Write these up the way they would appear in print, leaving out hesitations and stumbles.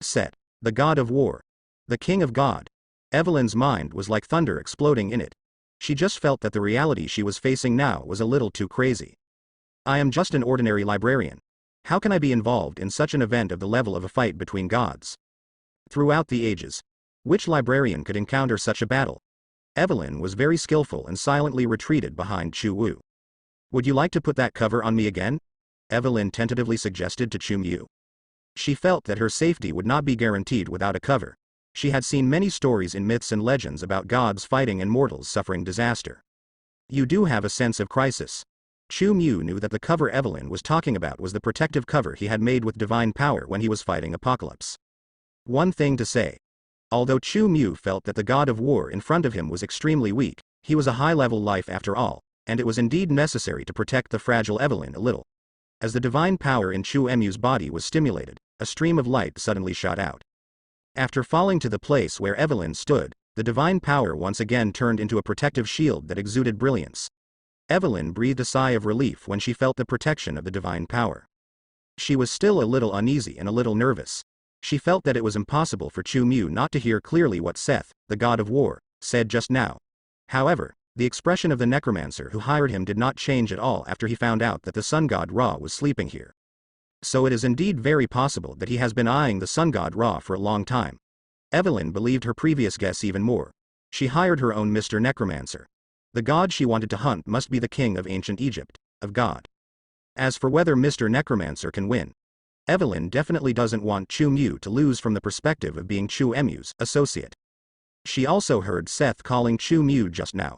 Set, the god of war. The king of God. Evelyn's mind was like thunder exploding in it. She just felt that the reality she was facing now was a little too crazy. I am just an ordinary librarian. How can I be involved in such an event of the level of a fight between gods? Throughout the ages, which librarian could encounter such a battle? Evelyn was very skillful and silently retreated behind Chu Wu. Would you like to put that cover on me again? Evelyn tentatively suggested to Chu Yu. She felt that her safety would not be guaranteed without a cover. She had seen many stories in myths and legends about gods fighting and mortals suffering disaster. You do have a sense of crisis. Chu Yu knew that the cover Evelyn was talking about was the protective cover he had made with divine power when he was fighting Apocalypse. One thing to say. Although Chu Yu felt that the god of war in front of him was extremely weak, he was a high-level life after all, and it was indeed necessary to protect the fragile Evelyn a little. As the divine power in Chu Mu's body was stimulated, a stream of light suddenly shot out. After falling to the place where Evelyn stood, the divine power once again turned into a protective shield that exuded brilliance. Evelyn breathed a sigh of relief when she felt the protection of the divine power. She was still a little uneasy and a little nervous. She felt that it was impossible for Chu Mu not to hear clearly what Seth, the god of war, said just now. However, the expression of the necromancer who hired him did not change at all after he found out that the sun god Ra was sleeping here. So it is indeed very possible that he has been eyeing the sun god Ra for a long time. Evelyn believed her previous guess even more. She hired her own Mr. Necromancer. The god she wanted to hunt must be the king of ancient Egypt, of God. As for whether Mr. Necromancer can win, Evelyn definitely doesn't want Chu Mu to lose from the perspective of being Chu Mu's associate. She also heard Seth calling Chu Mu just now.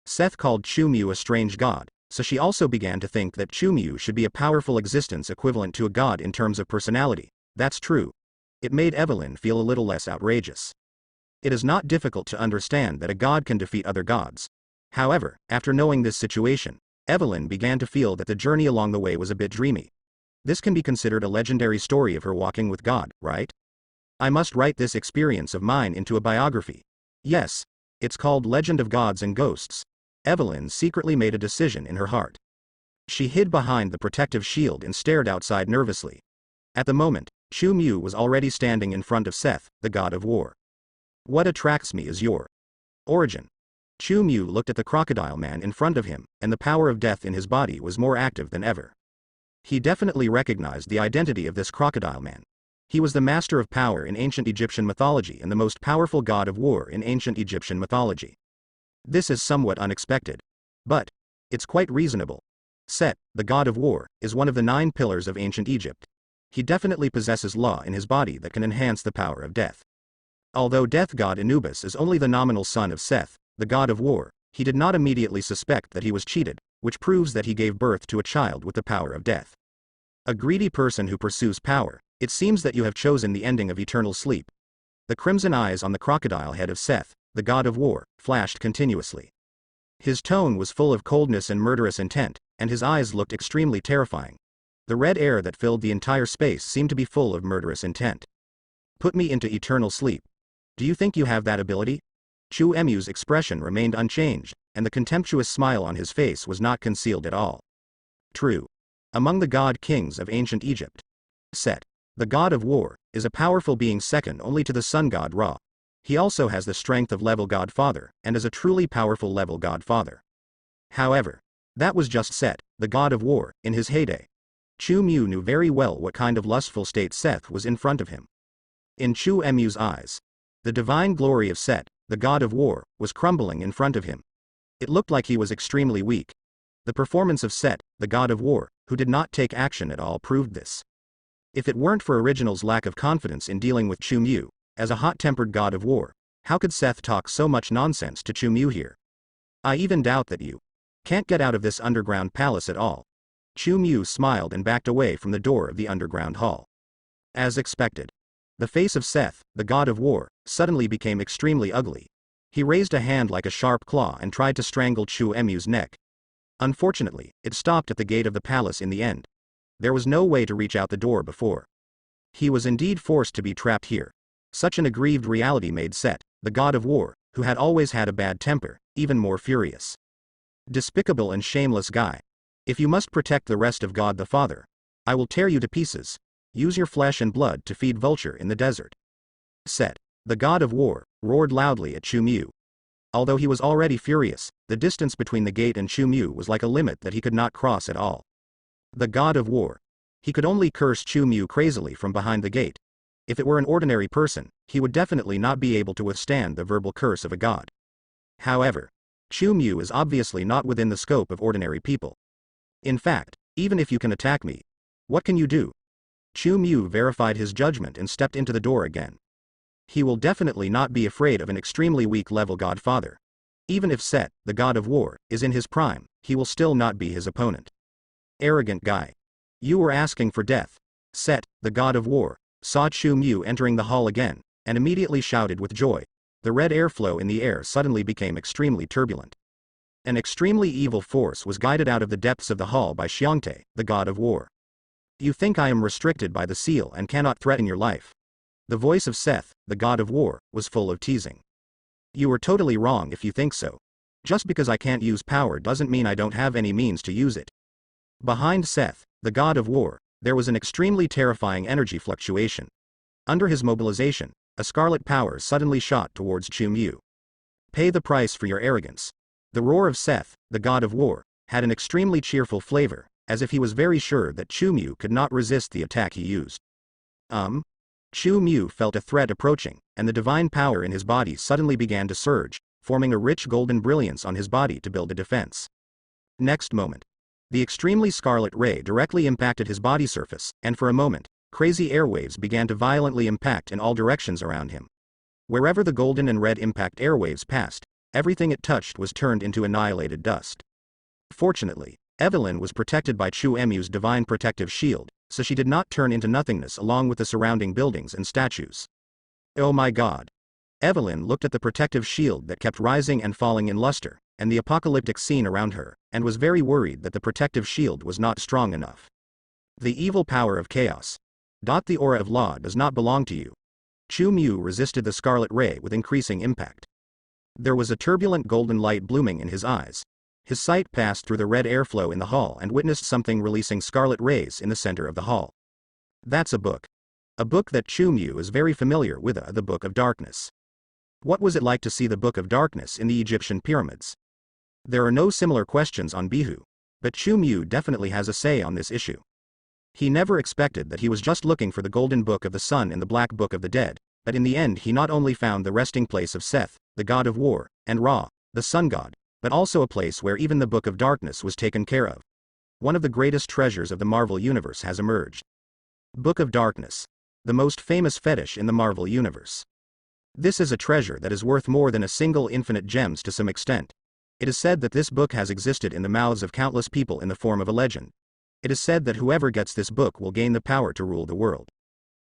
Seth called Chu Mu a strange god, so she also began to think that Chu Mu should be a powerful existence equivalent to a god in terms of personality. That's true. It made Evelyn feel a little less outrageous. It is not difficult to understand that a god can defeat other gods. However, after knowing this situation, Evelyn began to feel that the journey along the way was a bit dreamy. This can be considered a legendary story of her walking with God, right? I must write this experience of mine into a biography. Yes, it's called Legend of Gods and Ghosts. Evelyn secretly made a decision in her heart. She hid behind the protective shield and stared outside nervously. At the moment, Chu Mu was already standing in front of Seth, the god of war. What attracts me is your origin. Chu Mu looked at the crocodile man in front of him, and the power of death in his body was more active than ever. He definitely recognized the identity of this crocodile man. He was the master of power in ancient Egyptian mythology and the most powerful god of war in ancient Egyptian mythology. This is somewhat unexpected. But it's quite reasonable. Set, the god of war, is one of the 9 pillars of ancient Egypt. He definitely possesses law in his body that can enhance the power of death. Although death god Anubis is only the nominal son of Seth, the god of war, he did not immediately suspect that he was cheated, which proves that he gave birth to a child with the power of death. A greedy person who pursues power, it seems that you have chosen the ending of eternal sleep. The crimson eyes on the crocodile head of Seth, the god of war, flashed continuously. His tone was full of coldness and murderous intent, and his eyes looked extremely terrifying. The red air that filled the entire space seemed to be full of murderous intent. Put me into eternal sleep. Do you think you have that ability? Chu Mu's expression remained unchanged, and the contemptuous smile on his face was not concealed at all. True. Among the god kings of ancient Egypt, Set, the god of war, is a powerful being second only to the sun god Ra. He also has the strength of level godfather, and is a truly powerful level godfather. However, that was just Set, the god of war, in his heyday. Chu Mu knew very well what kind of lustful state Seth was in front of him. In Chu Mu's eyes, the divine glory of Set, the god of war, was crumbling in front of him. It looked like he was extremely weak. The performance of Set, the god of war, who did not take action at all, proved this. If it weren't for Original's lack of confidence in dealing with Chu Mu, as a hot-tempered god of war, how could Seth talk so much nonsense to Chu Mu here? I even doubt that you can't get out of this underground palace at all. Chu Mu smiled and backed away from the door of the underground hall. As expected, the face of Seth, the god of war, suddenly became extremely ugly. He raised a hand like a sharp claw and tried to strangle Chu Mu's neck. Unfortunately, it stopped at the gate of the palace in the end. There was no way to reach out the door before. He was indeed forced to be trapped here. Such an aggrieved reality made Set, the god of war, who had always had a bad temper, even more furious. Despicable and shameless guy. If you must protect the rest of God the Father, I will tear you to pieces. use your flesh and blood to feed vulture in the desert. Set, the god of war, roared loudly at Chu Mu. Although he was already furious, the distance between the gate and Chu Mu was like a limit that he could not cross at all. The god of war. He could only curse Chu Mu crazily from behind the gate. If it were an ordinary person, he would definitely not be able to withstand the verbal curse of a god. However, Chu Mu is obviously not within the scope of ordinary people. In fact, even if you can attack me, what can you do? Chu Mu verified his judgment and stepped into the door again. He will definitely not be afraid of an extremely weak level godfather. Even if Set, the god of war, is in his prime, he will still not be his opponent. Arrogant guy. You were asking for death. Set, the god of war, saw Chu Mu entering the hall again, and immediately shouted with joy. The red airflow in the air suddenly became extremely turbulent. An extremely evil force was guided out of the depths of the hall by Xiangte, the god of war. You think I am restricted by the seal and cannot threaten your life? The voice of Seth, the god of war, was full of teasing. You are totally wrong if you think so. Just because I can't use power doesn't mean I don't have any means to use it. Behind Seth, the god of war, there was an extremely terrifying energy fluctuation. Under his mobilization, a scarlet power suddenly shot towards Chu Mu. Pay the price for your arrogance. The roar of Seth, the god of war, had an extremely cheerful flavor, as if he was very sure that Chu Mu could not resist the attack he used. Chu Mu felt a threat approaching, and the divine power in his body suddenly began to surge, forming a rich golden brilliance on his body to build a defense. Next moment, the extremely scarlet ray directly impacted his body surface, and for a moment, crazy airwaves began to violently impact in all directions around him. Wherever the golden and red impact airwaves passed, everything it touched was turned into annihilated dust. Fortunately, Evelyn was protected by Chu Mu's divine protective shield, so she did not turn into nothingness along with the surrounding buildings and statues. Oh my god. Evelyn looked at the protective shield that kept rising and falling in luster, and the apocalyptic scene around her, and was very worried that the protective shield was not strong enough. The evil power of chaos. The aura of law does not belong to you. Chu Mu resisted the scarlet ray with increasing impact. There was a turbulent golden light blooming in his eyes. His sight passed through the red airflow in the hall and witnessed something releasing scarlet rays in the center of the hall. That's a book. A book that Chu Mu is very familiar with, the Book of Darkness. What was it like to see the Book of Darkness in the Egyptian pyramids? There are no similar questions on Bihu, but Chu Mu definitely has a say on this issue. He never expected that he was just looking for the golden book of the sun and the black book of the dead, but in the end he not only found the resting place of Seth, the god of war, and Ra, the sun god, but also a place where even the Book of Darkness was taken care of. One of the greatest treasures of the Marvel Universe has emerged. Book of Darkness. The most famous fetish in the Marvel Universe. This is a treasure that is worth more than a single infinite gems to some extent. It is said that this book has existed in the mouths of countless people in the form of a legend. It is said that whoever gets this book will gain the power to rule the world.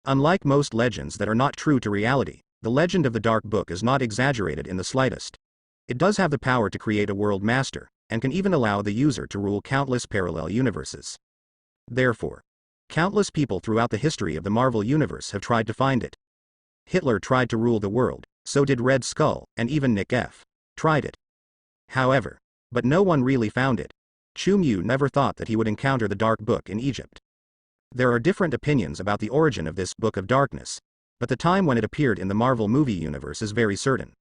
Unlike most legends that are not true to reality, the legend of the Dark Book is not exaggerated in the slightest. It does have the power to create a world master, and can even allow the user to rule countless parallel universes. Therefore, countless people throughout the history of the Marvel Universe have tried to find it. Hitler tried to rule the world, so did Red Skull, and even Nick F. tried it. However, but no one really found it. Chu Mu never thought that he would encounter the Dark Book in Egypt. There are different opinions about the origin of this Book of Darkness, but the time when it appeared in the Marvel movie universe is very certain.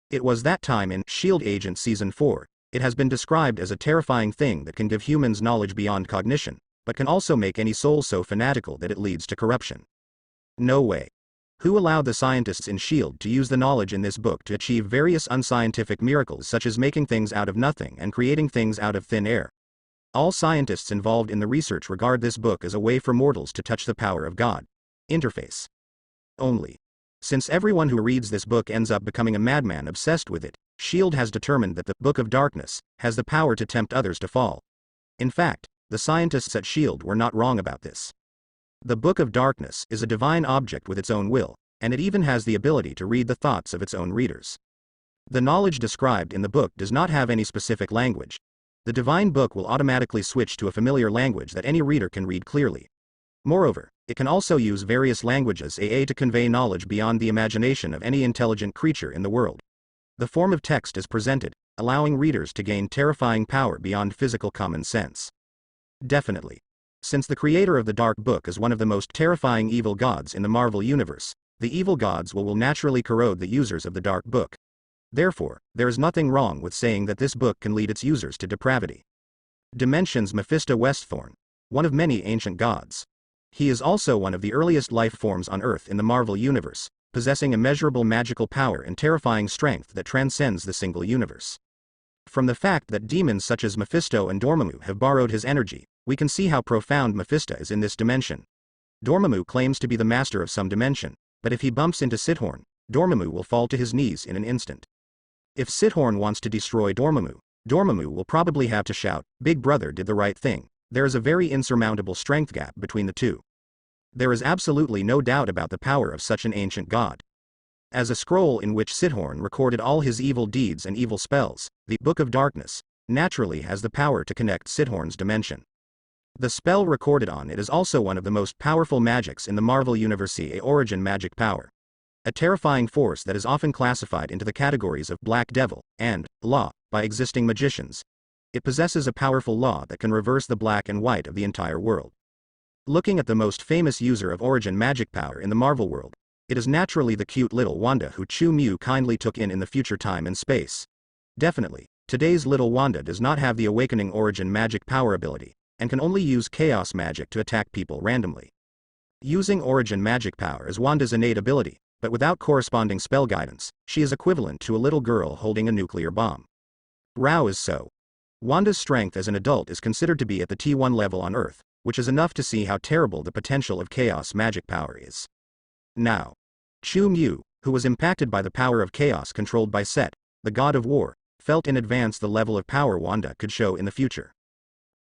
It was that time in S.H.I.E.L.D. Agent Season 4, it has been described as a terrifying thing that can give humans knowledge beyond cognition, but can also make any soul so fanatical that it leads to corruption. No way. Who allowed the scientists in S.H.I.E.L.D. to use the knowledge in this book to achieve various unscientific miracles such as making things out of nothing and creating things out of thin air? All scientists involved in the research regard this book as a way for mortals to touch the power of God. Interface. Only. Since everyone who reads this book ends up becoming a madman obsessed with it, S.H.I.E.L.D. has determined that the Book of Darkness has the power to tempt others to fall. In fact, the scientists at S.H.I.E.L.D. were not wrong about this. The Book of Darkness is a divine object with its own will, and it even has the ability to read the thoughts of its own readers. The knowledge described in the book does not have any specific language. The divine book will automatically switch to a familiar language that any reader can read clearly. Moreover, it can also use various languages to convey knowledge beyond the imagination of any intelligent creature in the world. The form of text is presented, allowing readers to gain terrifying power beyond physical common sense. Definitely. Since the creator of the Dark Book is one of the most terrifying evil gods in the Marvel Universe, the evil gods will naturally corrode the users of the Dark Book. Therefore, there is nothing wrong with saying that this book can lead its users to depravity. Dimensions Mephisto Westthorn, one of many ancient gods. He is also one of the earliest life forms on Earth in the Marvel Universe, possessing immeasurable magical power and terrifying strength that transcends the single universe. From the fact that demons such as Mephisto and Dormammu have borrowed his energy, we can see how profound Mephisto is in this dimension. Dormammu claims to be the master of some dimension, but if he bumps into Sithorn, Dormammu will fall to his knees in an instant. If Sithorn wants to destroy Dormammu, Dormammu will probably have to shout, "Big brother did the right thing." There is a very insurmountable strength gap between the two. There is absolutely no doubt about the power of such an ancient god. As a scroll in which Sithorn recorded all his evil deeds and evil spells, the Book of Darkness naturally has the power to connect Sithorn's dimension. The spell recorded on it is also one of the most powerful magics in the Marvel Universe, a origin magic power. A terrifying force that is often classified into the categories of Black Devil and Law by existing magicians. It possesses a powerful law that can reverse the black and white of the entire world. Looking at the most famous user of origin magic power in the Marvel world, it is naturally the cute little Wanda who Chu Mew kindly took in the future time and space. Definitely, today's little Wanda does not have the awakening origin magic power ability, and can only use chaos magic to attack people randomly. Using origin magic power is Wanda's innate ability, but without corresponding spell guidance, she is equivalent to a little girl holding a nuclear bomb. Rao is so. Wanda's strength as an adult is considered to be at the T1 level on Earth, which is enough to see how terrible the potential of chaos magic power is. Now, Chu Mew, who was impacted by the power of chaos controlled by Set, the god of war, felt in advance the level of power Wanda could show in the future.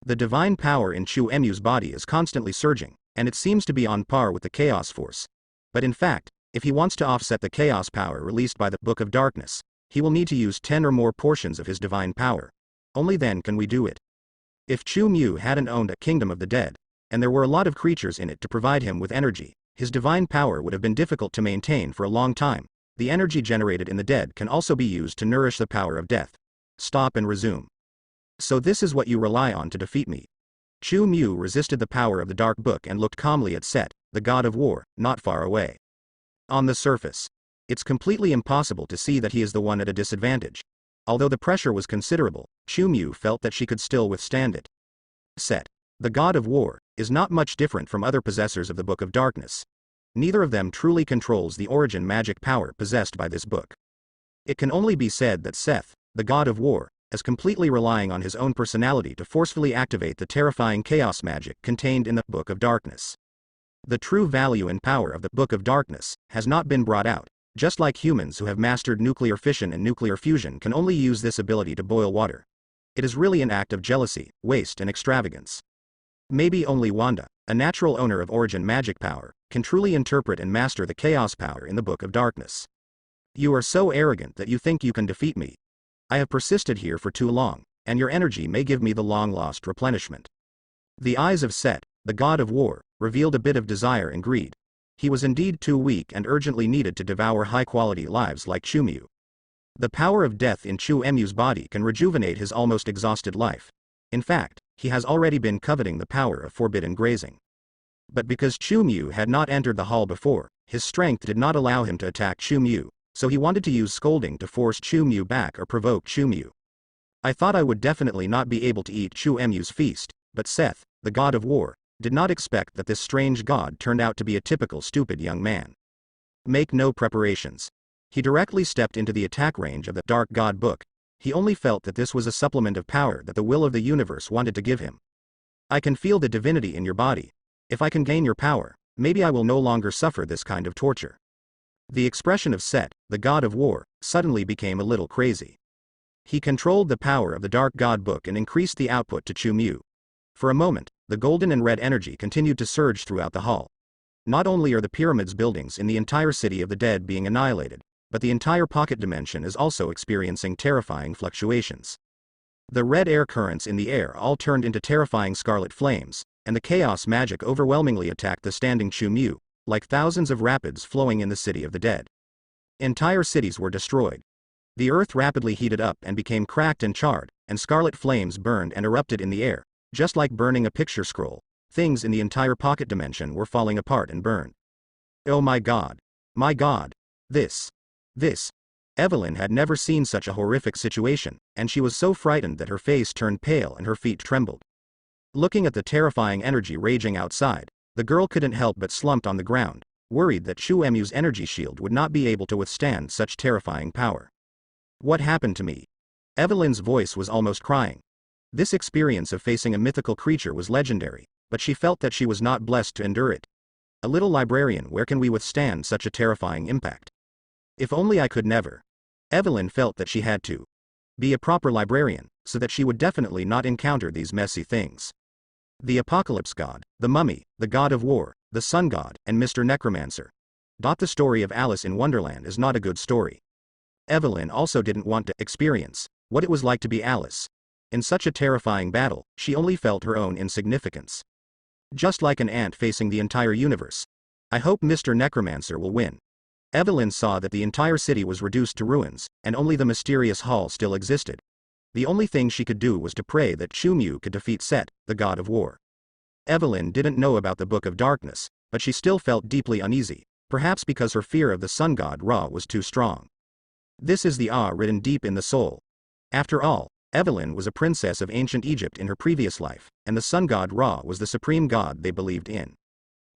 The divine power in Chu Mew's body is constantly surging, and it seems to be on par with the chaos force. But in fact, if he wants to offset the chaos power released by the Book of Darkness, he will need to use 10 or more portions of his divine power. Only then can we do it. If Chu Mew hadn't owned a kingdom of the dead, and there were a lot of creatures in it to provide him with energy, his divine power would have been difficult to maintain for a long time. The energy generated in the dead can also be used to nourish the power of death. Stop and resume. So this is what you rely on to defeat me. Chu Mew resisted the power of the Dark Book and looked calmly at Set, the god of war, not far away. On the surface, it's completely impossible to see that he is the one at a disadvantage. Although the pressure was considerable, Chu Mew felt that she could still withstand it. Set, the god of war, is not much different from other possessors of the Book of Darkness. Neither of them truly controls the origin magic power possessed by this book. It can only be said that Seth, the god of war, is completely relying on his own personality to forcefully activate the terrifying chaos magic contained in the Book of Darkness. The true value and power of the Book of Darkness has not been brought out. Just like humans who have mastered nuclear fission and nuclear fusion can only use this ability to boil water. It is really an act of jealousy, waste and extravagance. Maybe only Wanda, a natural owner of origin magic power, can truly interpret and master the chaos power in the Book of Darkness. You are so arrogant that you think you can defeat me. I have persisted here for too long, and your energy may give me the long-lost replenishment. The eyes of Set, the god of war, revealed a bit of desire and greed. He was indeed too weak and urgently needed to devour high-quality lives like Chu Mew. The power of death in Chu Mew's body can rejuvenate his almost exhausted life. In fact, he has already been coveting the power of forbidden grazing. But because Chu Mew had not entered the hall before, his strength did not allow him to attack Chu Mew, so he wanted to use scolding to force Chu Mew back or provoke Chu Mew. I thought I would definitely not be able to eat Chu Mew's feast, but Seth, the god of war, did not expect that this strange god turned out to be a typical stupid young man. Make no preparations. He directly stepped into the attack range of the Dark God Book. He only felt that this was a supplement of power that the will of the universe wanted to give him. I can feel the divinity in your body. If I can gain your power, maybe I will no longer suffer this kind of torture. The expression of Set, the god of war, suddenly became a little crazy. He controlled the power of the Dark God Book and increased the output to Chu Mew. For a moment, the golden and red energy continued to surge throughout the hall. Not only are the pyramids buildings in the entire city of the dead being annihilated, but the entire pocket dimension is also experiencing terrifying fluctuations. The red air currents in the air all turned into terrifying scarlet flames, and the chaos magic overwhelmingly attacked the standing Chu Mew, like thousands of rapids flowing in the city of the dead. Entire cities were destroyed. The earth rapidly heated up and became cracked and charred, and scarlet flames burned and erupted in the air, just like burning a picture scroll. Things in the entire pocket dimension were falling apart and burned. Oh my god. My god. This. Evelyn had never seen such a horrific situation, and she was so frightened that her face turned pale and her feet trembled. Looking at the terrifying energy raging outside, the girl couldn't help but slumped on the ground, worried that Chu Emu's energy shield would not be able to withstand such terrifying power. What happened to me? Evelyn's voice was almost crying. This experience of facing a mythical creature was legendary, but she felt that she was not blessed to endure it. A little librarian, where can we withstand such a terrifying impact? If only I could never. Evelyn felt that she had to be a proper librarian, so that she would definitely not encounter these messy things. The Apocalypse God, the Mummy, the God of War, the Sun God, and Mr. Necromancer. The story of Alice in Wonderland is not a good story. Evelyn also didn't want to experience what it was like to be Alice. In such a terrifying battle, she only felt her own insignificance. Just like an ant facing the entire universe. I hope Mr. Necromancer will win. Evelyn saw that the entire city was reduced to ruins, and only the mysterious hall still existed. The only thing she could do was to pray that Chu Mu could defeat Set, the God of War. Evelyn didn't know about the Book of Darkness, but she still felt deeply uneasy, perhaps because her fear of the sun god Ra was too strong. This is the awe written deep in the soul. After all, Evelyn was a princess of ancient Egypt in her previous life, and the sun god Ra was the supreme god they believed in.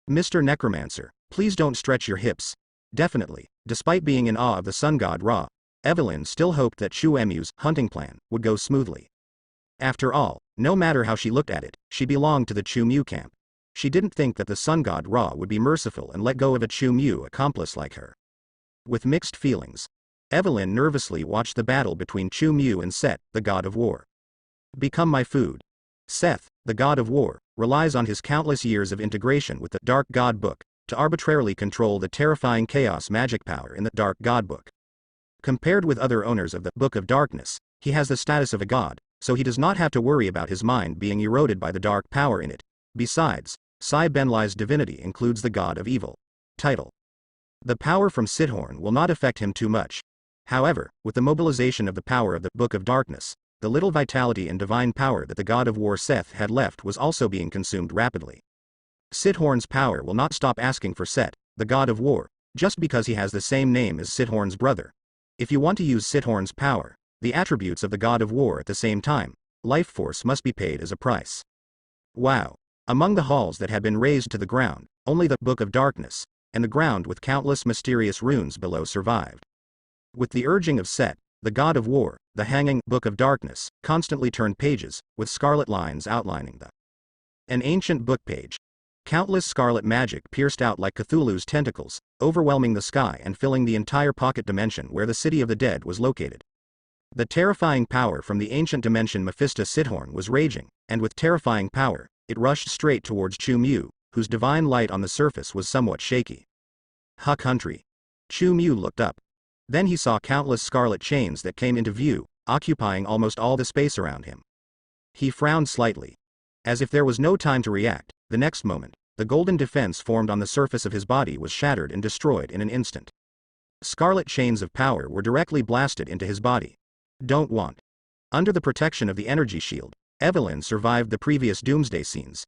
Mr. Necromancer, please don't stretch your hips. Definitely, despite being in awe of the sun god Ra, Evelyn still hoped that Chu Emu's hunting plan would go smoothly. After all, no matter how she looked at it, she belonged to the Chu Mu camp. She didn't think that the sun god Ra would be merciful and let go of a Chu Mu accomplice like her. With mixed feelings, Evelyn nervously watched the battle between Chu Mu and Set, the God of War. Become my food. Seth, the God of War, relies on his countless years of integration with the Dark God Book to arbitrarily control the terrifying chaos magic power in the Dark God Book. Compared with other owners of the Book of Darkness, he has the status of a god, so he does not have to worry about his mind being eroded by the dark power in it. Besides, Sai Benlai's divinity includes the God of Evil. Title. The power from Sithorn will not affect him too much. However, with the mobilization of the power of the Book of Darkness, the little vitality and divine power that the God of War Seth had left was also being consumed rapidly. Sithorn's power will not stop asking for Set, the God of War, just because he has the same name as Sithorn's brother. If you want to use Sithorn's power, the attributes of the God of War at the same time, life force must be paid as a price. Wow. Among the halls that had been razed to the ground, only the Book of Darkness, and the ground with countless mysterious runes below survived. With the urging of Set, the God of War, the hanging Book of Darkness constantly turned pages, with scarlet lines outlining an ancient book page. Countless scarlet magic pierced out like Cthulhu's tentacles, overwhelming the sky and filling the entire pocket dimension where the city of the dead was located. The terrifying power from the ancient dimension Mephisto Sithorn was raging, and with terrifying power, it rushed straight towards Chu Mu, whose divine light on the surface was somewhat shaky. Ha country. Chu Mu looked up. Then he saw countless scarlet chains that came into view, occupying almost all the space around him. He frowned slightly. As if there was no time to react, the next moment, the golden defense formed on the surface of his body was shattered and destroyed in an instant. Scarlet chains of power were directly blasted into his body. Don't want. Under the protection of the energy shield, Evelyn survived the previous doomsday scenes.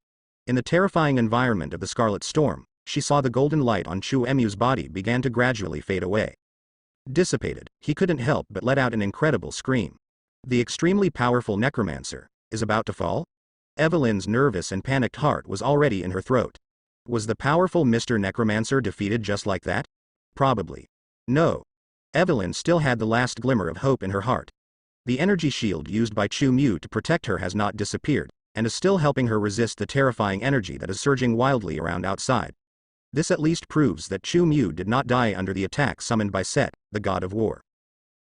In the terrifying environment of the Scarlet Storm, she saw the golden light on Chu Emu's body began to gradually fade away. Dissipated, he couldn't help but let out an incredible scream. The extremely powerful necromancer is about to fall? Evelyn's nervous and panicked heart was already in her throat. Was the powerful Mr. Necromancer defeated just like that? Probably. No. Evelyn still had the last glimmer of hope in her heart. The energy shield used by Chu Mu to protect her has not disappeared, and is still helping her resist the terrifying energy that is surging wildly around outside. This at least proves that Chu Mu did not die under the attack summoned by Set, the God of War.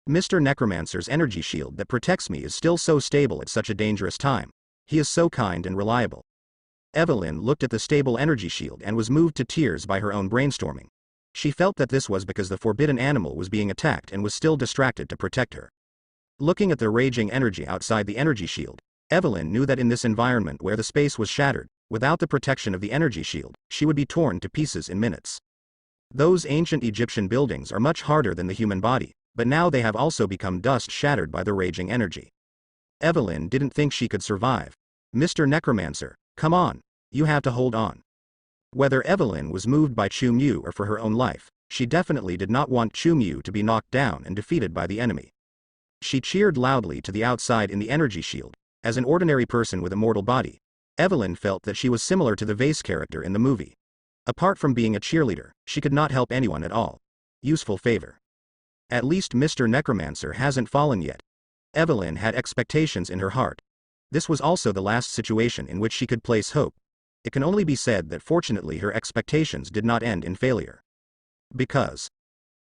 Mr. Necromancer's energy shield that protects me is still so stable at such a dangerous time. He is so kind and reliable. Evelyn looked at the stable energy shield and was moved to tears by her own brainstorming. She felt that this was because the forbidden animal was being attacked and was still distracted to protect her. Looking at the raging energy outside the energy shield, Evelyn knew that in this environment where the space was shattered, without the protection of the energy shield, she would be torn to pieces in minutes. Those ancient Egyptian buildings are much harder than the human body, but now they have also become dust shattered by the raging energy. Evelyn didn't think she could survive. Mr. Necromancer, come on. You have to hold on. Whether Evelyn was moved by Chu Mu or for her own life, she definitely did not want Chu Mu to be knocked down and defeated by the enemy. She cheered loudly to the outside in the energy shield. As an ordinary person with a mortal body, Evelyn felt that she was similar to the vase character in the movie. Apart from being a cheerleader, she could not help anyone at all. Useful favor. At least Mr. Necromancer hasn't fallen yet. Evelyn had expectations in her heart. This was also the last situation in which she could place hope. It can only be said that fortunately her expectations did not end in failure. Because,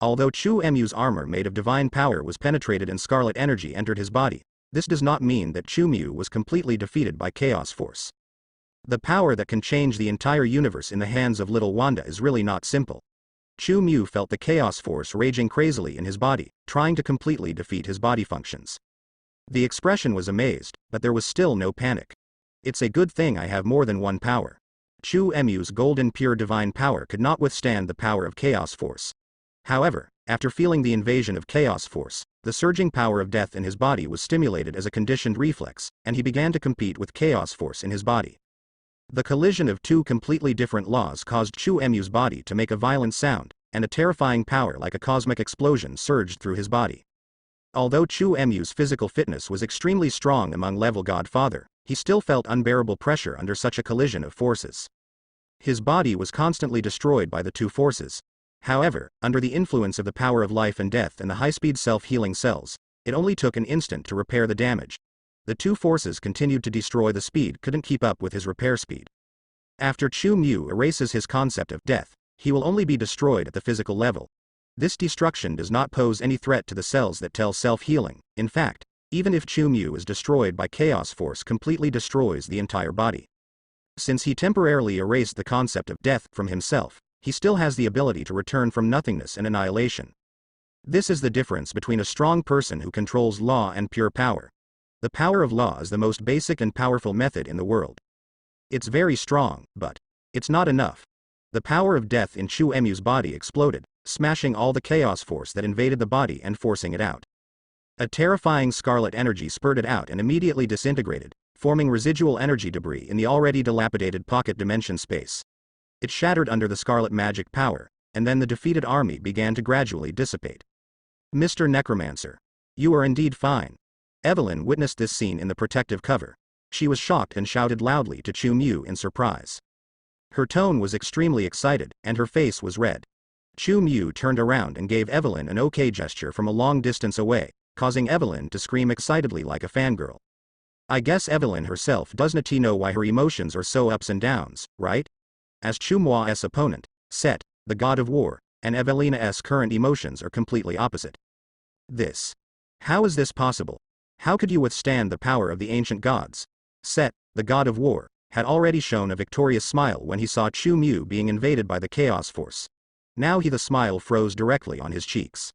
although Chu Mu's armor made of divine power was penetrated and scarlet energy entered his body, this does not mean that Chu Mu was completely defeated by chaos force. The power that can change the entire universe in the hands of little Wanda is really not simple. Chu Mu felt the chaos force raging crazily in his body, trying to completely defeat his body functions. The expression was amazed, but there was still no panic. It's a good thing I have more than one power. Chu Mu's golden pure divine power could not withstand the power of chaos force. However, after feeling the invasion of chaos force, the surging power of death in his body was stimulated as a conditioned reflex, and he began to compete with chaos force in his body. The collision of two completely different laws caused Chu Mu's body to make a violent sound, and a terrifying power like a cosmic explosion surged through his body. Although Chu Mu's physical fitness was extremely strong among level Godfather, he still felt unbearable pressure under such a collision of forces. His body was constantly destroyed by the two forces. However, under the influence of the power of life and death and the high-speed self-healing cells, it only took an instant to repair the damage. The two forces continued to destroy. The speed couldn't keep up with his repair speed. After Chu Mu erases his concept of death, he will only be destroyed at the physical level. This destruction does not pose any threat to the cells that tell self-healing. In fact, even if Chu Mu is destroyed by chaos force completely destroys the entire body. Since he temporarily erased the concept of death from himself, he still has the ability to return from nothingness and annihilation. This is the difference between a strong person who controls law and pure power. The power of law is the most basic and powerful method in the world. It's very strong, but it's not enough. The power of death in Chu Mu's body exploded, smashing all the chaos force that invaded the body and forcing it out. A terrifying scarlet energy spurted out and immediately disintegrated, forming residual energy debris in the already dilapidated pocket dimension space. It shattered under the scarlet magic power, and then the defeated army began to gradually dissipate. Mr. Necromancer, you are indeed fine. Evelyn witnessed this scene in the protective cover. She was shocked and shouted loudly to Chu Mu in surprise. Her tone was extremely excited, and her face was red. Chu Mu turned around and gave Evelyn an okay gesture from a long distance away, causing Evelyn to scream excitedly like a fangirl. I guess Evelyn herself doesn't know why her emotions are so ups and downs, right? As Chu Mu's opponent, Set, the god of war, and Evelina's current emotions are completely opposite. How is this possible? How could you withstand the power of the ancient gods? Set, the god of war, had already shown a victorious smile when he saw Chu Mu being invaded by the chaos force. Now the smile froze directly on his cheeks.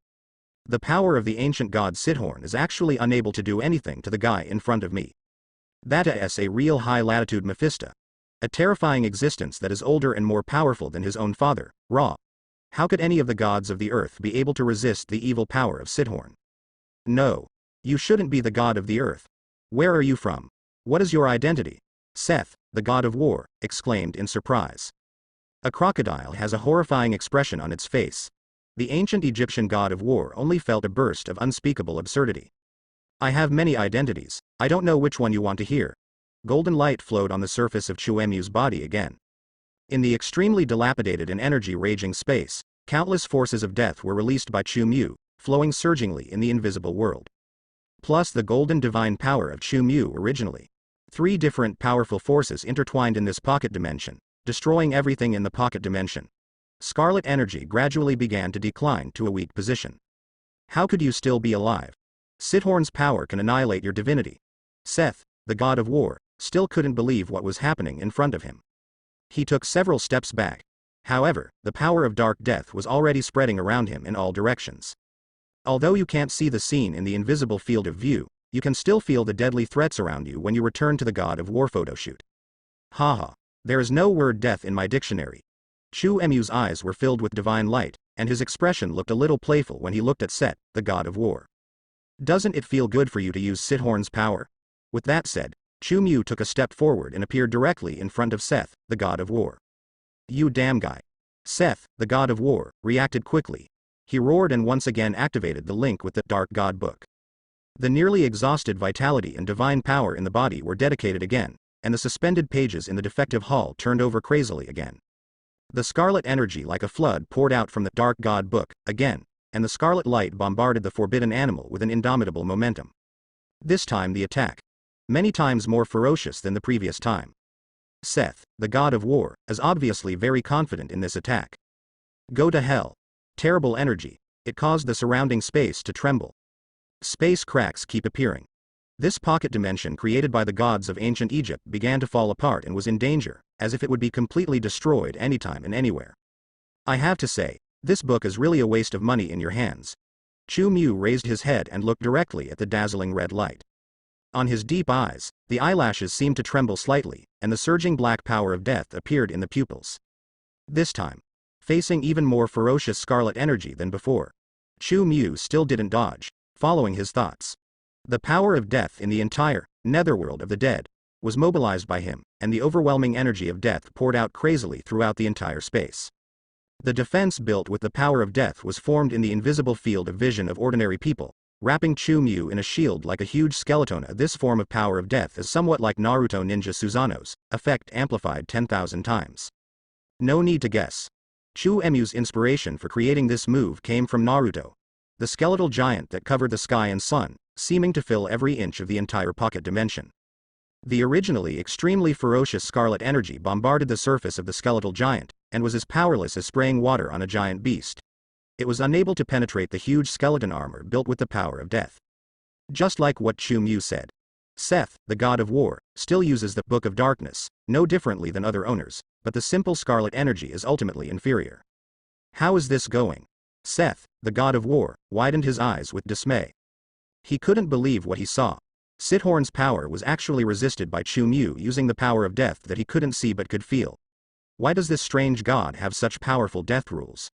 The power of the ancient god Sithorn is actually unable to do anything to the guy in front of me. That is a real high-latitude Mephisto. A terrifying existence that is older and more powerful than his own father, Ra. How could any of the gods of the earth be able to resist the evil power of Sithorn? No. You shouldn't be the god of the earth. Where are you from? What is your identity? Seth, the god of war, exclaimed in surprise. A crocodile has a horrifying expression on its face. The ancient Egyptian god of war only felt a burst of unspeakable absurdity. I have many identities, I don't know which one you want to hear. Golden light flowed on the surface of Chu Mu's body again. In the extremely dilapidated and energy-raging space, countless forces of death were released by Chu Mu, flowing surgingly in the invisible world. Plus the golden divine power of Chu Mu originally. 3 different powerful forces intertwined in this pocket dimension, destroying everything in the pocket dimension. Scarlet energy gradually began to decline to a weak position. How could you still be alive? Sithorn's power can annihilate your divinity. Seth, the god of war, still couldn't believe what was happening in front of him. He took several steps back. However, the power of dark death was already spreading around him in all directions. Although you can't see the scene in the invisible field of view, you can still feel the deadly threats around you when you return to the god of war photoshoot. Haha. There is no word death in my dictionary. Chu Mu's eyes were filled with divine light, and his expression looked a little playful when he looked at Set, the god of war. Doesn't it feel good for you to use Sithorn's power? With that said, Chu Mu took a step forward and appeared directly in front of Seth, the god of war. You damn guy. Seth, the god of war, reacted quickly. He roared and once again activated the link with the Dark God book. The nearly exhausted vitality and divine power in the body were dedicated again, and the suspended pages in the defective hull turned over crazily again. The scarlet energy like a flood poured out from the Dark God book, again, and the scarlet light bombarded the forbidden animal with an indomitable momentum. This time the attack. Many times more ferocious than the previous time. Seth, the god of war, is obviously very confident in this attack. Go to hell. Terrible energy. It caused the surrounding space to tremble. Space cracks keep appearing. This pocket dimension created by the gods of ancient Egypt began to fall apart and was in danger, as if it would be completely destroyed anytime and anywhere. I have to say, this book is really a waste of money in your hands. Chu Mu raised his head and looked directly at the dazzling red light. On his deep eyes, the eyelashes seemed to tremble slightly, and the surging black power of death appeared in the pupils. This time, facing even more ferocious scarlet energy than before, Chu Mu still didn't dodge, following his thoughts. The power of death in the entire netherworld of the dead was mobilized by him, and the overwhelming energy of death poured out crazily throughout the entire space. The defense built with the power of death was formed in the invisible field of vision of ordinary people, wrapping Chu Mu in a shield like a huge skeleton. This form of power of death is somewhat like Naruto ninja Susanoo's effect amplified 10,000 times. No need to guess. Chu Mu's inspiration for creating this move came from Naruto, the skeletal giant that covered the sky and sun, seeming to fill every inch of the entire pocket dimension. The originally extremely ferocious scarlet energy bombarded the surface of the skeletal giant, and was as powerless as spraying water on a giant beast. It was unable to penetrate the huge skeleton armor built with the power of death. Just like what Chu Mu said. Seth, the god of war, still uses the Book of Darkness, no differently than other owners, but the simple scarlet energy is ultimately inferior. How is this going? Seth, the god of war, widened his eyes with dismay. He couldn't believe what he saw. Sithorn's power was actually resisted by Chu Mu using the power of death that he couldn't see but could feel. Why does this strange god have such powerful death rules?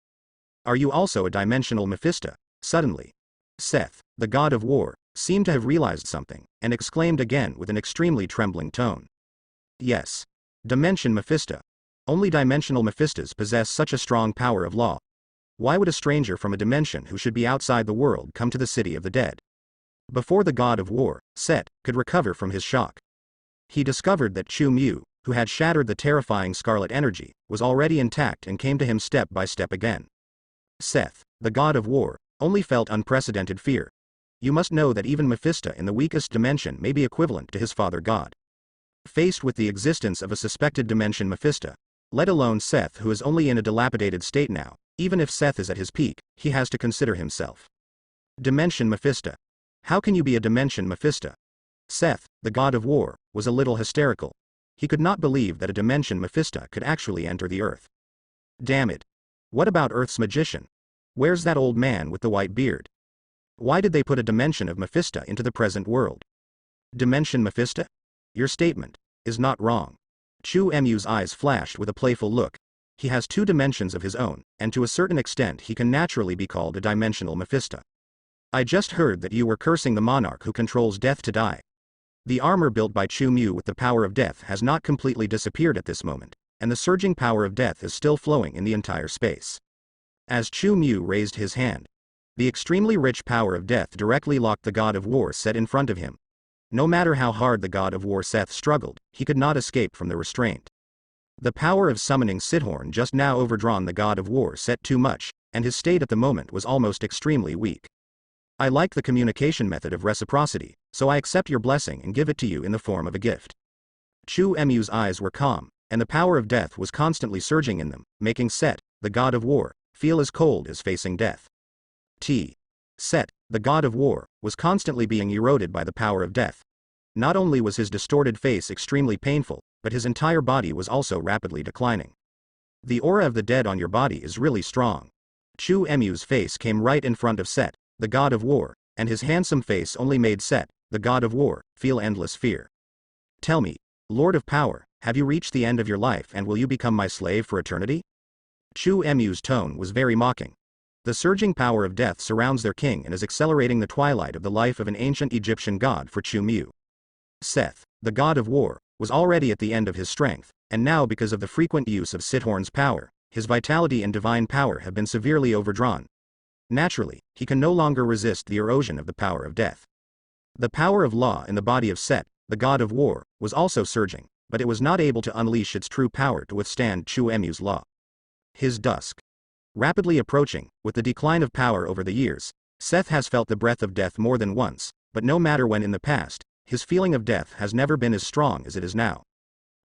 Are you also a dimensional Mephisto? Suddenly, Seth, the god of war, seemed to have realized something, and exclaimed again with an extremely trembling tone. Yes. Dimension Mephisto. Only dimensional Mephistos possess such a strong power of law. Why would a stranger from a dimension who should be outside the world come to the city of the dead? Before the god of war, Seth, could recover from his shock, he discovered that Chu Mu, who had shattered the terrifying scarlet energy, was already intact and came to him step by step again. Seth, the god of war, only felt unprecedented fear. You must know that even Mephisto in the weakest dimension may be equivalent to his father god. Faced with the existence of a suspected dimension Mephisto, let alone Seth who is only in a dilapidated state now, even if Seth is at his peak, he has to consider himself. Dimension Mephisto. How can you be a dimension Mephisto? Seth, the god of war, was a little hysterical. He could not believe that a dimension Mephisto could actually enter the earth. Damn it. What about Earth's magician? Where's that old man with the white beard? Why did they put a dimension of Mephisto into the present world? Dimension Mephisto? Your statement is not wrong. Chu Mu's eyes flashed with a playful look. He has two dimensions of his own, and to a certain extent he can naturally be called a dimensional Mephisto. I just heard that you were cursing the monarch who controls death to die. The armor built by Chu Mu with the power of death has not completely disappeared at this moment, and the surging power of death is still flowing in the entire space. As Chu Mu raised his hand, the extremely rich power of death directly locked the god of war Seth in front of him. No matter how hard the god of war Seth struggled, he could not escape from the restraint. The power of summoning Sithorn just now overdrawn the god of war Seth too much, and his state at the moment was almost extremely weak. I like the communication method of reciprocity, so I accept your blessing and give it to you in the form of a gift. Chu Mu's eyes were calm, and the power of death was constantly surging in them, making Seth, the god of war, feel as cold as facing death. Seth, the god of war, was constantly being eroded by the power of death. Not only was his distorted face extremely painful, but his entire body was also rapidly declining. The aura of the dead on your body is really strong. Chu Mu's face came right in front of Seth, the god of war, and his handsome face only made Seth, the god of war, feel endless fear. Tell me, Lord of Power, have you reached the end of your life and will you become my slave for eternity? Chu Mu's tone was very mocking. The surging power of death surrounds their king and is accelerating the twilight of the life of an ancient Egyptian god for Chu Mu. Seth, the god of war, was already at the end of his strength, and now because of the frequent use of Sithorn's power, his vitality and divine power have been severely overdrawn. Naturally, he can no longer resist the erosion of the power of death. The power of law in the body of Set, the god of war, was also surging, but it was not able to unleash its true power to withstand Chu Emu's law. His dusk. Rapidly approaching, with the decline of power over the years, Seth has felt the breath of death more than once, but no matter when in the past, his feeling of death has never been as strong as it is now.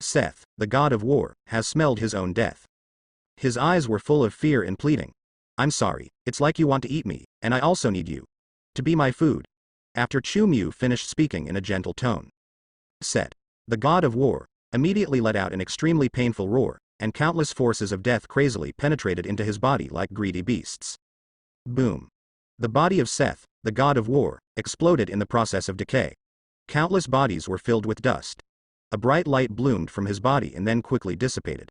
Seth, the god of war, has smelled his own death. His eyes were full of fear and pleading. I'm sorry, it's like you want to eat me, and I also need you to be my food. After Chu Mu finished speaking in a gentle tone, Set, the god of war, immediately let out an extremely painful roar, and countless forces of death crazily penetrated into his body like greedy beasts. Boom. The body of Seth, the god of war, exploded in the process of decay. Countless bodies were filled with dust. A bright light bloomed from his body and then quickly dissipated.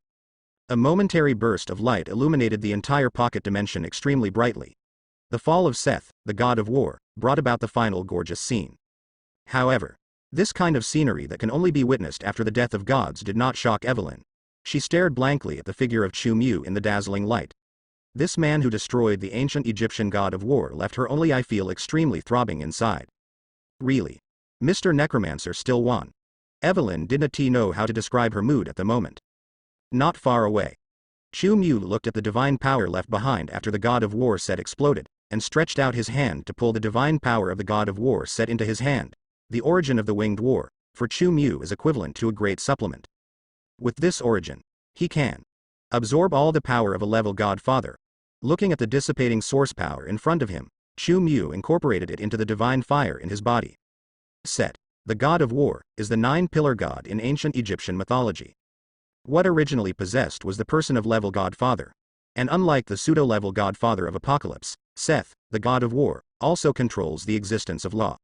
A momentary burst of light illuminated the entire pocket dimension extremely brightly. The fall of Seth, the god of war, brought about the final gorgeous scene. However, this kind of scenery that can only be witnessed after the death of gods did not shock Evelyn. She stared blankly at the figure of Chu Mu in the dazzling light. This man who destroyed the ancient Egyptian god of war left her only I feel extremely throbbing inside. Really? Mr. Necromancer still won. Evelyn didn't know how to describe her mood at the moment. Not far away. Chu Mu looked at the divine power left behind after the god of war set exploded, and stretched out his hand to pull the divine power of the god of war set into his hand. The origin of the winged war, for Chu Mu is equivalent to a great supplement. With this origin, he can absorb all the power of a level godfather. Looking at the dissipating source power in front of him, Chu Mu incorporated it into the divine fire in his body. Set, the god of war, is the nine-pillar god in ancient Egyptian mythology. What originally possessed was the person of level godfather. And unlike the pseudo-level godfather of Apocalypse, Seth, the god of war, also controls the existence of law.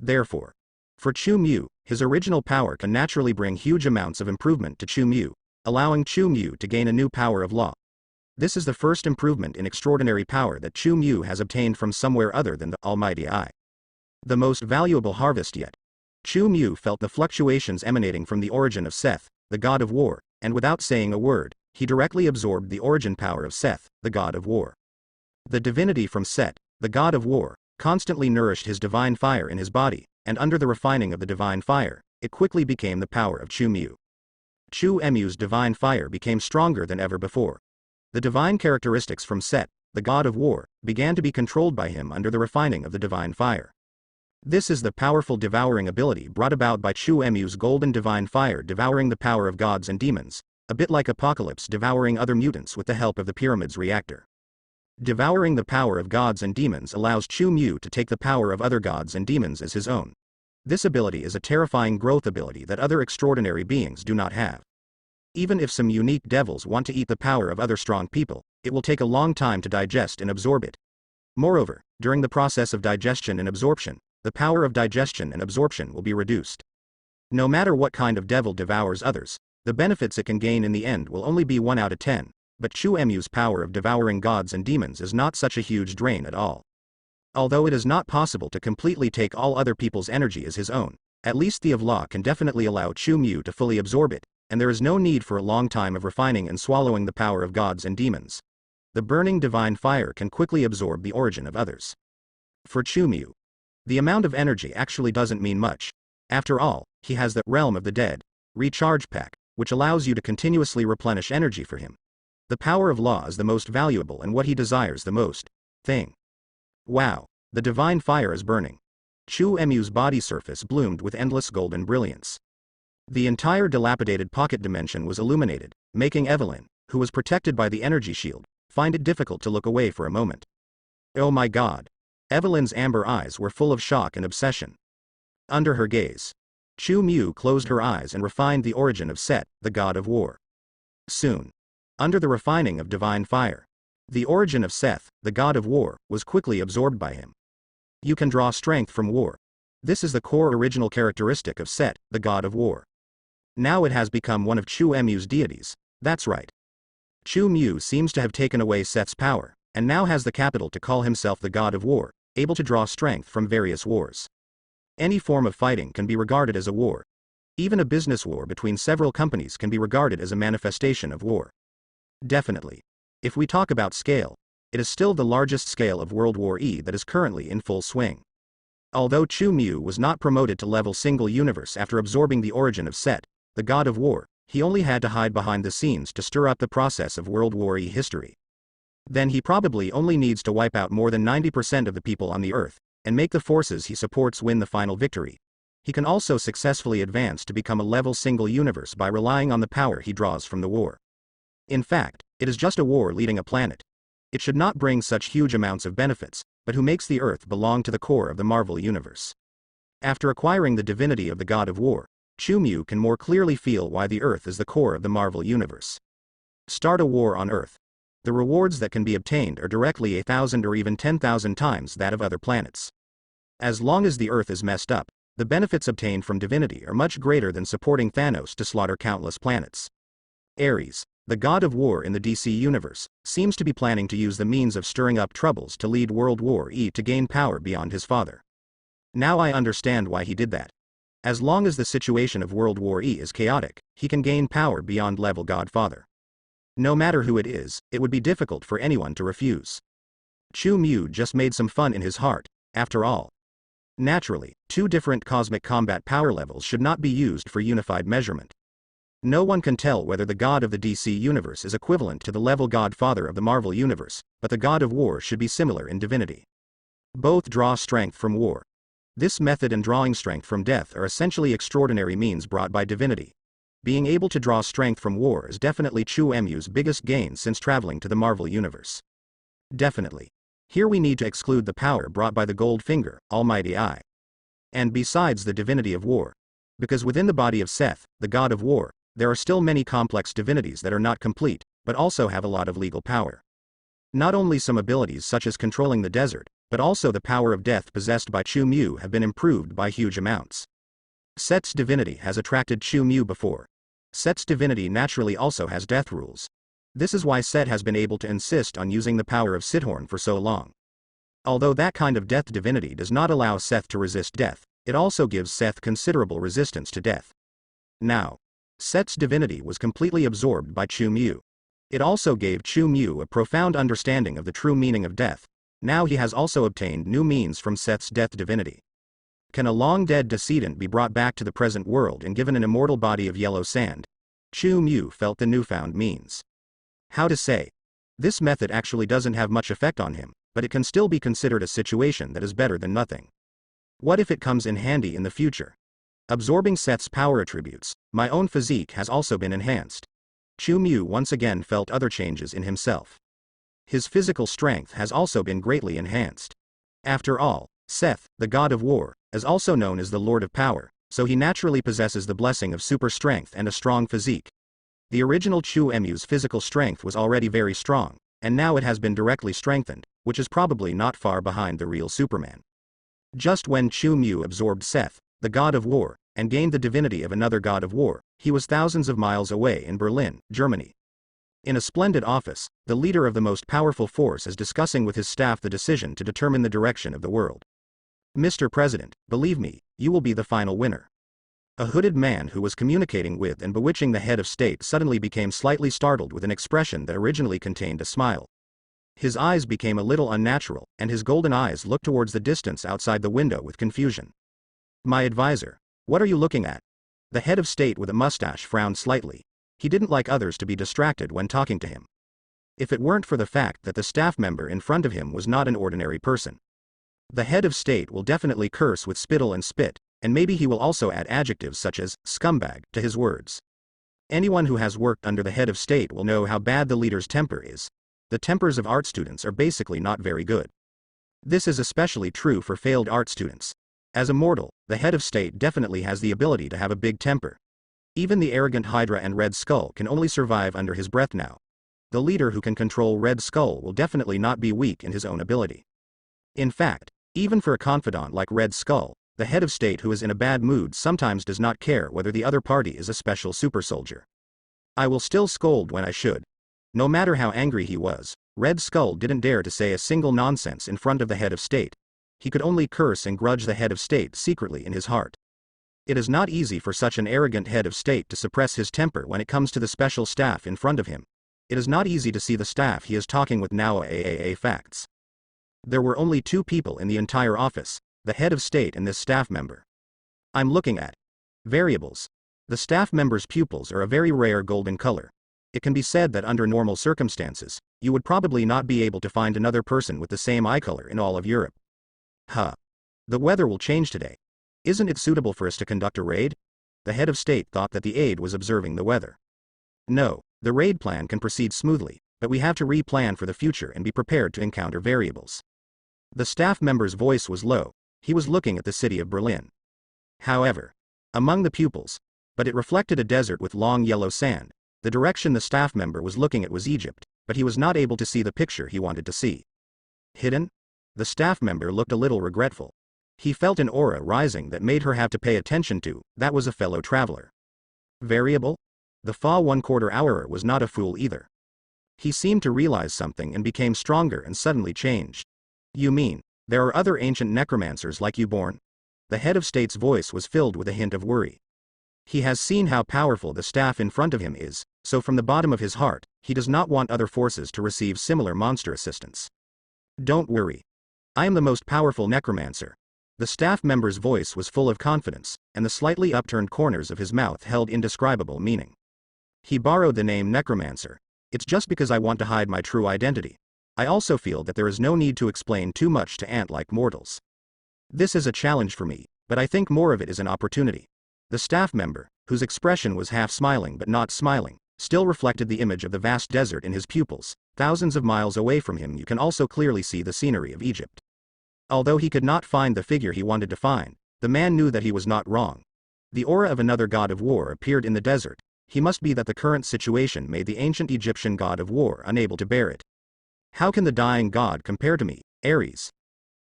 Therefore, for Chu Mu, his original power can naturally bring huge amounts of improvement to Chu Mu, allowing Chu Mu to gain a new power of law. This is the first improvement in extraordinary power that Chu Mu has obtained from somewhere other than the Almighty Eye. The most valuable harvest yet. Chu Mu felt the fluctuations emanating from the origin of Seth, the god of war, and without saying a word, he directly absorbed the origin power of Seth, the god of war. The divinity from Set, the god of war, constantly nourished his divine fire in his body, and under the refining of the divine fire, it quickly became the power of Chu Mu. Chu Emu's divine fire became stronger than ever before. The divine characteristics from Set, the god of war, began to be controlled by him under the refining of the divine fire. This is the powerful devouring ability brought about by Chu Emu's golden divine fire devouring the power of gods and demons, a bit like Apocalypse devouring other mutants with the help of the Pyramid's reactor. Devouring the power of gods and demons allows Chu Mu to take the power of other gods and demons as his own. This ability is a terrifying growth ability that other extraordinary beings do not have. Even if some unique devils want to eat the power of other strong people, it will take a long time to digest and absorb it. Moreover, during the process of digestion and absorption, the power of digestion and absorption will be reduced. No matter what kind of devil devours others, the benefits it can gain in the end will only be 1 out of 10, but Chu Emu's power of devouring gods and demons is not such a huge drain at all. Although it is not possible to completely take all other people's energy as his own, at least the of law can definitely allow Chu Mu to fully absorb it, and there is no need for a long time of refining and swallowing the power of gods and demons. The burning divine fire can quickly absorb the origin of others. For Chu Mu, the amount of energy actually doesn't mean much. After all, he has the Realm of the Dead recharge pack, which allows you to continuously replenish energy for him. The power of law is the most valuable and what he desires the most. Thing. Wow, the divine fire is burning. Chu Emu's body surface bloomed with endless golden brilliance. The entire dilapidated pocket dimension was illuminated, making Evelyn, who was protected by the energy shield, find it difficult to look away for a moment. Oh my god. Evelyn's amber eyes were full of shock and obsession. Under her gaze, Chu Mu closed her eyes and refined the origin of Set, the god of war. Soon, under the refining of divine fire, the origin of Seth, the god of war, was quickly absorbed by him. You can draw strength from war. This is the core original characteristic of Set, the god of war. Now it has become one of Chu Emu's deities. That's right. Chu Mu seems to have taken away Seth's power, and now has the capital to call himself the god of war, able to draw strength from various wars. Any form of fighting can be regarded as a war. Even a business war between several companies can be regarded as a manifestation of war. Definitely. If we talk about scale, it is still the largest scale of World War E that is currently in full swing. Although Chu Mu was not promoted to level single universe after absorbing the origin of Set, the god of war, he only had to hide behind the scenes to stir up the process of World War E history. Then he probably only needs to wipe out more than 90% of the people on the Earth, and make the forces he supports win the final victory. He can also successfully advance to become a level single universe by relying on the power he draws from the war. In fact, it is just a war leading a planet. It should not bring such huge amounts of benefits, but who makes the Earth belong to the core of the Marvel Universe. After acquiring the divinity of the god of war, Chu Mu can more clearly feel why the Earth is the core of the Marvel Universe. Start a war on Earth. The rewards that can be obtained are directly 1,000 or even 10,000 times that of other planets. As long as the Earth is messed up, the benefits obtained from divinity are much greater than supporting Thanos to slaughter countless planets. Ares, the god of war in the DC universe, seems to be planning to use the means of stirring up troubles to lead World War E to gain power beyond his father. Now I understand why he did that. As long as the situation of World War E is chaotic, he can gain power beyond level godfather. No matter who it is, it would be difficult for anyone to refuse. Chu Mu just made some fun in his heart, after all. Naturally, two different cosmic combat power levels should not be used for unified measurement. No one can tell whether the god of the DC universe is equivalent to the level godfather of the Marvel universe, but the god of war should be similar in divinity. Both draw strength from war. This method and drawing strength from death are essentially extraordinary means brought by divinity. Being able to draw strength from war is definitely Chu Mu's biggest gain since traveling to the Marvel universe. Definitely. Here we need to exclude the power brought by the Gold Finger, Almighty Eye. And besides the divinity of war. Because within the body of Seth, the god of war, there are still many complex divinities that are not complete, but also have a lot of legal power. Not only some abilities such as controlling the desert, but also the power of death possessed by Chu Mu have been improved by huge amounts. Set's divinity has attracted Chu Mu before. Set's divinity naturally also has death rules. This is why Set has been able to insist on using the power of Sithorn for so long. Although that kind of death divinity does not allow Seth to resist death, it also gives Seth considerable resistance to death. Now, Set's divinity was completely absorbed by Chu Mu. It also gave Chu Mu a profound understanding of the true meaning of death. Now he has also obtained new means from Seth's death divinity. Can a long-dead decedent be brought back to the present world and given an immortal body of yellow sand? Chu Mu felt the newfound means. How to say? This method actually doesn't have much effect on him, but it can still be considered a situation that is better than nothing. What if it comes in handy in the future? Absorbing Seth's power attributes, my own physique has also been enhanced. Chu Mu once again felt other changes in himself. His physical strength has also been greatly enhanced. After all, Seth, the god of war, is also known as the Lord of Power, so he naturally possesses the blessing of super strength and a strong physique. The original Chu Mu's physical strength was already very strong, and now it has been directly strengthened, which is probably not far behind the real Superman. Just when Chu Mu absorbed Seth, the god of war, and gained the divinity of another god of war, he was thousands of miles away in Berlin, Germany. In a splendid office, the leader of the most powerful force is discussing with his staff the decision to determine the direction of the world. Mr. President, believe me, you will be the final winner. A hooded man who was communicating with and bewitching the head of state suddenly became slightly startled with an expression that originally contained a smile. His eyes became a little unnatural, and his golden eyes looked towards the distance outside the window with confusion. My advisor, what are you looking at? The head of state with a mustache frowned slightly. He didn't like others to be distracted when talking to him. If it weren't for the fact that the staff member in front of him was not an ordinary person. The head of state will definitely curse with spittle and spit, and maybe he will also add adjectives such as scumbag to his words. Anyone who has worked under the head of state will know how bad the leader's temper is. The tempers of art students are basically not very good. This is especially true for failed art students. As a mortal, the head of state definitely has the ability to have a big temper. Even the arrogant Hydra and Red Skull can only survive under his breath now. The leader who can control Red Skull will definitely not be weak in his own ability. In fact, even for a confidant like Red Skull, the head of state who is in a bad mood sometimes does not care whether the other party is a special super soldier. I will still scold when I should. No matter how angry he was, Red Skull didn't dare to say a single nonsense in front of the head of state. He could only curse and grudge the head of state secretly in his heart. It is not easy for such an arrogant head of state to suppress his temper when it comes to the special staff in front of him. It is not easy to see the staff he is talking with now. Facts. There were only 2 people in the entire office, the head of state and this staff member. I'm looking at variables. The staff member's pupils are a very rare golden color. It can be said that under normal circumstances, you would probably not be able to find another person with the same eye color in all of Europe. The weather will change today. Isn't it suitable for us to conduct a raid? The head of state thought that the aide was observing the weather. No, the raid plan can proceed smoothly, but we have to re-plan for the future and be prepared to encounter variables. The staff member's voice was low. He was looking at the city of Berlin. However, among the pupils, but it reflected a desert with long yellow sand. The direction the staff member was looking at was Egypt, but he was not able to see the picture he wanted to see. Hidden? The staff member looked a little regretful. He felt an aura rising that made her have to pay attention to. That was a fellow traveler. Variable? The fa 1/4 hour was not a fool either. He seemed to realize something and became stronger and suddenly changed. You mean, there are other ancient necromancers like you born? The head of state's voice was filled with a hint of worry. He has seen how powerful the staff in front of him is, so from the bottom of his heart, he does not want other forces to receive similar monster assistance. Don't worry. I am the most powerful necromancer. The staff member's voice was full of confidence, and the slightly upturned corners of his mouth held indescribable meaning. He borrowed the name necromancer. It's just because I want to hide my true identity. I also feel that there is no need to explain too much to ant-like mortals. This is a challenge for me, but I think more of it is an opportunity. The staff member, whose expression was half smiling but not smiling, still reflected the image of the vast desert in his pupils. Thousands of miles away from him you can also clearly see the scenery of Egypt. Although he could not find the figure he wanted to find, the man knew that he was not wrong. The aura of another god of war appeared in the desert. He must be that the current situation made the ancient Egyptian god of war unable to bear it. How can the dying god compare to me, Ares?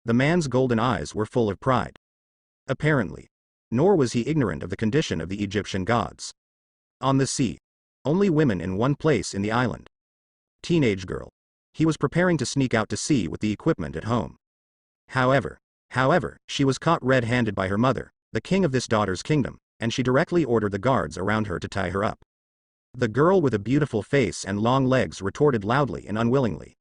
The man's golden eyes were full of pride. Apparently. Nor was he ignorant of the condition of the Egyptian gods. On the sea. Only women in one place in the island. Teenage girl. He was preparing to sneak out to sea with the equipment at home. However, she was caught red-handed by her mother, the king of this daughter's kingdom, and she directly ordered the guards around her to tie her up. The girl with a beautiful face and long legs retorted loudly and unwillingly.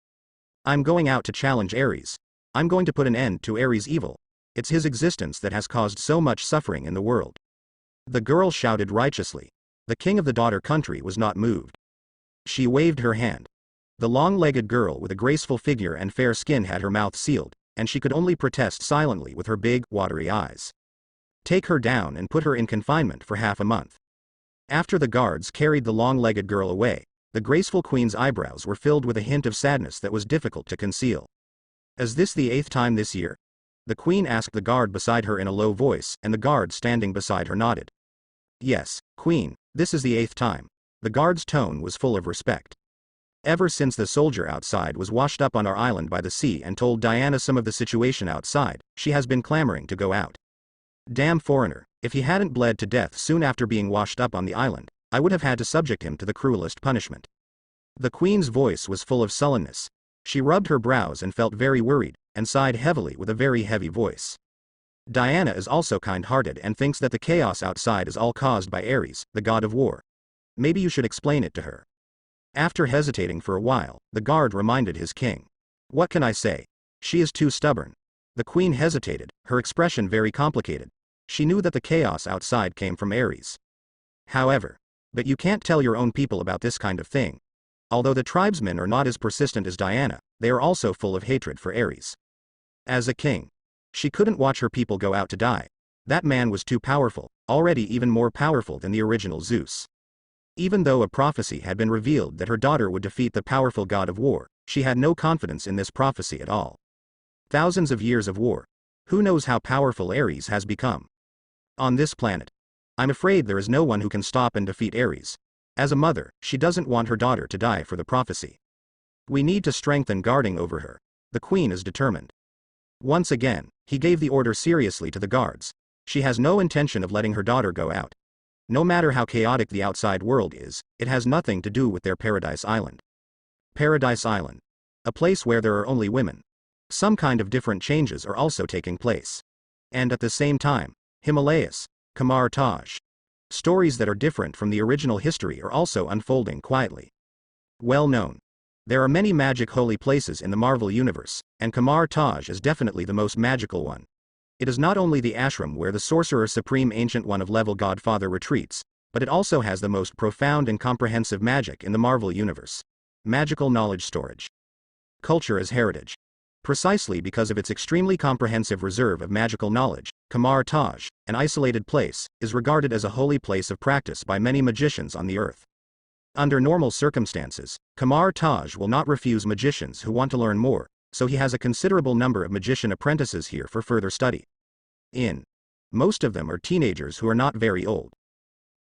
I'm going out to challenge Ares. I'm going to put an end to Ares' evil. It's his existence that has caused so much suffering in the world. The girl shouted righteously. The king of the daughter country was not moved. She waved her hand. The long-legged girl with a graceful figure and fair skin had her mouth sealed, and she could only protest silently with her big, watery eyes. Take her down and put her in confinement for half a month. After the guards carried the long-legged girl away, the graceful queen's eyebrows were filled with a hint of sadness that was difficult to conceal. Is this the 8th time this year? The queen asked the guard beside her in a low voice, and the guard standing beside her nodded. Yes, queen, this is the 8th time. The guard's tone was full of respect. Ever since the soldier outside was washed up on our island by the sea and told Diana some of the situation outside, she has been clamoring to go out. Damn foreigner, if he hadn't bled to death soon after being washed up on the island, I would have had to subject him to the cruelest punishment. The queen's voice was full of sullenness. She rubbed her brows and felt very worried, and sighed heavily with a very heavy voice. Diana is also kind-hearted and thinks that the chaos outside is all caused by Ares, the god of war. Maybe you should explain it to her. After hesitating for a while, the guard reminded his king. What can I say? She is too stubborn. The queen hesitated, her expression very complicated. She knew that the chaos outside came from Ares. However, but you can't tell your own people about this kind of thing. Although the tribesmen are not as persistent as Diana, they are also full of hatred for Ares. As a king, she couldn't watch her people go out to die. That man was too powerful, already even more powerful than the original Zeus. Even though a prophecy had been revealed that her daughter would defeat the powerful god of war, she had no confidence in this prophecy at all. Thousands of years of war. Who knows how powerful Ares has become? On this planet. I'm afraid there is no one who can stop and defeat Ares. As a mother, she doesn't want her daughter to die for the prophecy. We need to strengthen guarding over her. The queen is determined. Once again, he gave the order seriously to the guards. She has no intention of letting her daughter go out. No matter how chaotic the outside world is, it has nothing to do with their Paradise Island. Paradise Island. A place where there are only women. Some kind of different changes are also taking place. And at the same time, Himalayas. Kamar Taj. Stories that are different from the original history are also unfolding quietly. Well known. There are many magic holy places in the Marvel Universe, and Kamar Taj is definitely the most magical one. It is not only the ashram where the Sorcerer Supreme Ancient One of Level Godfather retreats, but it also has the most profound and comprehensive magic in the Marvel Universe. Magical knowledge storage. Culture as heritage. Precisely because of its extremely comprehensive reserve of magical knowledge, Kamar Taj, an isolated place, is regarded as a holy place of practice by many magicians on the earth. Under normal circumstances, Kamar Taj will not refuse magicians who want to learn more, so he has a considerable number of magician apprentices here for further study. Most of them are teenagers who are not very old.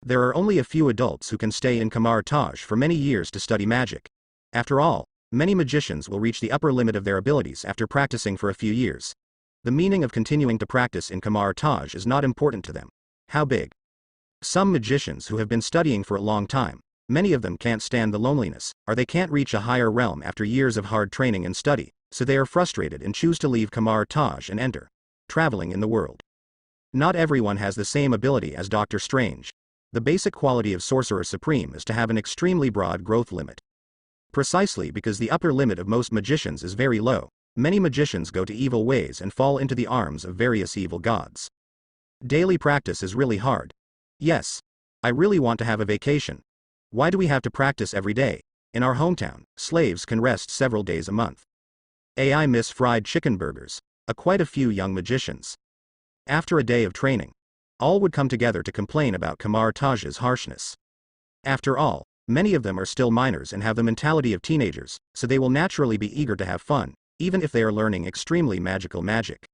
There are only a few adults who can stay in Kamar Taj for many years to study magic. After all, many magicians will reach the upper limit of their abilities after practicing for a few years. The meaning of continuing to practice in Kamar Taj is not important to them. How big? Some magicians who have been studying for a long time, many of them can't stand the loneliness, or they can't reach a higher realm after years of hard training and study, so they are frustrated and choose to leave Kamar Taj and enter traveling in the world. Not everyone has the same ability as Doctor Strange. The basic quality of Sorcerer Supreme is to have an extremely broad growth limit. Precisely because the upper limit of most magicians is very low, many magicians go to evil ways and fall into the arms of various evil gods. Daily practice is really hard. Yes. I really want to have a vacation. Why do we have to practice every day? In our hometown, slaves can rest several days a month. I miss fried chicken burgers. Quite a few young magicians. After a day of training, all would come together to complain about Kamar Taj's harshness. After all, many of them are still minors and have the mentality of teenagers, so they will naturally be eager to have fun, even if they are learning extremely magical magic.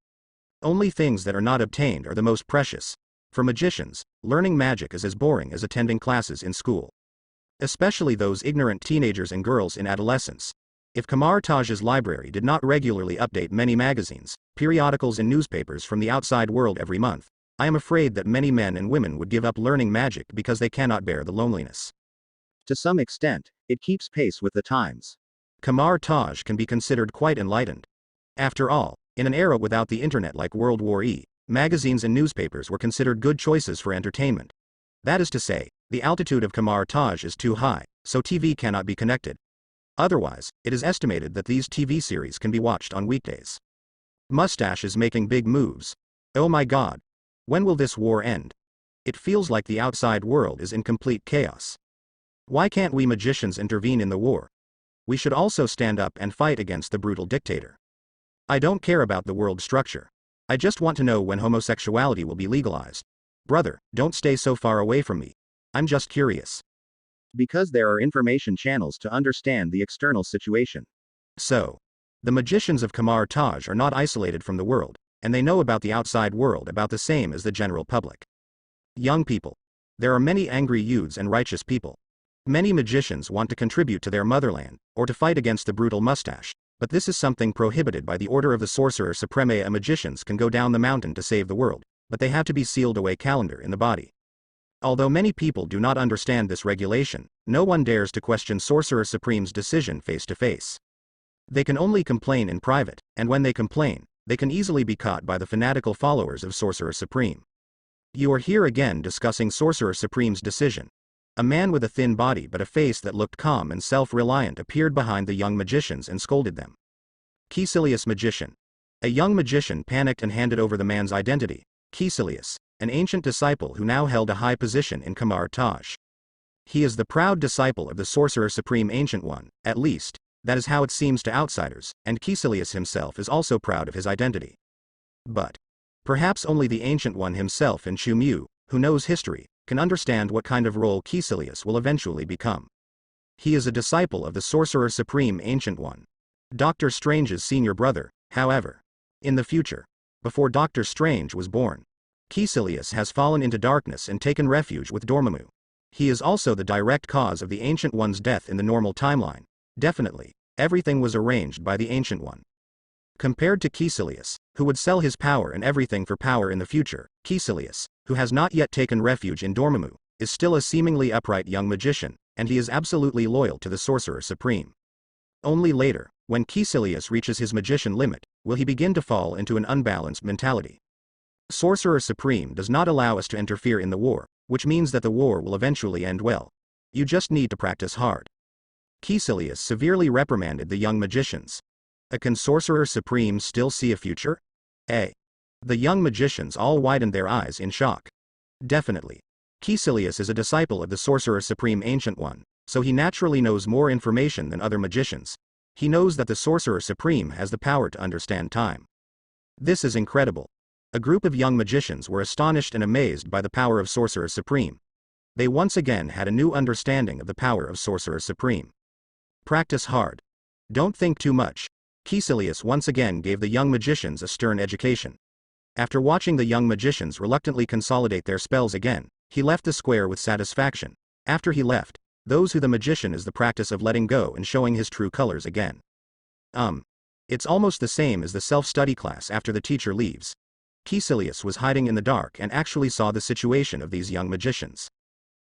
Only things that are not obtained are the most precious. For magicians, learning magic is as boring as attending classes in school. Especially those ignorant teenagers and girls in adolescence. If Kamar Taj's library did not regularly update many magazines, periodicals and newspapers from the outside world every month, I am afraid that many men and women would give up learning magic because they cannot bear the loneliness. To some extent, it keeps pace with the times. Kamar Taj can be considered quite enlightened. After all, in an era without the internet like World War E, magazines and newspapers were considered good choices for entertainment. That is to say, the altitude of Kamar Taj is too high, so TV cannot be connected. Otherwise, it is estimated that these TV series can be watched on weekdays. Mustache is making big moves. Oh my god. When will this war end? It feels like the outside world is in complete chaos. Why can't we magicians intervene in the war? We should also stand up and fight against the brutal dictator. I don't care about the world structure. I just want to know when homosexuality will be legalized. Brother, don't stay so far away from me. I'm just curious. Because there are information channels to understand the external situation. So, the magicians of Kamar Taj are not isolated from the world, and they know about the outside world about the same as the general public. Young people. There are many angry youths and righteous people. Many magicians want to contribute to their motherland, or to fight against the brutal mustache, but this is something prohibited by the order of the Sorcerer Supreme. Magicians can go down the mountain to save the world, but they have to be sealed away calendar in the body. Although many people do not understand this regulation, no one dares to question Sorcerer Supreme's decision face to face. They can only complain in private, and when they complain, they can easily be caught by the fanatical followers of Sorcerer Supreme. You are here again discussing Sorcerer Supreme's decision. A man with a thin body but a face that looked calm and self-reliant appeared behind the young magicians and scolded them. Caecilius Magician. A young magician panicked and handed over the man's identity, Caecilius, an ancient disciple who now held a high position in Kamar Taj. He is the proud disciple of the Sorcerer Supreme Ancient One, at least, that is how it seems to outsiders, and Caecilius himself is also proud of his identity. But perhaps only the Ancient One himself and Chu, who knows history, can understand what kind of role Caecilius will eventually become. He is a disciple of the Sorcerer Supreme Ancient One. Doctor Strange's senior brother, however. In the future, before Doctor Strange was born, Caecilius has fallen into darkness and taken refuge with Dormammu. He is also the direct cause of the Ancient One's death in the normal timeline. Definitely, everything was arranged by the Ancient One. Compared to Caecilius, who would sell his power and everything for power in the future, Caecilius, who has not yet taken refuge in Dormammu, is still a seemingly upright young magician, and he is absolutely loyal to the Sorcerer Supreme. Only later, when Caecilius reaches his magician limit, will he begin to fall into an unbalanced mentality. Sorcerer Supreme does not allow us to interfere in the war, which means that the war will eventually end well. You just need to practice hard. Caecilius severely reprimanded the young magicians. Can Sorcerer Supreme still see a future? The young magicians all widened their eyes in shock. Definitely. Caecilius is a disciple of the Sorcerer Supreme Ancient One, so he naturally knows more information than other magicians. He knows that the Sorcerer Supreme has the power to understand time. This is incredible. A group of young magicians were astonished and amazed by the power of Sorcerer Supreme. They once again had a new understanding of the power of Sorcerer Supreme. Practice hard. Don't think too much. Caecilius once again gave the young magicians a stern education. After watching the young magicians reluctantly consolidate their spells again, he left the square with satisfaction. After he left, those who the magician is the practice of letting go and showing his true colors again. It's almost the same as the self-study class after the teacher leaves. Caecilius was hiding in the dark and actually saw the situation of these young magicians.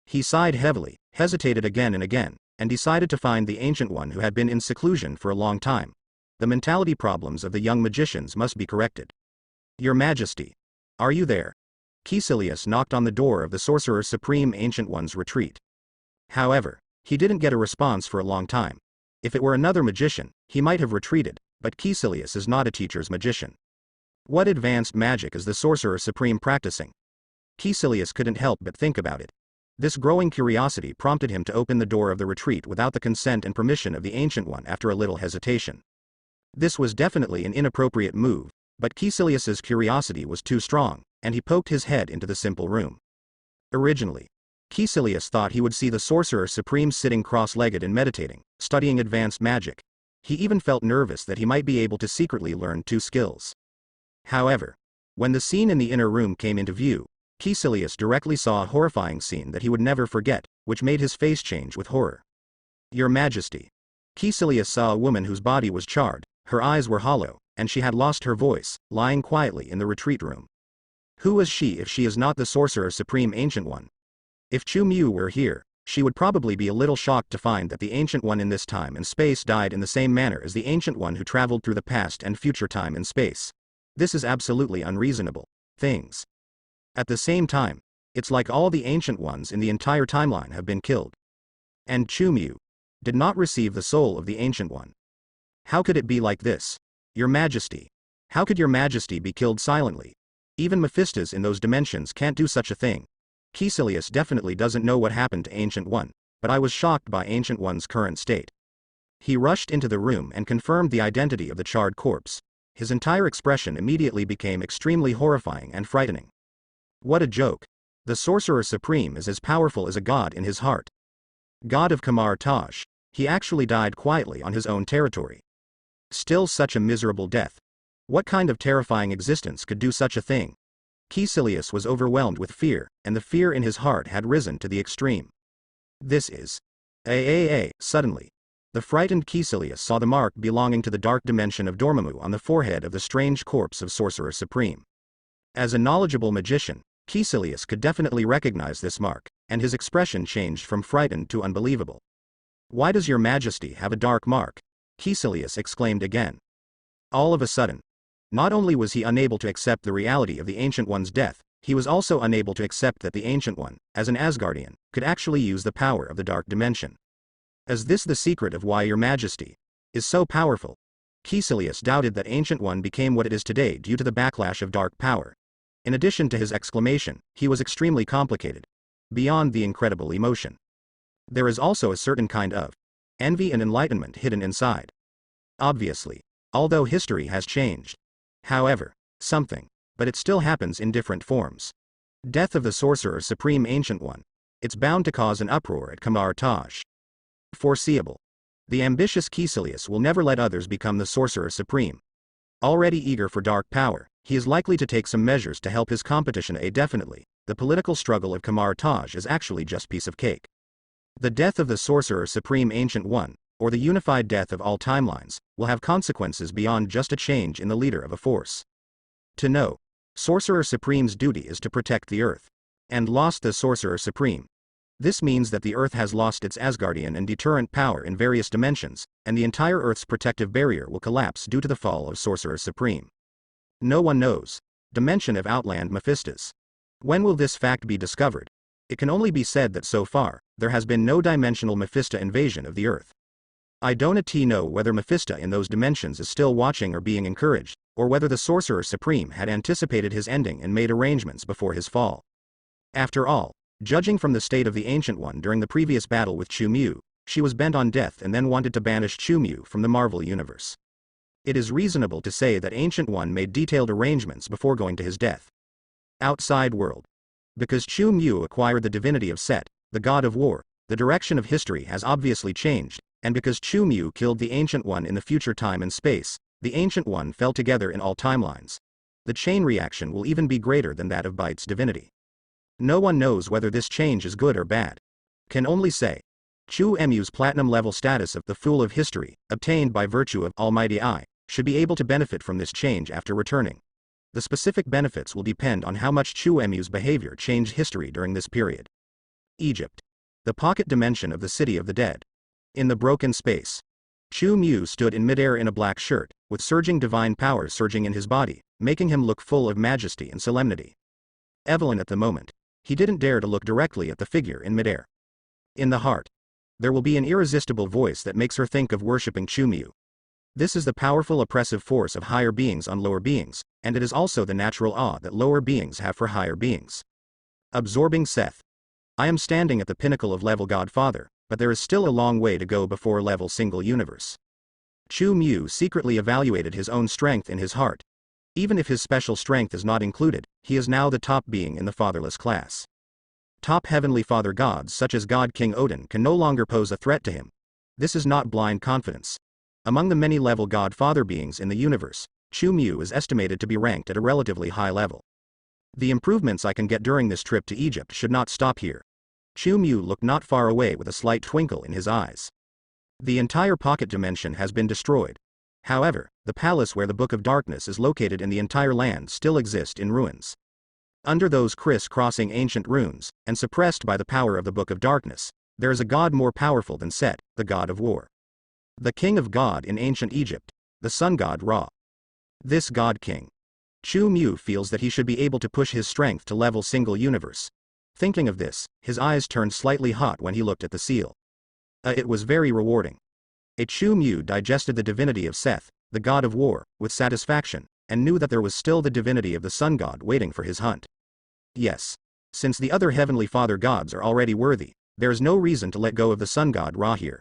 He sighed heavily, hesitated again and again, and decided to find the Ancient One who had been in seclusion for a long time. The mentality problems of the young magicians must be corrected. Your Majesty. Are you there? Caecilius knocked on the door of the Sorcerer Supreme Ancient One's retreat. However, he didn't get a response for a long time. If it were another magician, he might have retreated, but Caecilius is not a teacher's magician. What advanced magic is the Sorcerer Supreme practicing? Caecilius couldn't help but think about it. This growing curiosity prompted him to open the door of the retreat without the consent and permission of the Ancient One after a little hesitation. This was definitely an inappropriate move, but Caecilius's curiosity was too strong, and he poked his head into the simple room. Originally, Caecilius thought he would see the Sorcerer Supreme sitting cross-legged and meditating, studying advanced magic. He even felt nervous that he might be able to secretly learn 2 skills. However, when the scene in the inner room came into view, Caecilius directly saw a horrifying scene that he would never forget, which made his face change with horror. Your Majesty. Caecilius saw a woman whose body was charred, her eyes were hollow, and she had lost her voice, lying quietly in the retreat room. Who is she if she is not the Sorcerer Supreme Ancient One? If Chu Mu were here, she would probably be a little shocked to find that the Ancient One in this time and space died in the same manner as the Ancient One who traveled through the past and future time and space. This is absolutely unreasonable. Things. At the same time, it's like all the Ancient Ones in the entire timeline have been killed. And Chu Mu did not receive the soul of the Ancient One. How could it be like this? Your Majesty. How could your Majesty be killed silently? Even Mephistos in those dimensions can't do such a thing. Caecilius definitely doesn't know what happened to Ancient One, but I was shocked by Ancient One's current state. He rushed into the room and confirmed the identity of the charred corpse. His entire expression immediately became extremely horrifying and frightening. What a joke. The Sorcerer Supreme is as powerful as a god in his heart. God of Kamar Taj. He actually died quietly on his own territory. Still such a miserable death. What kind of terrifying existence could do such a thing? Caecilius was overwhelmed with fear, and the fear in his heart had risen to the extreme. This is... Suddenly, the frightened Caecilius saw the mark belonging to the dark dimension of Dormammu on the forehead of the strange corpse of Sorcerer Supreme. As a knowledgeable magician, Caecilius could definitely recognize this mark, and his expression changed from frightened to unbelievable. Why does your Majesty have a dark mark? Caecilius exclaimed again. All of a sudden, not only was he unable to accept the reality of the Ancient One's death, he was also unable to accept that the Ancient One, as an Asgardian, could actually use the power of the dark dimension. Is this the secret of why your Majesty is so powerful? Caecilius doubted that Ancient One became what it is today due to the backlash of dark power. In addition to his exclamation, he was extremely complicated. Beyond the incredible emotion, there is also a certain kind of envy and enlightenment hidden inside. Obviously, although history has changed. However, but it still happens in different forms. Death of the Sorcerer Supreme Ancient One. It's bound to cause an uproar at Kamar Taj. Foreseeable. The ambitious Caecilius will never let others become the Sorcerer Supreme. Already eager for dark power, he is likely to take some measures to help his competition. Definitely, the political struggle of Kamar Taj is actually just piece of cake. The death of the Sorcerer Supreme Ancient One, or the unified death of all timelines, will have consequences beyond just a change in the leader of a force. To know, Sorcerer Supreme's duty is to protect the Earth. And lost the Sorcerer Supreme. This means that the Earth has lost its Asgardian and deterrent power in various dimensions, and the entire Earth's protective barrier will collapse due to the fall of Sorcerer Supreme. No one knows. dimension of outland Mephistos. When will this fact be discovered? It can only be said that so far, there has been no dimensional Mephisto invasion of the Earth. I don't know whether Mephisto in those dimensions is still watching or being encouraged, or whether the Sorcerer Supreme had anticipated his ending and made arrangements before his fall. After all, judging from the state of the Ancient One during the previous battle with Chu Mu, she was bent on death and then wanted to banish Chu Mu from the Marvel Universe. It is reasonable to say that Ancient One made detailed arrangements before going to his death. Outside world. Because Chu Mu acquired the divinity of Set, the god of war, the direction of history has obviously changed, and because Chu Mu killed the Ancient One in the future time and space, the Ancient One fell together in all timelines. The chain reaction will even be greater than that of Bite's divinity. No one knows whether this change is good or bad. Can only say, Chu Mu's platinum level status of the Fool of History, obtained by virtue of Almighty I, should be able to benefit from this change after returning. The specific benefits will depend on how much Chu Mu's behavior changed history during this period. Egypt. The pocket dimension of the City of the Dead. In the broken space. Chu Mu stood in midair in a black shirt, with surging divine power surging in his body, making him look full of majesty and solemnity. Evelyn at the moment. He didn't dare to look directly at the figure in midair. In the heart. There will be an irresistible voice that makes her think of worshipping Chu Mu. This is the powerful oppressive force of higher beings on lower beings, and it is also the natural awe that lower beings have for higher beings. Absorbing Seth. I am standing at the pinnacle of level Godfather, but there is still a long way to go before level single universe. Chu Mu secretly evaluated his own strength in his heart. Even if his special strength is not included, he is now the top being in the fatherless class. Top heavenly father gods such as God King Odin can no longer pose a threat to him. This is not blind confidence. Among the many level Godfather beings in the universe, Chu Mu is estimated to be ranked at a relatively high level. The improvements I can get during this trip to Egypt should not stop here. Chu Mu looked not far away with a slight twinkle in his eyes. The entire pocket dimension has been destroyed. However, the palace where the Book of Darkness is located in the entire land still exists in ruins. Under those criss-crossing ancient runes, and suppressed by the power of the Book of Darkness, there is a god more powerful than Set, the god of war. The king of God in ancient Egypt, the sun god Ra. This god king. Chu Mu feels that he should be able to push his strength to level single universe. Thinking of this, his eyes turned slightly hot when he looked at the seal. It was very rewarding. Chu Mu digested the divinity of Seth, the god of war, with satisfaction, and knew that there was still the divinity of the sun god waiting for his hunt. Yes. Since the other heavenly father gods are already worthy, there is no reason to let go of the sun god Ra here.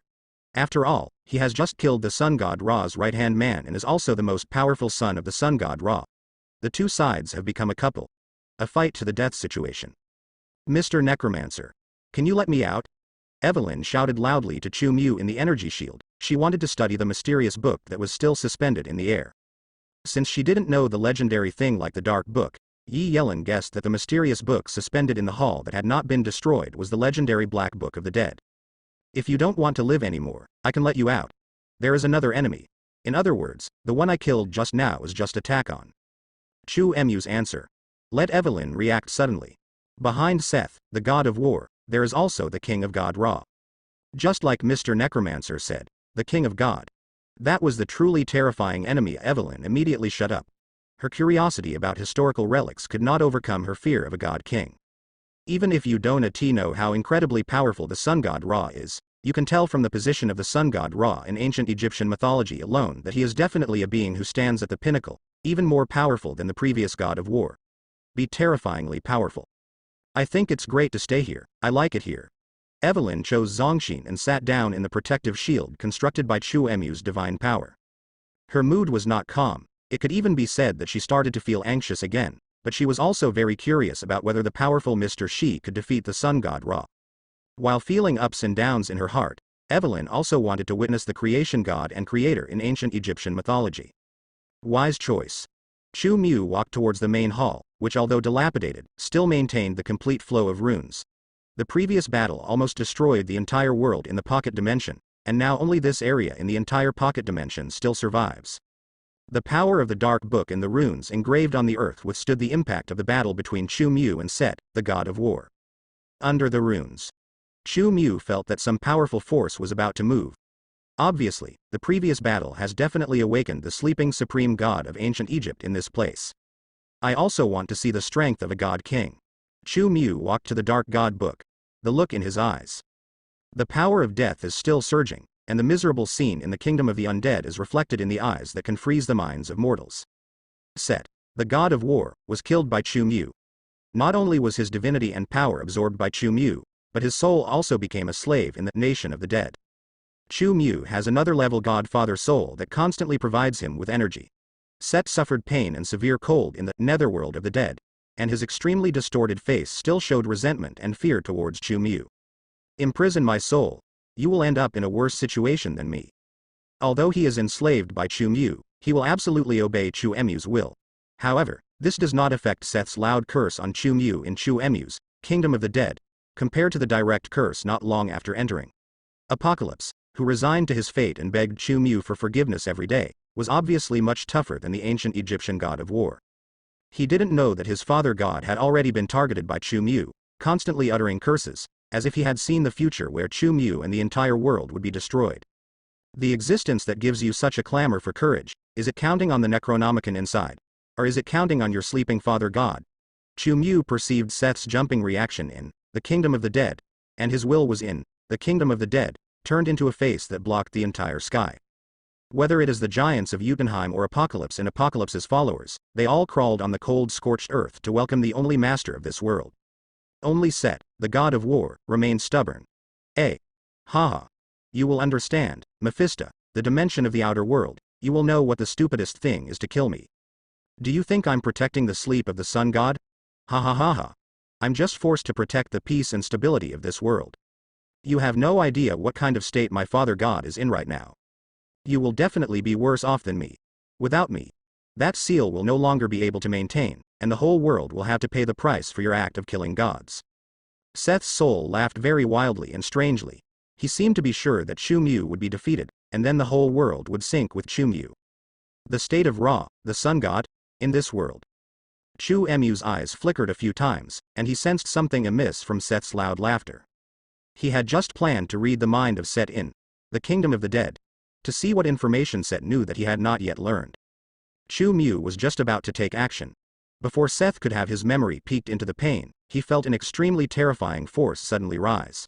After all, he has just killed the sun god Ra's right-hand man and is also the most powerful son of the sun god Ra. The two sides have become a couple. A fight to the death situation. Mr. Necromancer. Can you let me out? Evelyn shouted loudly to Chu Mu in the energy shield. She wanted to study the mysterious book that was still suspended in the air. Since she didn't know the legendary thing like the dark book, Yi Yellen guessed that the mysterious book suspended in the hall that had not been destroyed was the legendary Black Book of the Dead. If you don't want to live anymore, I can let you out. There is another enemy. In other words, the one I killed just now is just attack on. Chu Mu's answer. Let Evelyn react suddenly. Behind Seth, the god of war, there is also the king of God Ra. Just like Mr. Necromancer said, the king of God. That was the truly terrifying enemy. Evelyn immediately shut up. Her curiosity about historical relics could not overcome her fear of a god king. Even if you don't know how incredibly powerful the sun god Ra is, you can tell from the position of the sun god Ra in ancient Egyptian mythology alone that he is definitely a being who stands at the pinnacle, even more powerful than the previous god of war. Be terrifyingly powerful. I think it's great to stay here, I like it here. Evelyn chose Zongxin and sat down in the protective shield constructed by Chu Mu's divine power. Her mood was not calm, it could even be said that she started to feel anxious again. But she was also very curious about whether the powerful Mr. Shi could defeat the sun god Ra. While feeling ups and downs in her heart, Evelyn also wanted to witness the creation god and creator in ancient Egyptian mythology. Wise choice. Chu Mu walked towards the main hall, which although dilapidated, still maintained the complete flow of runes. The previous battle almost destroyed the entire world in the pocket dimension, and now only this area in the entire pocket dimension still survives. The power of the dark book and the runes engraved on the earth withstood the impact of the battle between Chu Mu and Set, the god of war. Under the runes. Chu Mu felt that some powerful force was about to move. Obviously, the previous battle has definitely awakened the sleeping supreme god of ancient Egypt in this place. I also want to see the strength of a god king. Chu Mu walked to the dark god book, the look in his eyes. The power of death is still surging, and the miserable scene in the kingdom of the undead is reflected in the eyes that can freeze the minds of mortals. Set, the god of war, was killed by Chu Mu. Not only was his divinity and power absorbed by Chu Mu, but his soul also became a slave in the nation of the dead. Chu Mu has another level godfather soul that constantly provides him with energy. Set suffered pain and severe cold in the netherworld of the dead, and his extremely distorted face still showed resentment and fear towards Chu Mu. Imprison my soul, you will end up in a worse situation than me. Although he is enslaved by Chu Mu, he will absolutely obey Chu Mu's will. However, this does not affect Seth's loud curse on Chu Mu in Chu Mu's kingdom of the dead, compared to the direct curse not long after entering. Apocalypse, who resigned to his fate and begged Chu Mu for forgiveness every day, was obviously much tougher than the ancient Egyptian god of war. He didn't know that his father god had already been targeted by Chu Mu, constantly uttering curses, as if he had seen the future where Chu Mu and the entire world would be destroyed. The existence that gives you such a clamor for courage, is it counting on the Necronomicon inside? Or is it counting on your sleeping father god? Chu Mu perceived Seth's jumping reaction in the kingdom of the dead, and his will was in the kingdom of the dead, turned into a face that blocked the entire sky. Whether it is the giants of Jotunheim or Apocalypse and Apocalypse's followers, they all crawled on the cold scorched earth to welcome the only master of this world. Only Set, the god of war, remained stubborn. Haha. You will understand, Mephisto, the dimension of the outer world, you will know what the stupidest thing is to kill me. Do you think I'm protecting the sleep of the sun god? Ha ha ha ha. I'm just forced to protect the peace and stability of this world. You have no idea what kind of state my father god is in right now. You will definitely be worse off than me. Without me, that seal will no longer be able to maintain, and the whole world will have to pay the price for your act of killing gods. Seth's soul laughed very wildly and strangely. He seemed to be sure that Chu Mu would be defeated, and then the whole world would sink with Chu Mu. The state of Ra, the sun god, in this world. Chu Mu's eyes flickered a few times, and he sensed something amiss from Seth's loud laughter. He had just planned to read the mind of Set in the kingdom of the dead, to see what information Set knew that he had not yet learned. Chu Mu was just about to take action. Before Seth could have his memory peeked into the pain, he felt an extremely terrifying force suddenly rise.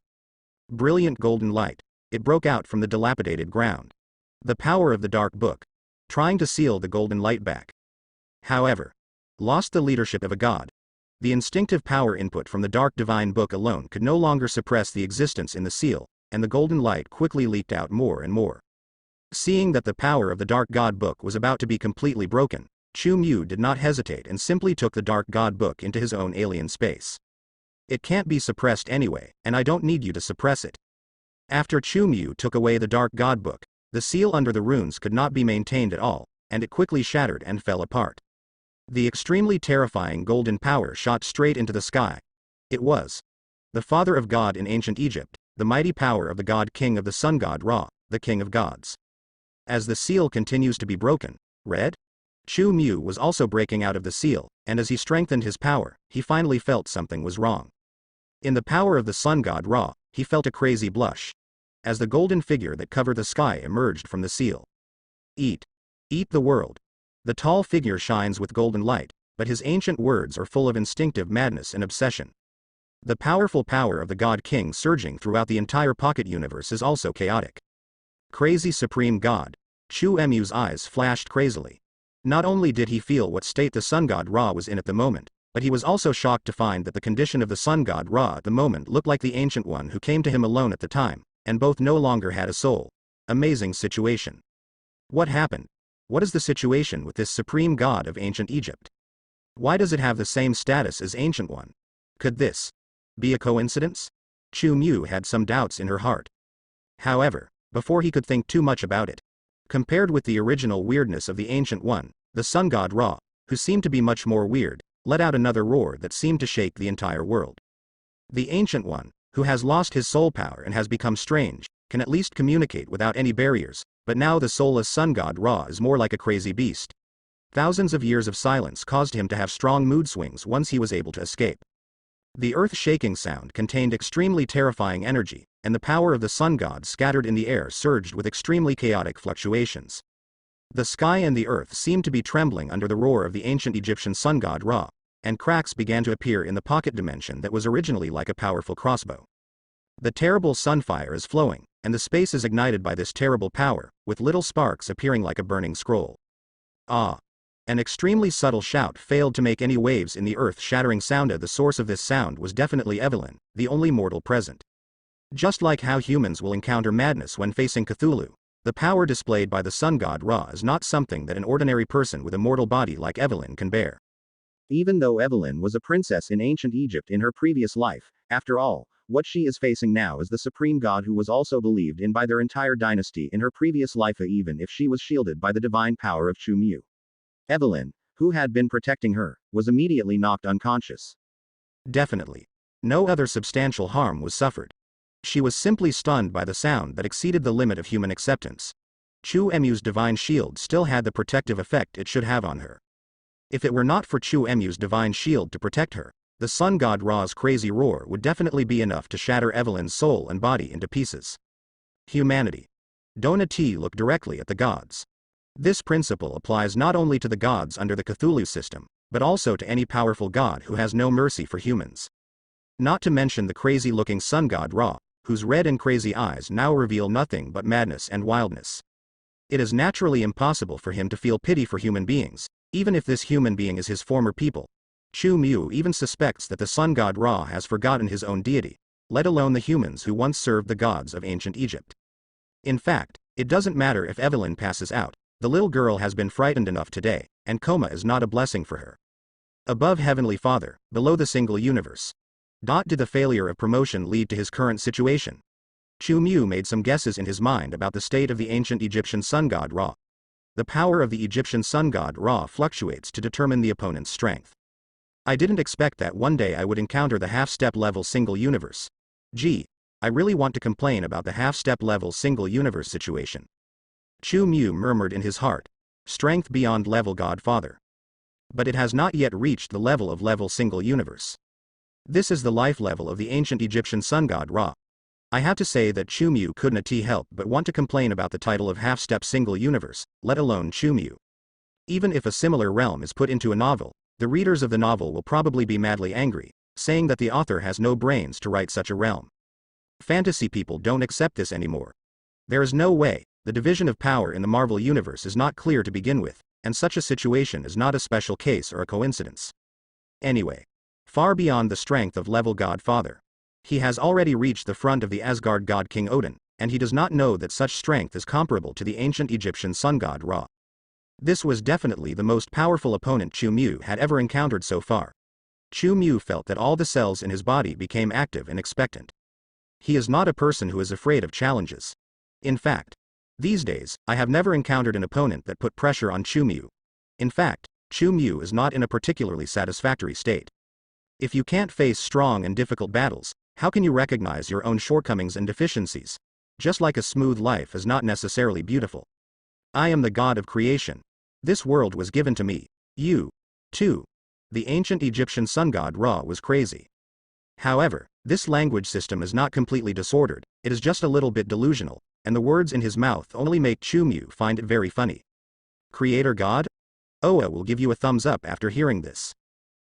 Brilliant golden light. It broke out from the dilapidated ground. The power of the dark book. Trying to seal the golden light back. However, lost the leadership of a god. The instinctive power input from the dark divine book alone could no longer suppress the existence in the seal, and the golden light quickly leaked out more and more. Seeing that the power of the dark god book was about to be completely broken, Chu Mu did not hesitate and simply took the dark god book into his own alien space. It can't be suppressed anyway, and I don't need you to suppress it. After Chu Mu took away the dark god book, the seal under the runes could not be maintained at all, and it quickly shattered and fell apart. The extremely terrifying golden power shot straight into the sky. It was the father of God in ancient Egypt, the mighty power of the god king of the sun god Ra, the king of gods. As the seal continues to be broken, red? Chu Mu was also breaking out of the seal, and as he strengthened his power, he finally felt something was wrong. In the power of the sun god Ra, he felt a crazy blush. As the golden figure that covered the sky emerged from the seal. Eat. Eat the world. The tall figure shines with golden light, but his ancient words are full of instinctive madness and obsession. The powerful power of the God King surging throughout the entire pocket universe is also chaotic. Crazy Supreme God. Chu Mu's eyes flashed crazily. Not only did he feel what state the sun god Ra was in at the moment, but he was also shocked to find that the condition of the sun god Ra at the moment looked like the ancient one who came to him alone at the time, and both no longer had a soul. Amazing situation. What happened? What is the situation with this supreme god of ancient Egypt? Why does it have the same status as Ancient One? Could this be a coincidence? Chu Mu had some doubts in her heart. However, before he could think too much about it, compared with the original weirdness of the Ancient One, the sun god Ra, who seemed to be much more weird, let out another roar that seemed to shake the entire world. The Ancient One, who has lost his soul power and has become strange, can at least communicate without any barriers, but now the soulless sun god Ra is more like a crazy beast. Thousands of years of silence caused him to have strong mood swings once he was able to escape. The earth-shaking sound contained extremely terrifying energy, and the power of the sun god scattered in the air surged with extremely chaotic fluctuations. The sky and the earth seemed to be trembling under the roar of the ancient Egyptian sun god Ra, and cracks began to appear in the pocket dimension that was originally like a powerful crossbow. The terrible sunfire is flowing, and the space is ignited by this terrible power, with little sparks appearing like a burning scroll. Ah! An extremely subtle shout failed to make any waves in the earth-shattering sound. The source of this sound was definitely Evelyn, the only mortal present. Just like how humans will encounter madness when facing Cthulhu, the power displayed by the sun god Ra is not something that an ordinary person with a mortal body like Evelyn can bear. Even though Evelyn was a princess in ancient Egypt in her previous life, after all, what she is facing now is the supreme god who was also believed in by their entire dynasty in her previous life, even if she was shielded by the divine power of Chu Mu. Evelyn, who had been protecting her, was immediately knocked unconscious. Definitely. No other substantial harm was suffered. She was simply stunned by the sound that exceeded the limit of human acceptance. Chu Mu's divine shield still had the protective effect it should have on her. If it were not for Chu Mu's divine shield to protect her, the sun god Ra's crazy roar would definitely be enough to shatter Evelyn's soul and body into pieces. Humanity. Donati looked directly at the gods. This principle applies not only to the gods under the Cthulhu system, but also to any powerful god who has no mercy for humans. Not to mention the crazy-looking sun god Ra, whose red and crazy eyes now reveal nothing but madness and wildness. It is naturally impossible for him to feel pity for human beings, even if this human being is his former people. Chu Mu even suspects that the sun god Ra has forgotten his own deity, let alone the humans who once served the gods of ancient Egypt. In fact, it doesn't matter if Evelyn passes out, the little girl has been frightened enough today, and coma is not a blessing for her. Above Heavenly Father, below the single universe. Did the failure of promotion lead to his current situation? Chu Mu made some guesses in his mind about the state of the ancient Egyptian sun god Ra. The power of the Egyptian sun god Ra fluctuates to determine the opponent's strength. I didn't expect that one day I would encounter the half-step level single universe. Gee, I really want to complain about the half-step level single universe situation. Chu Mu murmured in his heart. Strength beyond level Godfather. But it has not yet reached the level of level single universe. This is the life level of the ancient Egyptian sun god Ra. I have to say that Chu Mu couldn't help but want to complain about the title of half-step single universe, let alone Chu Mu. Even if a similar realm is put into a novel, the readers of the novel will probably be madly angry, saying that the author has no brains to write such a realm. Fantasy people don't accept this anymore. There is no way. The division of power in the Marvel universe is not clear to begin with, and such a situation is not a special case or a coincidence. Anyway, far beyond the strength of level Godfather. He has already reached the front of the Asgard god King Odin, and he does not know that such strength is comparable to the ancient Egyptian sun god Ra. This was definitely the most powerful opponent Chu Mu had ever encountered so far. Chu Mu felt that all the cells in his body became active and expectant. He is not a person who is afraid of challenges. In fact, these days, I have never encountered an opponent that put pressure on Chu Mu. In fact, Chu Mu is not in a particularly satisfactory state. If you can't face strong and difficult battles, how can you recognize your own shortcomings and deficiencies? Just like a smooth life is not necessarily beautiful. I am the god of creation. This world was given to me. You, too. The ancient Egyptian sun god Ra was crazy. However, this language system is not completely disordered, it is just a little bit delusional, and the words in his mouth only make Chu Mu find it very funny. Creator God? Oa will give you a thumbs up after hearing this.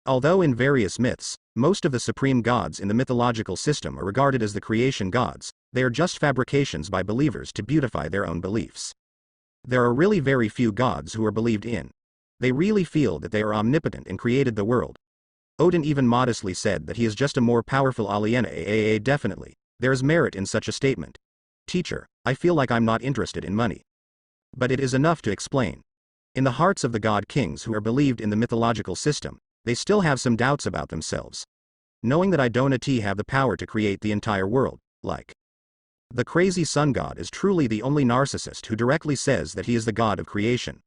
Although in various myths, most of the supreme gods in the mythological system are regarded as the creation gods, they are just fabrications by believers to beautify their own beliefs. There are really very few gods who are believed in. They really feel that they are omnipotent and created the world. Odin even modestly said that he is just a more powerful alien. Definitely, there is merit in such a statement. Teacher, I feel like I'm not interested in money. But it is enough to explain. In the hearts of the god kings who are believed in the mythological system, they still have some doubts about themselves. Knowing that I don't have the power to create the entire world, like. The crazy sun god is truly the only narcissist who directly says that he is the god of creation.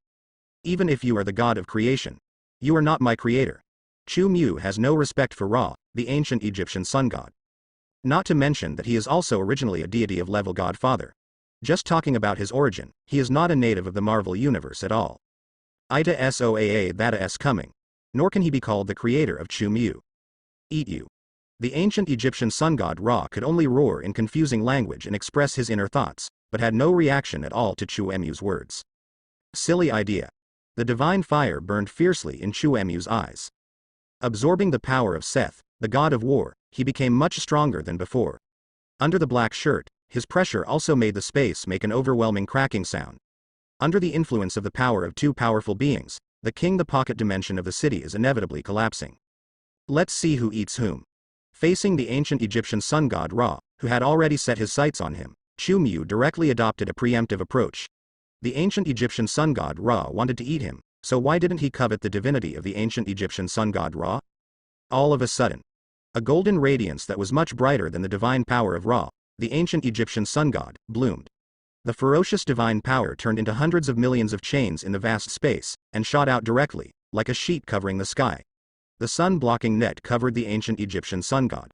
Even if you are the god of creation, you are not my creator. Chu Mu has no respect for Ra, the ancient Egyptian sun god. Not to mention that he is also originally a deity of level Godfather. Just talking about his origin, he is not a native of the Marvel universe at all. Ida Soaa that S coming. Nor can he be called the creator of Chu Mu. Eat you. The ancient Egyptian sun god Ra could only roar in confusing language and express his inner thoughts, but had no reaction at all to Chu Mu's words. Silly idea. The divine fire burned fiercely in Chu-Emu's eyes. Absorbing the power of Seth, the god of war, he became much stronger than before. Under the black shirt, his pressure also made the space make an overwhelming cracking sound. Under the influence of the power of two powerful beings, the pocket dimension of the city is inevitably collapsing. Let's see who eats whom. Facing the ancient Egyptian sun god Ra, who had already set his sights on him, Chu-Mu directly adopted a preemptive approach. The ancient Egyptian sun god Ra wanted to eat him, so why didn't he covet the divinity of the ancient Egyptian sun god Ra? All of a sudden, a golden radiance that was much brighter than the divine power of Ra, the ancient Egyptian sun god, bloomed. The ferocious divine power turned into hundreds of millions of chains in the vast space, and shot out directly, like a sheet covering the sky. The sun-blocking net covered the ancient Egyptian sun god.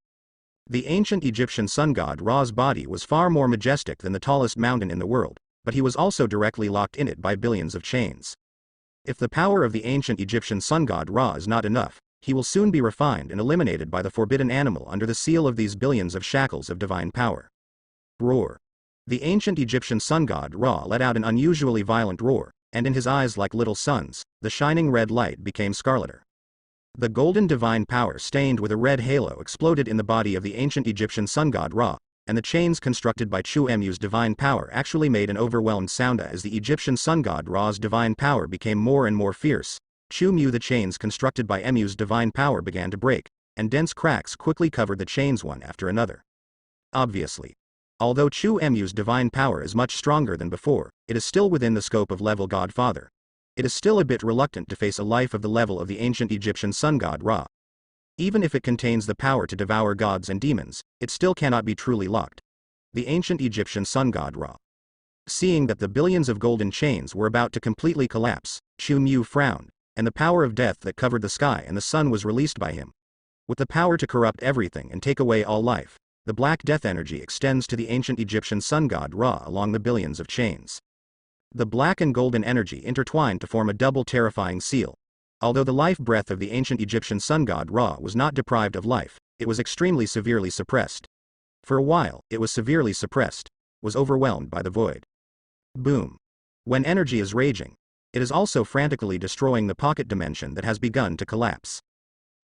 The ancient Egyptian sun god Ra's body was far more majestic than the tallest mountain in the world, but he was also directly locked in it by billions of chains. If the power of the ancient Egyptian sun god Ra is not enough, he will soon be refined and eliminated by the forbidden animal under the seal of these billions of shackles of divine power. Roar. The ancient Egyptian sun god Ra let out an unusually violent roar, and in his eyes like little suns, the shining red light became scarleter. The golden divine power stained with a red halo exploded in the body of the ancient Egyptian sun god Ra, and the chains constructed by Chu-Emu's divine power actually made an overwhelmed sound as the Egyptian sun god Ra's divine power became more and more fierce. Chu-Mu, the chains constructed by Emu's divine power began to break, and dense cracks quickly covered the chains one after another. Obviously, although Chu-Emu's divine power is much stronger than before, it is still within the scope of level Godfather. It is still a bit reluctant to face a life of the level of the ancient Egyptian sun god Ra. Even if it contains the power to devour gods and demons, it still cannot be truly locked. The ancient Egyptian sun god Ra. Seeing that the billions of golden chains were about to completely collapse, Chu-Mu frowned, and the power of death that covered the sky and the sun was released by him. With the power to corrupt everything and take away all life, the black death energy extends to the ancient Egyptian sun god Ra along the billions of chains. The black and golden energy intertwined to form a double terrifying seal. Although the life breath of the ancient Egyptian sun god Ra was not deprived of life, it was extremely severely suppressed. For a while, it was severely suppressed, was overwhelmed by the void. Boom. When energy is raging, it is also frantically destroying the pocket dimension that has begun to collapse.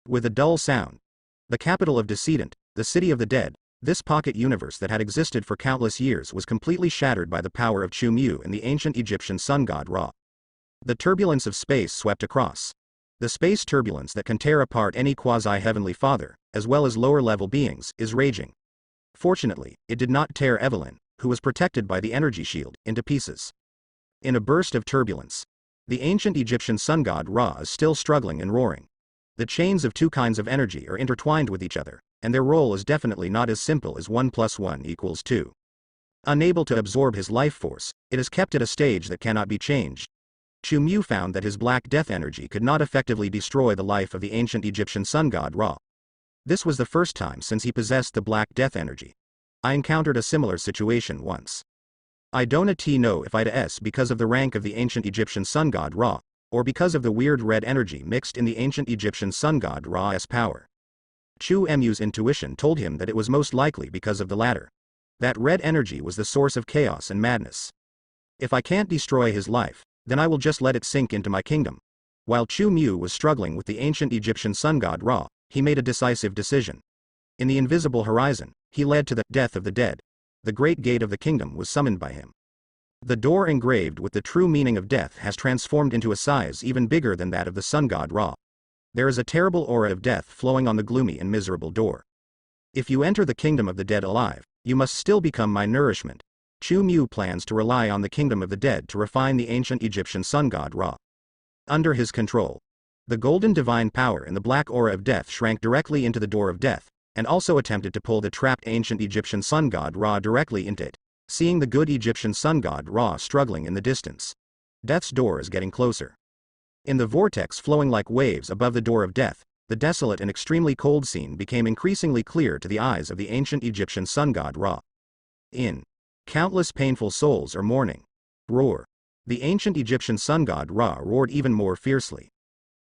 With a dull sound, the capital of Decedent, the city of the dead, this pocket universe that had existed for countless years was completely shattered by the power of Chu-Mu and the ancient Egyptian sun god Ra. The turbulence of space swept across. The space turbulence that can tear apart any quasi-heavenly father, as well as lower-level beings, is raging. Fortunately, it did not tear Evelyn, who was protected by the energy shield, into pieces. In a burst of turbulence, the ancient Egyptian sun god Ra is still struggling and roaring. The chains of two kinds of energy are intertwined with each other, and their role is definitely not as simple as 1 + 1 = 2. Unable to absorb his life force, it is kept at a stage that cannot be changed. Chu-Mu found that his black death energy could not effectively destroy the life of the ancient Egyptian sun god Ra. This was the first time since he possessed the black death energy. I encountered a similar situation once. I don't know if it's because of the rank of the ancient Egyptian sun god Ra, or because of the weird red energy mixed in the ancient Egyptian sun god Ra's power. Chu-Emu's intuition told him that it was most likely because of the latter. That red energy was the source of chaos and madness. If I can't destroy his life, then I will just let it sink into my kingdom. While Chu-Mu was struggling with the ancient Egyptian sun god Ra, he made a decisive decision. In the invisible horizon, he led to the death of the dead. The great gate of the kingdom was summoned by him. The door engraved with the true meaning of death has transformed into a size even bigger than that of the sun god Ra. There is a terrible aura of death flowing on the gloomy and miserable door. If you enter the kingdom of the dead alive, you must still become my nourishment. Chu-Mu plans to rely on the kingdom of the dead to refine the ancient Egyptian sun god Ra. Under his control, the golden divine power in the black aura of death shrank directly into the door of death, and also attempted to pull the trapped ancient Egyptian sun god Ra directly into it. Seeing the good Egyptian sun god Ra struggling in the distance, death's door is getting closer. In the vortex flowing like waves above the door of death, the desolate and extremely cold scene became increasingly clear to the eyes of the ancient Egyptian sun god Ra. Countless painful souls are mourning. Roar. The ancient Egyptian sun god Ra roared even more fiercely.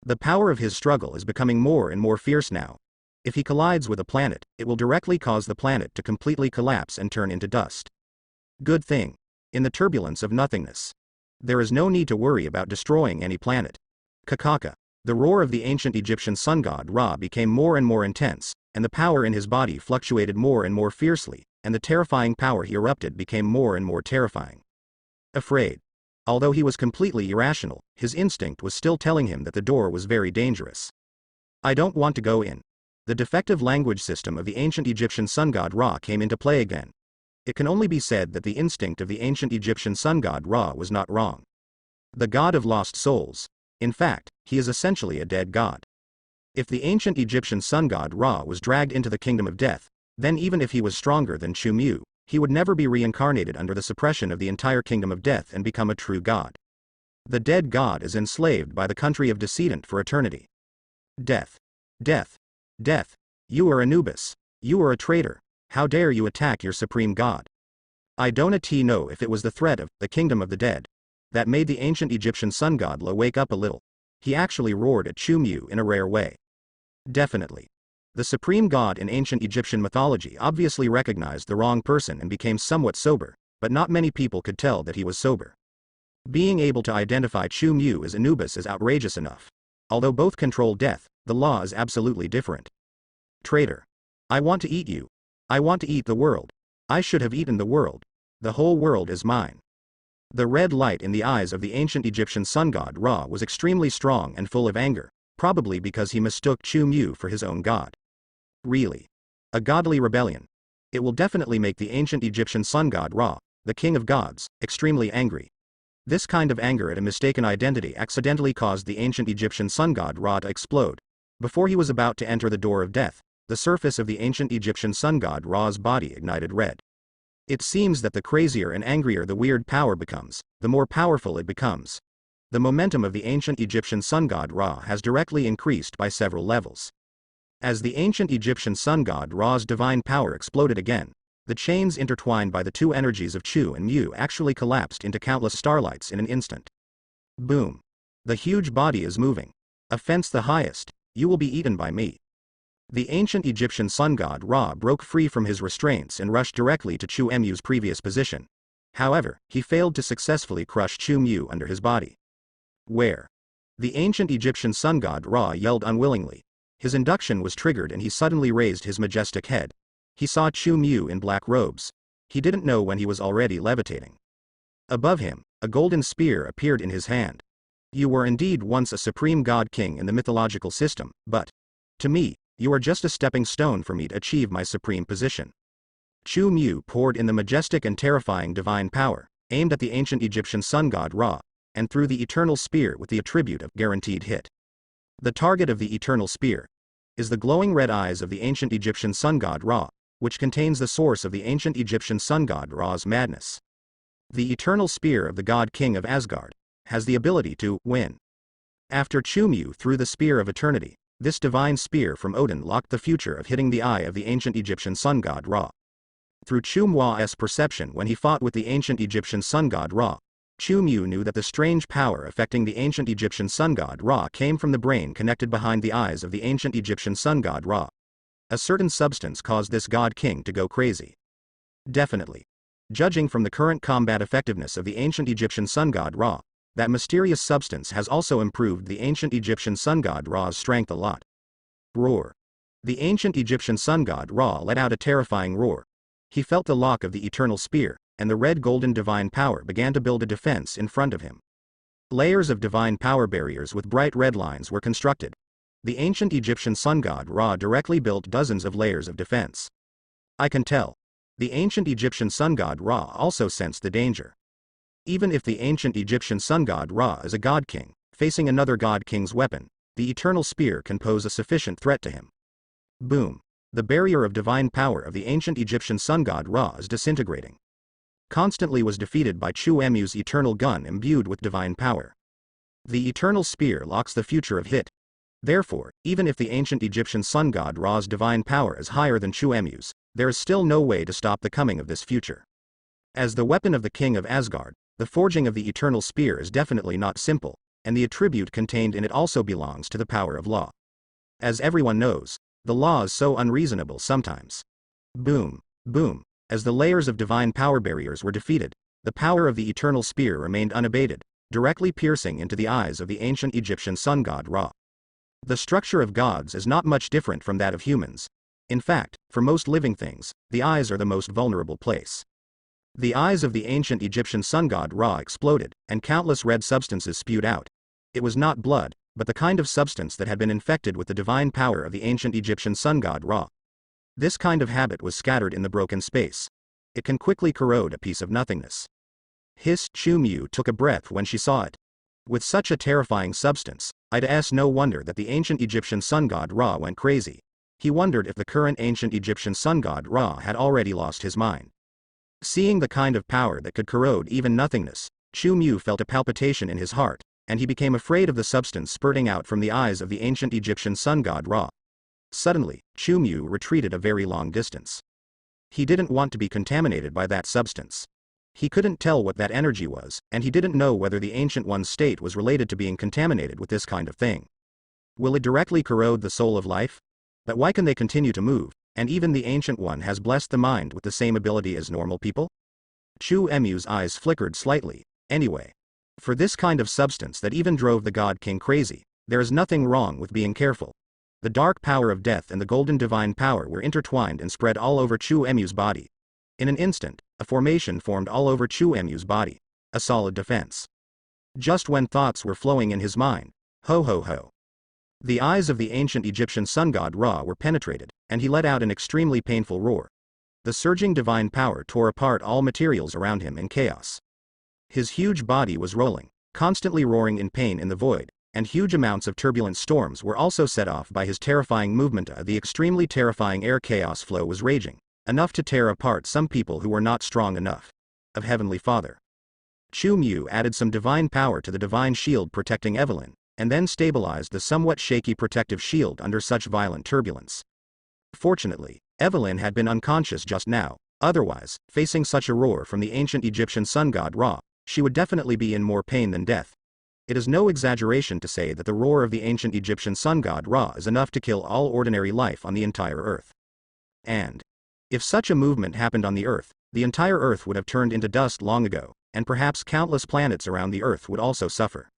The power of his struggle is becoming more and more fierce now. If he collides with a planet, it will directly cause the planet to completely collapse and turn into dust. Good thing. In the turbulence of nothingness, There is no need to worry about destroying any planet. Kakaka. The roar of the ancient Egyptian sun god Ra became more and more intense, and the power in his body fluctuated more and more fiercely, and the terrifying power he erupted became more and more terrifying. Afraid. Although he was completely irrational, his instinct was still telling him that the door was very dangerous. I don't want to go in. The defective language system of the ancient Egyptian sun god Ra came into play again. It can only be said that the instinct of the ancient Egyptian sun god Ra was not wrong. The god of lost souls. In fact, he is essentially a dead god. If the ancient Egyptian sun god Ra was dragged into the kingdom of death, then even if he was stronger than Chu-Mu, he would never be reincarnated under the suppression of the entire kingdom of death and become a true god. The dead god is enslaved by the country of decedent for eternity. Death. Death. Death. You are Anubis. You are a traitor. How dare you attack your supreme god? I don't know if it was the threat of the kingdom of the dead that made the ancient Egyptian sun god Lo wake up a little. He actually roared at Chu-Mu in a rare way. Definitely. The supreme god in ancient Egyptian mythology obviously recognized the wrong person and became somewhat sober, but not many people could tell that he was sober. Being able to identify Chu-Mu as Anubis is outrageous enough. Although both control death, the law is absolutely different. Traitor. I want to eat you. I want to eat the world. I should have eaten the world. The whole world is mine. The red light in the eyes of the ancient Egyptian sun god Ra was extremely strong and full of anger, probably because he mistook Chu-Mu for his own god. Really. A godly rebellion. It will definitely make the ancient Egyptian sun god Ra, the king of gods, extremely angry. This kind of anger at a mistaken identity accidentally caused the ancient Egyptian sun god Ra to explode. Before he was about to enter the door of death, the surface of the ancient Egyptian sun god Ra's body ignited red. It seems that the crazier and angrier the weird power becomes, the more powerful it becomes. The momentum of the ancient Egyptian sun god Ra has directly increased by several levels. As the ancient Egyptian sun god Ra's divine power exploded again, the chains intertwined by the two energies of Chu and Mu actually collapsed into countless starlights in an instant. Boom. The huge body is moving. Offense the highest, you will be eaten by me. The ancient Egyptian sun god Ra broke free from his restraints and rushed directly to Chu-Mu's previous position. However, he failed to successfully crush Chu-Mu under his body. Where? The ancient Egyptian sun god Ra yelled unwillingly. His induction was triggered and he suddenly raised his majestic head. He saw Chu-Mu in black robes. He didn't know when he was already levitating. Above him, a golden spear appeared in his hand. You were indeed once a supreme god king in the mythological system, but, to me, you are just a stepping stone for me to achieve my supreme position. Chu-Mu poured in the majestic and terrifying divine power, aimed at the ancient Egyptian sun god Ra, and threw the eternal spear with the attribute of guaranteed hit. The target of the eternal spear is the glowing red eyes of the ancient Egyptian sun god Ra, which contains the source of the ancient Egyptian sun god Ra's madness. The eternal spear of the god king of Asgard has the ability to win. After Chu-Mu threw the spear of eternity, this divine spear from Odin locked the future of hitting the eye of the ancient Egyptian sun god Ra. Through Chu-Mu's perception when he fought with the ancient Egyptian sun god Ra, Chu-Mu knew that the strange power affecting the ancient Egyptian sun god Ra came from the brain connected behind the eyes of the ancient Egyptian sun god Ra. A certain substance caused this god king to go crazy. Definitely. Judging from the current combat effectiveness of the ancient Egyptian sun god Ra, that mysterious substance has also improved the ancient Egyptian sun god Ra's strength a lot. Roar. The ancient Egyptian sun god Ra let out a terrifying roar. He felt the lock of the eternal spear, and the red golden divine power began to build a defense in front of him. Layers of divine power barriers with bright red lines were constructed. The ancient Egyptian sun god Ra directly built dozens of layers of defense. I can tell. The ancient Egyptian sun god Ra also sensed the danger. Even if the ancient Egyptian sun god Ra is a god king, facing another god king's weapon, the eternal spear can pose a sufficient threat to him. Boom. The barrier of divine power of the ancient Egyptian sun god Ra is disintegrating. Constantly was defeated by Chu-Mu's eternal gun imbued with divine power. The eternal spear locks the future of hit. Therefore, even if the ancient Egyptian sun god Ra's divine power is higher than Chu-Mu's, there is still no way to stop the coming of this future. As the weapon of the king of Asgard, the forging of the eternal spear is definitely not simple, and the attribute contained in it also belongs to the power of law. As everyone knows, the law is so unreasonable sometimes. Boom, boom. As the layers of divine power barriers were defeated, the power of the eternal spear remained unabated, directly piercing into the eyes of the ancient Egyptian sun god Ra. The structure of gods is not much different from that of humans. In fact, for most living things, the eyes are the most vulnerable place. The eyes of the ancient Egyptian sun god Ra exploded, and countless red substances spewed out. It was not blood, but the kind of substance that had been infected with the divine power of the ancient Egyptian sun god Ra. This kind of habit was scattered in the broken space. It can quickly corrode a piece of nothingness. Chu Mu took a breath when she saw it. With such a terrifying substance, it's no wonder that the ancient Egyptian sun god Ra went crazy. He wondered if the current ancient Egyptian sun god Ra had already lost his mind. Seeing the kind of power that could corrode even nothingness, Chu Mu felt a palpitation in his heart, and he became afraid of the substance spurting out from the eyes of the ancient Egyptian sun god Ra. Suddenly, Chu Mu retreated a very long distance. He didn't want to be contaminated by that substance. He couldn't tell what that energy was, and he didn't know whether the Ancient One's state was related to being contaminated with this kind of thing. Will it directly corrode the soul of life? But why can they continue to move, and even the Ancient One has blessed the mind with the same ability as normal people? Chu Mu's eyes flickered slightly. Anyway, for this kind of substance that even drove the God King crazy, there is nothing wrong with being careful. The dark power of death and the golden divine power were intertwined and spread all over Chu Mu's body. In an instant, a formation formed all over Chu Mu's body. A solid defense. Just when thoughts were flowing in his mind, ho ho ho. The eyes of the ancient Egyptian sun god Ra were penetrated, and he let out an extremely painful roar. The surging divine power tore apart all materials around him in chaos. His huge body was rolling, constantly roaring in pain in the void, and huge amounts of turbulent storms were also set off by his terrifying movement. The extremely terrifying air chaos flow was raging, enough to tear apart some people who were not strong enough. Of Heavenly Father. Chu Mu added some divine power to the divine shield protecting Evelyn, and then stabilized the somewhat shaky protective shield under such violent turbulence. Fortunately, Evelyn had been unconscious just now, otherwise, facing such a roar from the ancient Egyptian sun god Ra, she would definitely be in more pain than death. It is no exaggeration to say that the roar of the ancient Egyptian sun god Ra is enough to kill all ordinary life on the entire earth. And if such a movement happened on the earth, the entire earth would have turned into dust long ago, and perhaps countless planets around the earth would also suffer.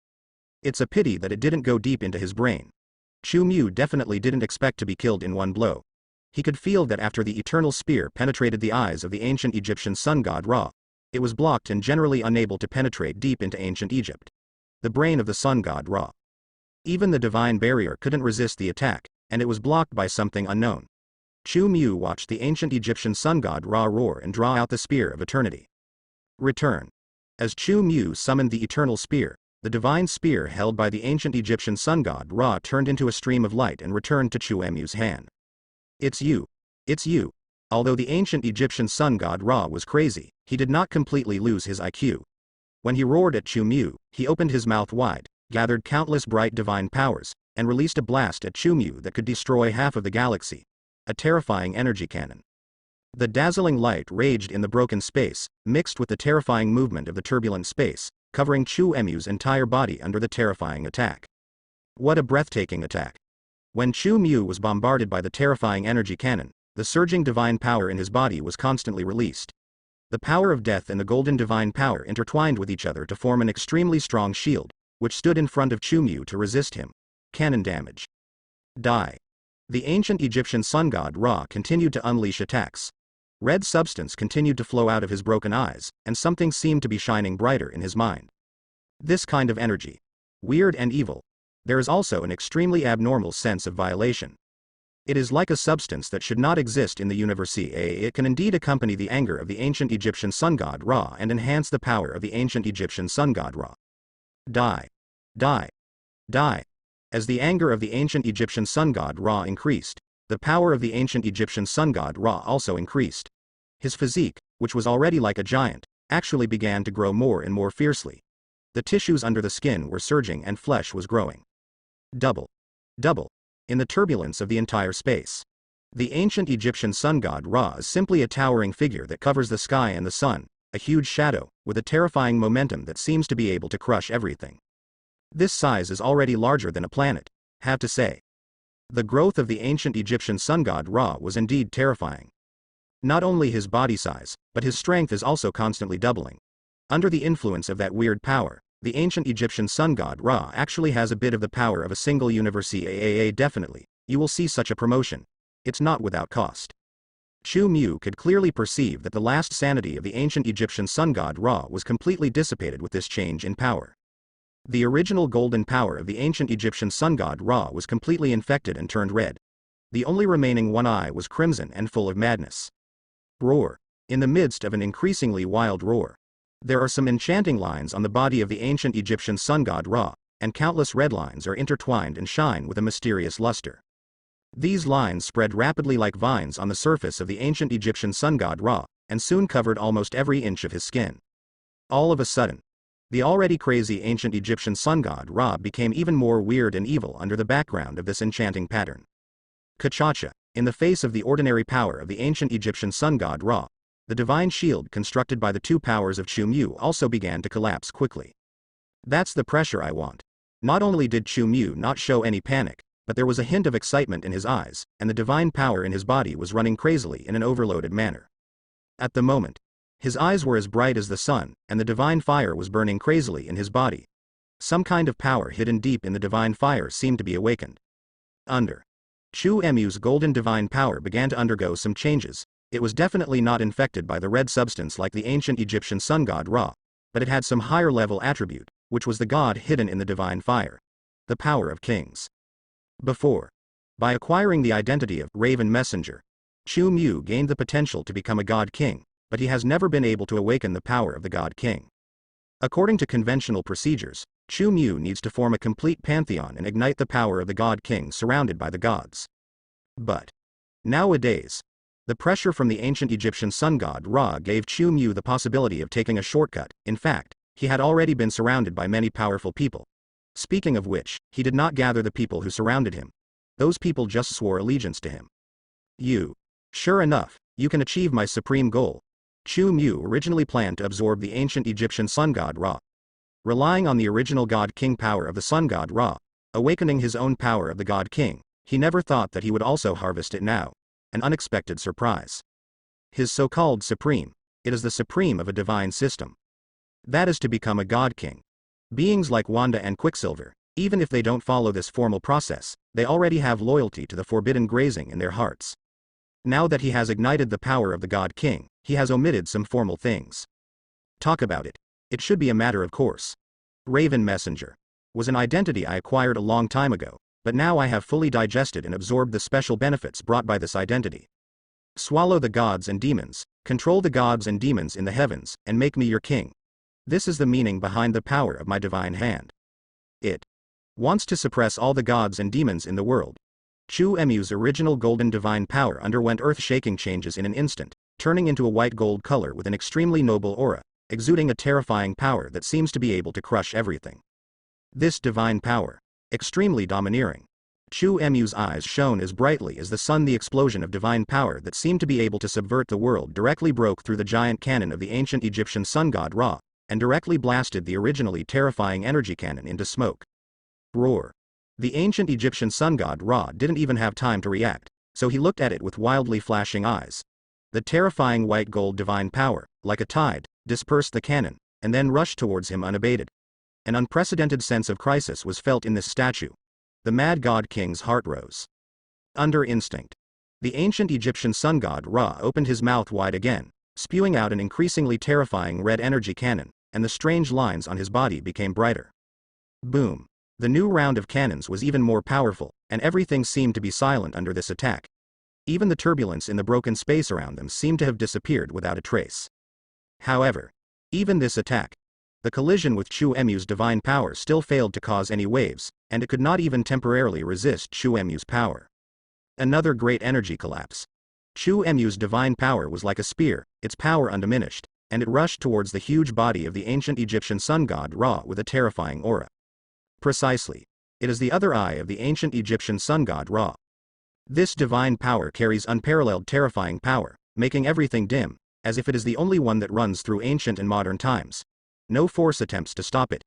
It's a pity that it didn't go deep into his brain. Chu Mu definitely didn't expect to be killed in one blow. He could feel that after the eternal spear penetrated the eyes of the ancient Egyptian sun god Ra, it was blocked and generally unable to penetrate deep into ancient Egypt. The brain of the sun god Ra. Even the divine barrier couldn't resist the attack, and it was blocked by something unknown. Chu Mu watched the ancient Egyptian sun god Ra roar and draw out the spear of eternity. Return. As Chu Mu summoned the eternal spear, the divine spear held by the ancient Egyptian sun god Ra turned into a stream of light and returned to Chu Mu's hand. It's you. It's you. Although the ancient Egyptian sun god Ra was crazy, he did not completely lose his IQ. When he roared at Chu Mu, he opened his mouth wide, gathered countless bright divine powers, and released a blast at Chu Mu that could destroy half of the galaxy. A terrifying energy cannon. The dazzling light raged in the broken space, mixed with the terrifying movement of the turbulent space, covering Chu Mu's entire body under the terrifying attack. What a breathtaking attack. When Chu Mu was bombarded by the terrifying energy cannon, the surging divine power in his body was constantly released. The power of death and the golden divine power intertwined with each other to form an extremely strong shield, which stood in front of Chu Mu to resist him. Cannon damage. Die. The ancient Egyptian sun god Ra continued to unleash attacks. Red substance continued to flow out of his broken eyes, and something seemed to be shining brighter in his mind. This kind of energy. Weird and evil. There is also an extremely abnormal sense of violation. It is like a substance that should not exist in the universe. It can indeed accompany the anger of the ancient Egyptian sun god Ra and enhance the power of the ancient Egyptian sun god Ra. Die. Die. Die. As the anger of the ancient Egyptian sun god Ra increased, the power of the ancient Egyptian sun god Ra also increased. His physique, which was already like a giant, actually began to grow more and more fiercely. The tissues under the skin were surging and flesh was growing. Double. Double. In the turbulence of the entire space. The ancient Egyptian sun god Ra is simply a towering figure that covers the sky and the sun, a huge shadow, with a terrifying momentum that seems to be able to crush everything. This size is already larger than a planet, have to say. The growth of the ancient Egyptian sun god Ra was indeed terrifying. Not only his body size, but his strength is also constantly doubling. Under the influence of that weird power, The ancient Egyptian sun god Ra actually has a bit of the power of a single universe. Definitely, you will see such a promotion. It's not without cost. Chu Mu could clearly perceive that the last sanity of the ancient Egyptian sun god Ra was completely dissipated with this change in power. The original golden power of the ancient Egyptian sun god Ra was completely infected and turned red. The only remaining one eye was crimson and full of madness. Roar. In the midst of an increasingly wild roar, there are some enchanting lines on the body of the ancient Egyptian sun god Ra, and countless red lines are intertwined and shine with a mysterious luster. These lines spread rapidly like vines on the surface of the ancient Egyptian sun god Ra, and soon covered almost every inch of his skin. All of a sudden, the already crazy ancient Egyptian sun god Ra became even more weird and evil under the background of this enchanting pattern. Kachacha. In the face of the ordinary power of the ancient Egyptian sun god Ra, the divine shield constructed by the two powers of Chu Mu also began to collapse quickly. That's the pressure I want. Not only did Chu Mu not show any panic, but there was a hint of excitement in his eyes, and the divine power in his body was running crazily in an overloaded manner. At the moment, his eyes were as bright as the sun, and the divine fire was burning crazily in his body. Some kind of power hidden deep in the divine fire seemed to be awakened. Under Chu Mu's golden divine power began to undergo some changes. It was definitely not infected by the red substance like the ancient Egyptian sun god Ra, but it had some higher level attribute, which was the god hidden in the divine fire. The power of kings. By acquiring the identity of Raven Messenger, Chu Mu gained the potential to become a god king, but he has never been able to awaken the power of the god king. According to conventional procedures, Chu Mu needs to form a complete pantheon and ignite the power of the god king surrounded by the gods. But nowadays, the pressure from the ancient Egyptian sun god Ra gave Chu Mu the possibility of taking a shortcut. In fact, he had already been surrounded by many powerful people. Speaking of which, he did not gather the people who surrounded him. Those people just swore allegiance to him. Sure enough, you can achieve my supreme goal. Chu Mu originally planned to absorb the ancient Egyptian sun god Ra. Relying on the original god king power of the sun god Ra, awakening his own power of the god king, he never thought that he would also harvest it now. An unexpected surprise. His so-called supreme, it is the supreme of a divine system. That is to become a god king. Beings like Wanda and Quicksilver, even if they don't follow this formal process, they already have loyalty to the forbidden grazing in their hearts. Now that he has ignited the power of the god king, he has omitted some formal things. Talk about it. It should be a matter of course. Raven Messenger was an identity I acquired a long time ago, but now I have fully digested and absorbed the special benefits brought by this identity. Swallow the gods and demons, control the gods and demons in the heavens, and make me your king. This is the meaning behind the power of my divine hand. It wants to suppress all the gods and demons in the world. Chu Mu's original golden divine power underwent earth-shaking changes in an instant, turning into a white gold color with an extremely noble aura, exuding a terrifying power that seems to be able to crush everything. This divine power, extremely domineering. Chu Mu's eyes shone as brightly as the sun. The explosion of divine power that seemed to be able to subvert the world directly broke through the giant cannon of the ancient Egyptian sun god Ra, and directly blasted the originally terrifying energy cannon into smoke. Roar. The ancient Egyptian sun god Ra didn't even have time to react, so he looked at it with wildly flashing eyes. The terrifying white gold divine power, like a tide, dispersed the cannon, and then rushed towards him unabated. An unprecedented sense of crisis was felt in this statue. The mad god king's heart rose. Under instinct, the ancient Egyptian sun god Ra opened his mouth wide again, spewing out an increasingly terrifying red energy cannon, and the strange lines on his body became brighter. Boom. The new round of cannons was even more powerful, and everything seemed to be silent under this attack. Even the turbulence in the broken space around them seemed to have disappeared without a trace. However, even this attack, the collision with Chu Mu's divine power, still failed to cause any waves, and it could not even temporarily resist Chu Mu's power. Another great energy collapse. Chu Mu's divine power was like a spear, its power undiminished, and it rushed towards the huge body of the ancient Egyptian sun god Ra with a terrifying aura. Precisely. It is the other eye of the ancient Egyptian sun god Ra. This divine power carries unparalleled terrifying power, making everything dim, as if it is the only one that runs through ancient and modern times. No force attempts to stop it.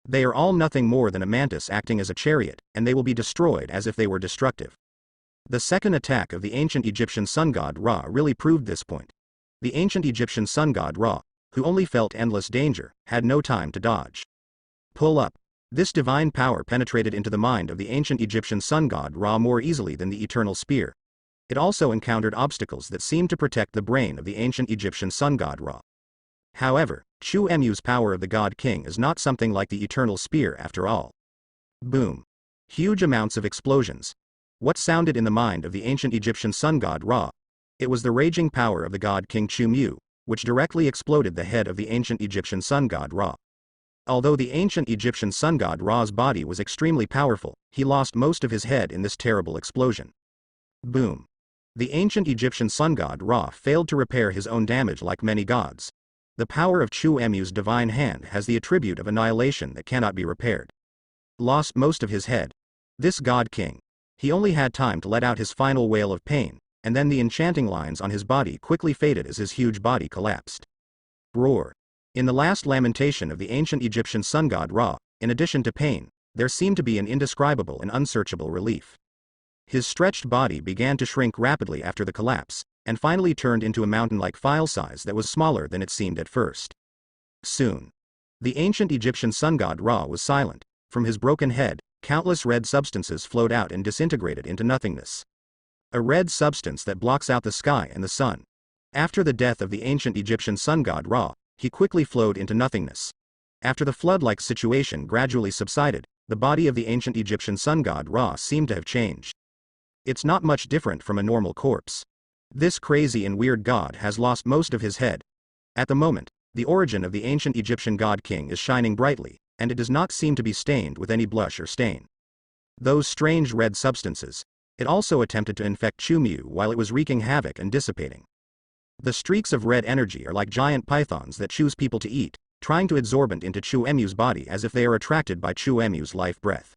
They are all nothing more than a mantis acting as a chariot, and they will be destroyed as if they were destructive. The second attack of the ancient Egyptian sun god Ra really proved this point. The ancient Egyptian sun god Ra, who only felt endless danger, had no time to dodge. Pull up. This divine power penetrated into the mind of the ancient Egyptian sun god Ra more easily than the eternal spear. It also encountered obstacles that seemed to protect the brain of the ancient Egyptian sun god Ra. However, Chu Emu's power of the God King is not something like the eternal spear after all. Boom. Huge amounts of explosions. What sounded in the mind of the ancient Egyptian sun god Ra? It was the raging power of the God King Chu Mu, which directly exploded the head of the ancient Egyptian sun god Ra. Although the ancient Egyptian sun god Ra's body was extremely powerful, he lost most of his head in this terrible explosion. Boom. The ancient Egyptian sun god Ra failed to repair his own damage like many gods. The power of Chu Emu's divine hand has the attribute of annihilation that cannot be repaired. Lost most of his head. This God King. He only had time to let out his final wail of pain, and then the enchanting lines on his body quickly faded as his huge body collapsed. Roar. In the last lamentation of the ancient Egyptian sun god Ra, in addition to pain, there seemed to be an indescribable and unsearchable relief. His stretched body began to shrink rapidly after the collapse, and finally turned into a mountain-like file size that was smaller than it seemed at first. Soon. The ancient Egyptian sun god Ra was silent. From his broken head, countless red substances flowed out and disintegrated into nothingness. A red substance that blocks out the sky and the sun. After the death of the ancient Egyptian sun god Ra, he quickly flowed into nothingness. After the flood-like situation gradually subsided, the body of the ancient Egyptian sun god Ra seemed to have changed. It's not much different from a normal corpse. This crazy and weird god has lost most of his head. At the moment, the origin of the ancient Egyptian god king is shining brightly, and it does not seem to be stained with any blush or stain. Those strange red substances. It also attempted to infect Chu Mu while it was wreaking havoc and dissipating. The streaks of red energy are like giant pythons that choose people to eat, trying to absorb into Chu Emu's body as if they are attracted by Chu Emu's life breath.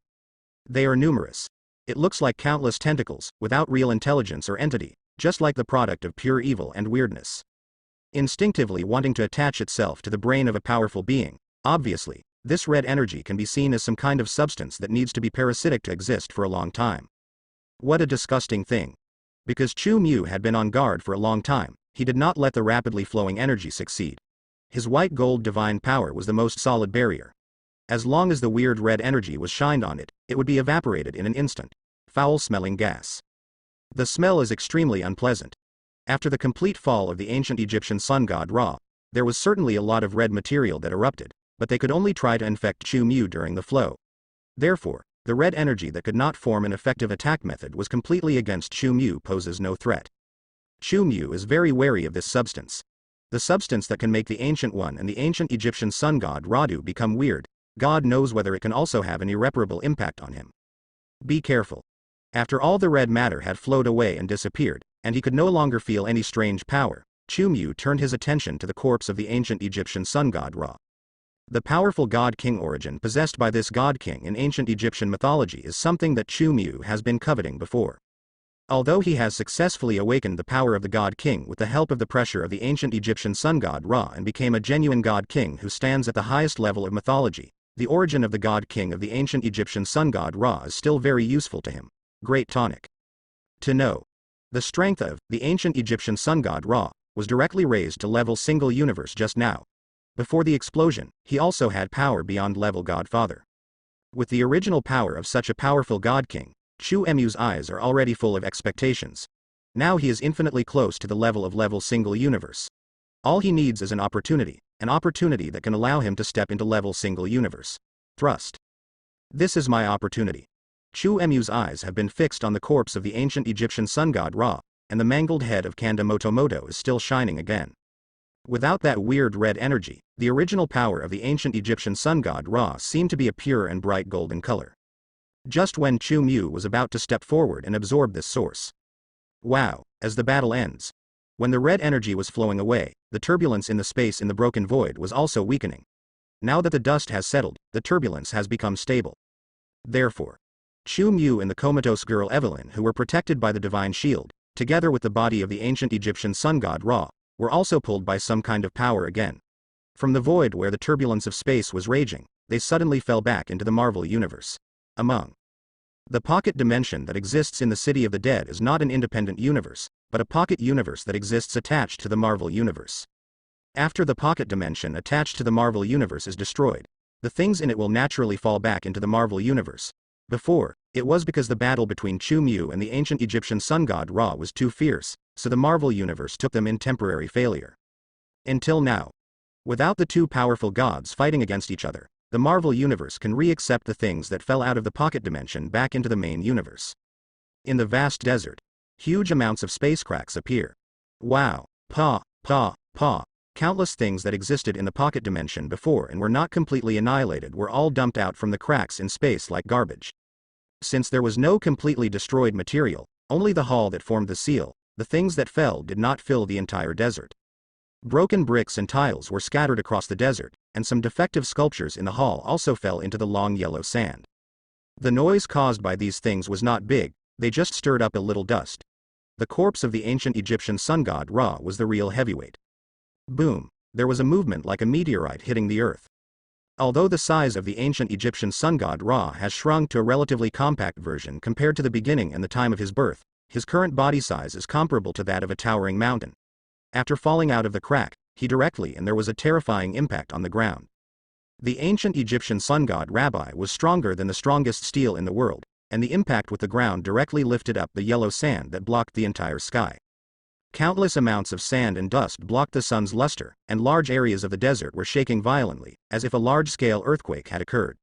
They are numerous. It looks like countless tentacles, without real intelligence or entity, just like the product of pure evil and weirdness. Instinctively wanting to attach itself to the brain of a powerful being, obviously, this red energy can be seen as some kind of substance that needs to be parasitic to exist for a long time. What a disgusting thing. Because Chu Mu had been on guard for a long time, he did not let the rapidly flowing energy succeed. His white gold divine power was the most solid barrier. As long as the weird red energy was shined on it, it would be evaporated in an instant. Foul-smelling gas. The smell is extremely unpleasant. After the complete fall of the ancient Egyptian sun god Ra, there was certainly a lot of red material that erupted, but they could only try to infect Chu Mu during the flow. Therefore, the red energy that could not form an effective attack method was completely against Chu Mu poses no threat. Chu Mu is very wary of this substance. The substance that can make the Ancient One and the ancient Egyptian sun god Radu become weird, God knows whether it can also have an irreparable impact on him. Be careful. After all the red matter had flowed away and disappeared, and he could no longer feel any strange power, Chu Mu turned his attention to the corpse of the ancient Egyptian sun god Ra. The powerful God King origin possessed by this God King in ancient Egyptian mythology is something that Chu Mu has been coveting before. Although he has successfully awakened the power of the God King with the help of the pressure of the ancient Egyptian sun god Ra and became a genuine God King who stands at the highest level of mythology, the origin of the God King of the ancient Egyptian sun god Ra is still very useful to him. Great tonic. To know. The strength of the ancient Egyptian sun god Ra was directly raised to level single universe just now. Before the explosion, he also had power beyond level Godfather. With the original power of such a powerful God King, Chu Emu's eyes are already full of expectations. Now he is infinitely close to the level of level single universe. All he needs is an opportunity that can allow him to step into level single universe. Thrust. This is my opportunity. Chu Emu's eyes have been fixed on the corpse of the ancient Egyptian sun god Ra, and the mangled head of Kanda Motomoto is still shining again. Without that weird red energy, the original power of the ancient Egyptian sun god Ra seemed to be a pure and bright golden color. Just when Chu Mu was about to step forward and absorb this source. Wow, as the battle ends. When the red energy was flowing away, the turbulence in the space in the broken void was also weakening. Now that the dust has settled, the turbulence has become stable. Therefore, Chu Mu and the comatose girl Evelyn, who were protected by the divine shield, together with the body of the ancient Egyptian sun god Ra, were also pulled by some kind of power again. From the void where the turbulence of space was raging, they suddenly fell back into the Marvel universe. The pocket dimension that exists in the City of the Dead is not an independent universe, but a pocket universe that exists attached to the Marvel universe. After the pocket dimension attached to the Marvel universe is destroyed, the things in it will naturally fall back into the Marvel universe. Before, it was because the battle between Chu-Mu and the ancient Egyptian sun god Ra was too fierce, so the Marvel universe took them in temporary failure. Until now. Without the two powerful gods fighting against each other, the Marvel universe can re-accept the things that fell out of the pocket dimension back into the main universe. In the vast desert, huge amounts of space cracks appear. Wow, countless things that existed in the pocket dimension before and were not completely annihilated were all dumped out from the cracks in space like garbage. Since there was no completely destroyed material, only the hull that formed the seal, the things that fell did not fill the entire desert. Broken bricks and tiles were scattered across the desert, and some defective sculptures in the hull also fell into the long yellow sand. The noise caused by these things was not big, they just stirred up a little dust. The corpse of the ancient Egyptian sun god Ra was the real heavyweight. Boom, there was a movement like a meteorite hitting the earth. Although the size of the ancient Egyptian sun god Ra has shrunk to a relatively compact version compared to the beginning and the time of his birth, his current body size is comparable to that of a towering mountain. After falling out of the crack, he directly and there was a terrifying impact on the ground. The ancient Egyptian sun god Rabbi was stronger than the strongest steel in the world, and the impact with the ground directly lifted up the yellow sand that blocked the entire sky. Countless amounts of sand and dust blocked the sun's luster, and large areas of the desert were shaking violently, as if a large-scale earthquake had occurred.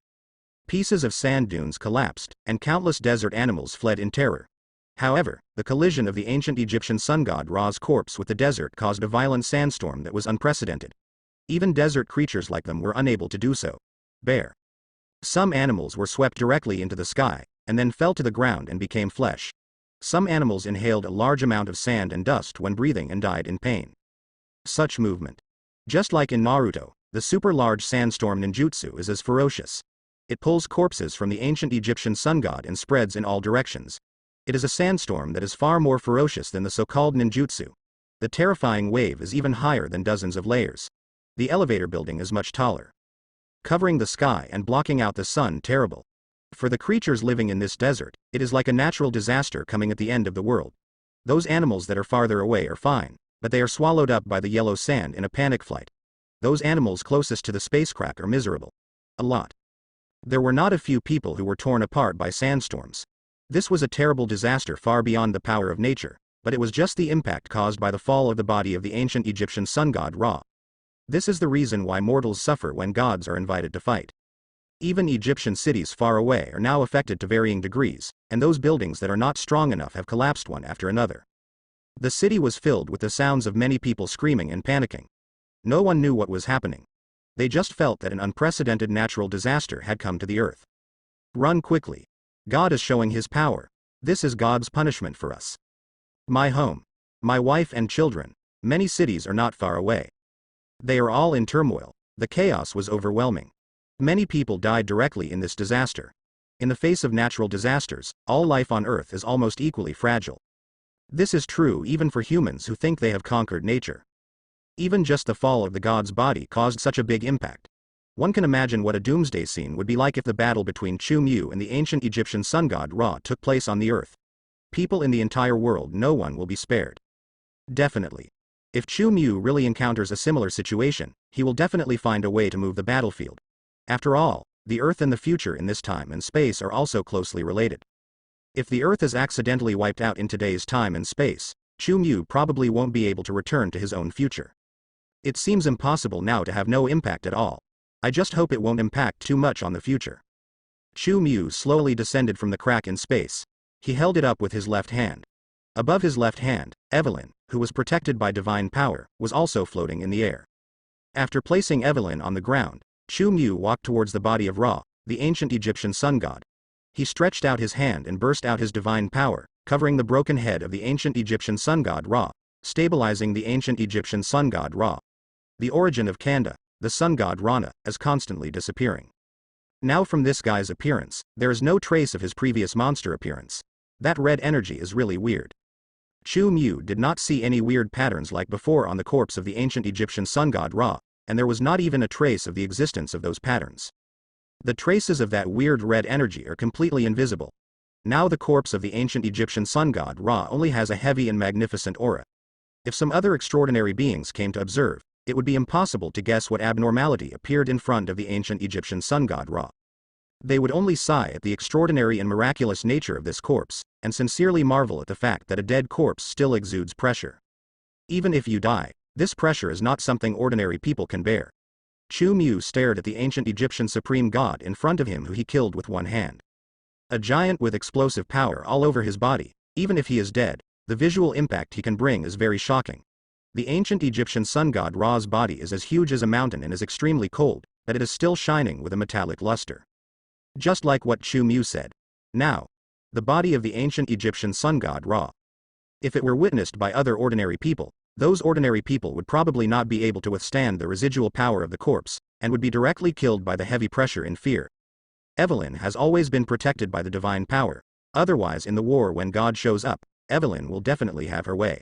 Pieces of sand dunes collapsed, and countless desert animals fled in terror. However, the collision of the ancient Egyptian sun god Ra's corpse with the desert caused a violent sandstorm that was unprecedented. Even desert creatures like them were unable to do so. Bear. Some animals were swept directly into the sky, and then fell to the ground and became flesh. Some animals inhaled a large amount of sand and dust when breathing and died in pain. Such movement. Just like in Naruto, the super-large sandstorm ninjutsu is as ferocious. It pulls corpses from the ancient Egyptian sun god and spreads in all directions. It is a sandstorm that is far more ferocious than the so-called ninjutsu. The terrifying wave is even higher than dozens of layers. The elevator building is much taller, covering the sky and blocking out the sun. Terrible. For the creatures living in this desert, it is like a natural disaster coming at the end of the world. Those animals that are farther away are fine, but they are swallowed up by the yellow sand in a panic flight. Those animals closest to the space crack are miserable. A lot. There were not a few people who were torn apart by sandstorms. This was a terrible disaster far beyond the power of nature, but it was just the impact caused by the fall of the body of the ancient Egyptian sun god Ra. This is the reason why mortals suffer when gods are invited to fight. Even Egyptian cities far away are now affected to varying degrees, and those buildings that are not strong enough have collapsed one after another. The city was filled with the sounds of many people screaming and panicking. No one knew what was happening. They just felt that an unprecedented natural disaster had come to the earth. Run quickly. God is showing his power. This is God's punishment for us. My home. My wife and children. Many cities are not far away. They are all in turmoil. The chaos was overwhelming. Many people died directly in this disaster. In the face of natural disasters, all life on Earth is almost equally fragile. This is true even for humans who think they have conquered nature. Even just the fall of the god's body caused such a big impact. One can imagine what a doomsday scene would be like if the battle between Chu-Mu and the ancient Egyptian sun god Ra took place on the Earth. People in the entire world, no one will be spared. Definitely. If Chu-Mu really encounters a similar situation, he will definitely find a way to move the battlefield. After all, the Earth and the future in this time and space are also closely related. If the Earth is accidentally wiped out in today's time and space, Chu-Mu probably won't be able to return to his own future. It seems impossible now to have no impact at all. I just hope it won't impact too much on the future. Chu-Mu slowly descended from the crack in space. He held it up with his left hand. Above his left hand, Evelyn, who was protected by divine power, was also floating in the air. After placing Evelyn on the ground, Chu-Mu walked towards the body of Ra, the ancient Egyptian sun god. He stretched out his hand and burst out his divine power, covering the broken head of the ancient Egyptian sun god Ra, stabilizing the ancient Egyptian sun god Ra. The origin of Kanda, the sun god Rana, is constantly disappearing. Now from this guy's appearance, there is no trace of his previous monster appearance. That red energy is really weird. Chu-Mu did not see any weird patterns like before on the corpse of the ancient Egyptian sun god Ra, and there was not even a trace of the existence of those patterns. The traces of that weird red energy are completely invisible. Now the corpse of the ancient Egyptian sun god Ra only has a heavy and magnificent aura. If some other extraordinary beings came to observe, it would be impossible to guess what abnormality appeared in front of the ancient Egyptian sun god Ra. They would only sigh at the extraordinary and miraculous nature of this corpse, and sincerely marvel at the fact that a dead corpse still exudes pressure. Even if you die, this pressure is not something ordinary people can bear. Chu Mu stared at the ancient Egyptian supreme god in front of him who he killed with one hand. A giant with explosive power all over his body, even if he is dead, the visual impact he can bring is very shocking. The ancient Egyptian sun god Ra's body is as huge as a mountain and is extremely cold, but it is still shining with a metallic luster. Just like what Chu Mu said. Now, the body of the ancient Egyptian sun god Ra. If it were witnessed by other ordinary people, those ordinary people would probably not be able to withstand the residual power of the corpse, and would be directly killed by the heavy pressure in fear. Evelyn has always been protected by the divine power, otherwise in the war when God shows up, Evelyn will definitely have her way.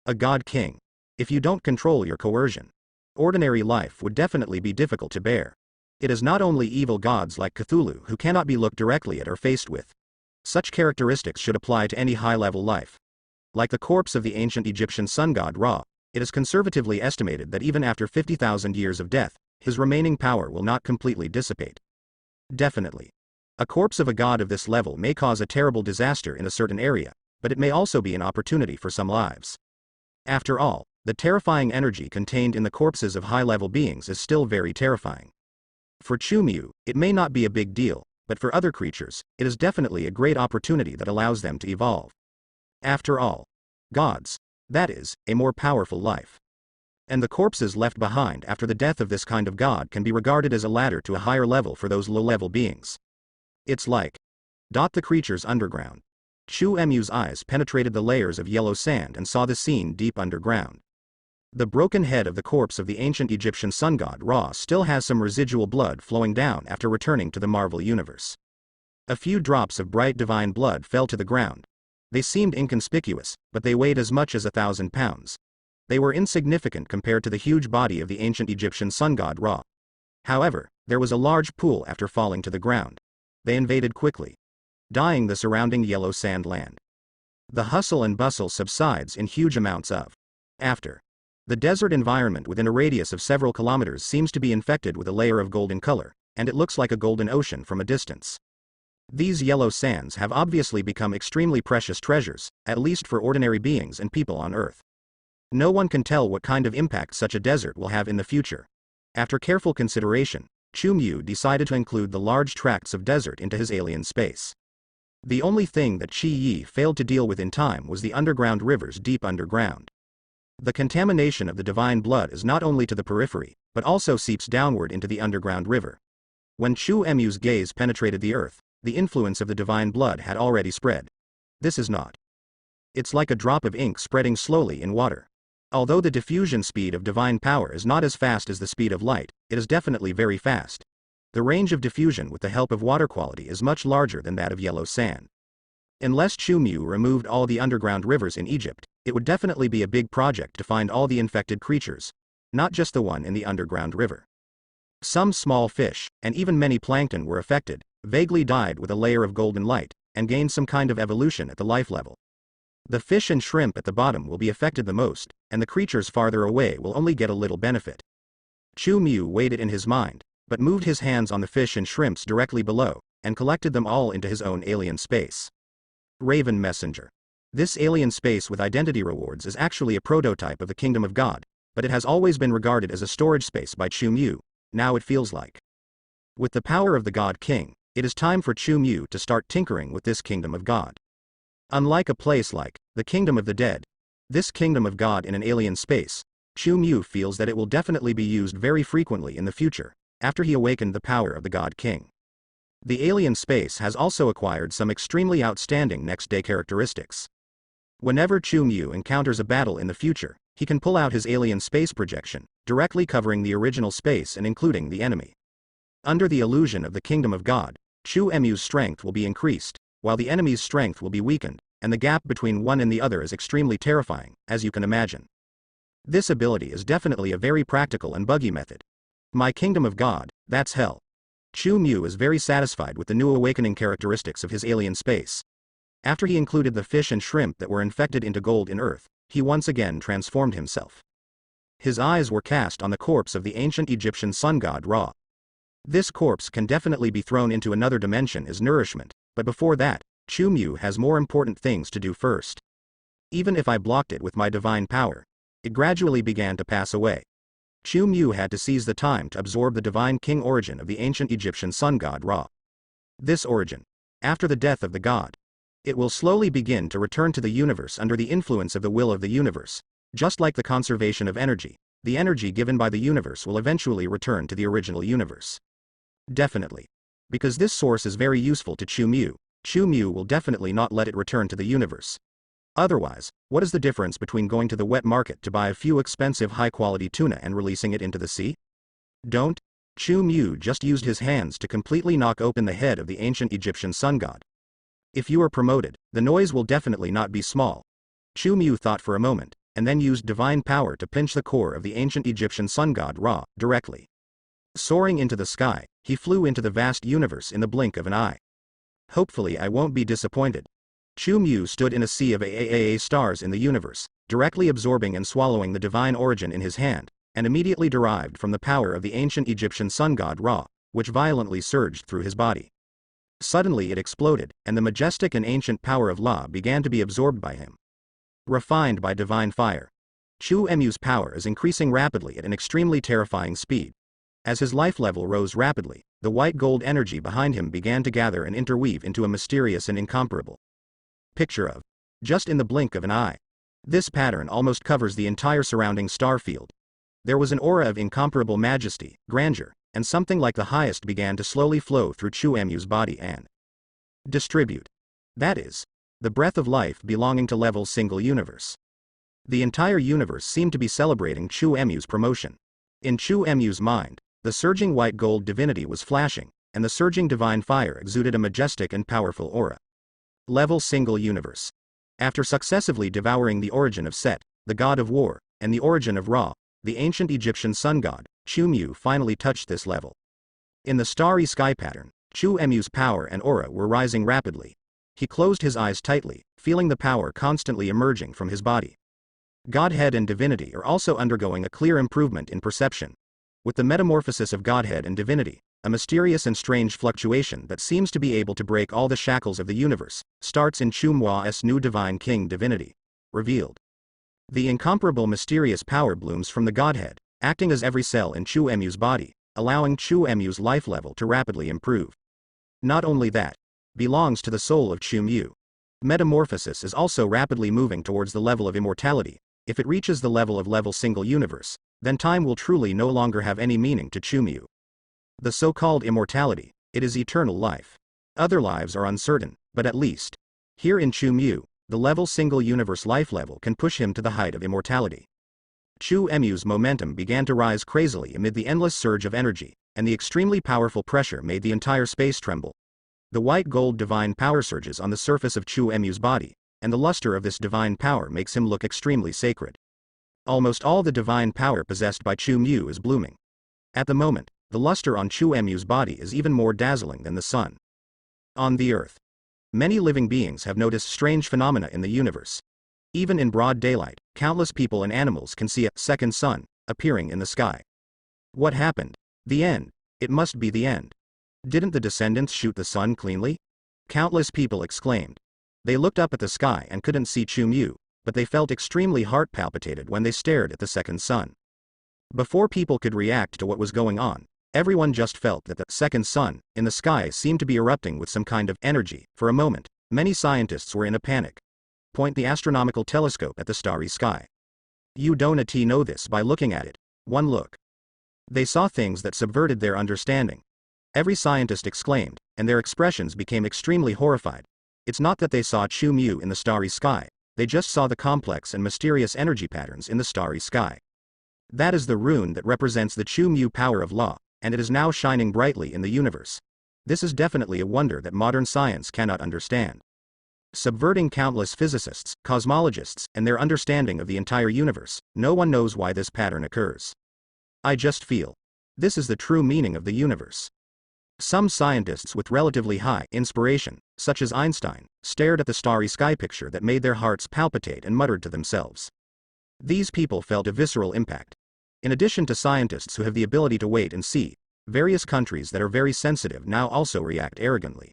A god king. If you don't control your coercion, ordinary life would definitely be difficult to bear. It is not only evil gods like Cthulhu who cannot be looked directly at or faced with. Such characteristics should apply to any high-level life. Like the corpse of the ancient Egyptian sun god Ra, it is conservatively estimated that even after 50,000 years of death, his remaining power will not completely dissipate. Definitely. A corpse of a god of this level may cause a terrible disaster in a certain area, but it may also be an opportunity for some lives. After all, the terrifying energy contained in the corpses of high-level beings is still very terrifying. For Chu Mu, it may not be a big deal, but for other creatures, it is definitely a great opportunity that allows them to evolve. After all, gods, that is, a more powerful life. And the corpses left behind after the death of this kind of god can be regarded as a ladder to a higher level for those low-level beings. It's like the creatures underground. Chu Mu's eyes penetrated the layers of yellow sand and saw the scene deep underground. The broken head of the corpse of the ancient Egyptian sun god Ra still has some residual blood flowing down after returning to the Marvel universe. A few drops of bright divine blood fell to the ground. They seemed inconspicuous, but they weighed as much as 1,000 pounds. They were insignificant compared to the huge body of the ancient Egyptian sun god Ra. However, there was a large pool after falling to the ground. They invaded quickly, dyeing the surrounding yellow sand land. The hustle and bustle subsides in huge amounts after. The desert environment within a radius of several kilometers seems to be infected with a layer of golden color, and it looks like a golden ocean from a distance. These yellow sands have obviously become extremely precious treasures, at least for ordinary beings and people on Earth. No one can tell what kind of impact such a desert will have in the future. After careful consideration, Chu Mu decided to include the large tracts of desert into his alien space. The only thing that Qi Yi failed to deal with in time was the underground rivers deep underground. The contamination of the divine blood is not only to the periphery, but also seeps downward into the underground river. When Chu Mu's gaze penetrated the earth, the influence of the divine blood had already spread. This is not. It's like a drop of ink spreading slowly in water. Although the diffusion speed of divine power is not as fast as the speed of light, it is definitely very fast. The range of diffusion with the help of water quality is much larger than that of yellow sand. Unless Chu Mu removed all the underground rivers in Egypt, it would definitely be a big project to find all the infected creatures, not just the one in the underground river. Some small fish, and even many plankton were affected, vaguely dyed with a layer of golden light, and gained some kind of evolution at the life level. The fish and shrimp at the bottom will be affected the most, and the creatures farther away will only get a little benefit. Chu Mu weighed it in his mind, but moved his hands on the fish and shrimps directly below, and collected them all into his own alien space. Raven Messenger. This alien space with identity rewards is actually a prototype of the Kingdom of God, but it has always been regarded as a storage space by Chu Mu. Now it feels like. With the power of the God King, it is time for Chu Mu to start tinkering with this Kingdom of God. Unlike a place like the Kingdom of the Dead, this Kingdom of God in an alien space, Chu Mu feels that it will definitely be used very frequently in the future, after he awakened the power of the God King. The alien space has also acquired some extremely outstanding next-day characteristics. Whenever Chu Mu encounters a battle in the future, he can pull out his alien space projection, directly covering the original space and including the enemy. Under the illusion of the Kingdom of God, Chu Mu's strength will be increased, while the enemy's strength will be weakened, and the gap between one and the other is extremely terrifying, as you can imagine. This ability is definitely a very practical and buggy method. My Kingdom of God, that's hell. Chu Mu is very satisfied with the new awakening characteristics of his alien space. After he included the fish and shrimp that were infected into gold in Earth, he once again transformed himself. His eyes were cast on the corpse of the ancient Egyptian sun god Ra. This corpse can definitely be thrown into another dimension as nourishment, but before that, Chu Mu has more important things to do first. Even if I blocked it with my divine power, it gradually began to pass away. Chu Mu had to seize the time to absorb the divine king origin of the ancient Egyptian sun god Ra. This origin, after the death of the god, it will slowly begin to return to the universe under the influence of the will of the universe. Just like the conservation of energy, the energy given by the universe will eventually return to the original universe. Definitely. Because this source is very useful to Chu Mu will definitely not let it return to the universe. Otherwise, what is the difference between going to the wet market to buy a few expensive high-quality tuna and releasing it into the sea? Don't. Chu Mu just used his hands to completely knock open the head of the ancient Egyptian sun god. If you are promoted, the noise will definitely not be small. Chu Mu thought for a moment, and then used divine power to pinch the core of the ancient Egyptian sun god Ra, directly. Soaring into the sky, he flew into the vast universe in the blink of an eye. Hopefully I won't be disappointed. Chu Mu stood in a sea of AAA stars in the universe, directly absorbing and swallowing the divine origin in his hand, and immediately derived from the power of the ancient Egyptian sun god Ra, which violently surged through his body. Suddenly it exploded, and the majestic and ancient power of La began to be absorbed by him. Refined by divine fire. Chu Mu's power is increasing rapidly at an extremely terrifying speed. As his life level rose rapidly, the white gold energy behind him began to gather and interweave into a mysterious and incomparable picture of, just in the blink of an eye. This pattern almost covers the entire surrounding star field. There was an aura of incomparable majesty, grandeur, and something like the highest began to slowly flow through Chu Mu's body and distribute. That is, the breath of life belonging to level single universe. The entire universe seemed to be celebrating Chu Mu's promotion. In Chu Mu's mind, the surging white gold divinity was flashing, and the surging divine fire exuded a majestic and powerful aura. Level single universe. After successively devouring the origin of Set, the god of war, and the origin of Ra, the ancient Egyptian sun god, Chu Mu finally touched this level. In the starry sky pattern, Chu Mu's power and aura were rising rapidly. He closed his eyes tightly, feeling the power constantly emerging from his body. Godhead and divinity are also undergoing a clear improvement in perception. With the metamorphosis of Godhead and divinity, a mysterious and strange fluctuation that seems to be able to break all the shackles of the universe, starts in Chu Mu's new divine king divinity. Revealed. The incomparable mysterious power blooms from the Godhead, acting as every cell in Chu Mu's body, allowing Chu Mu's life level to rapidly improve. Not only that, belongs to the soul of Chu Mu. Metamorphosis is also rapidly moving towards the level of immortality. If it reaches the level of level single universe, then time will truly no longer have any meaning to Chu Mu. The so-called immortality, it is eternal life. Other lives are uncertain, but at least, here in Chu Mu, the level single universe life level can push him to the height of immortality. Chu Mu's momentum began to rise crazily amid the endless surge of energy, and the extremely powerful pressure made the entire space tremble. The white gold divine power surges on the surface of Chu Mu's body, and the luster of this divine power makes him look extremely sacred. Almost all the divine power possessed by Chu Mu is blooming. At the moment, the luster on Chu Mu's body is even more dazzling than the sun. On the earth, many living beings have noticed strange phenomena in the universe. Even in broad daylight, countless people and animals can see a second sun appearing in the sky. What happened? The end. It must be the end. Didn't the descendants shoot the sun cleanly? Countless people exclaimed. They looked up at the sky and couldn't see Chu Mu, but they felt extremely heart palpitated when they stared at the second sun. Before people could react to what was going on, everyone just felt that the second sun in the sky seemed to be erupting with some kind of energy. For a moment, many scientists were in a panic. Point the astronomical telescope at the starry sky. You don't know this by looking at it. One look. They saw things that subverted their understanding. Every scientist exclaimed, and their expressions became extremely horrified. It's not that they saw Chu Mu in the starry sky, they just saw the complex and mysterious energy patterns in the starry sky. That is the rune that represents the Chu Mu power of law, and it is now shining brightly in the universe. This is definitely a wonder that modern science cannot understand. Subverting countless physicists, cosmologists, and their understanding of the entire universe, no one knows why this pattern occurs. I just feel. This is the true meaning of the universe. Some scientists with relatively high inspiration, such as Einstein, stared at the starry sky picture that made their hearts palpitate and muttered to themselves. These people felt a visceral impact. In addition to scientists who have the ability to wait and see, various countries that are very sensitive now also react arrogantly.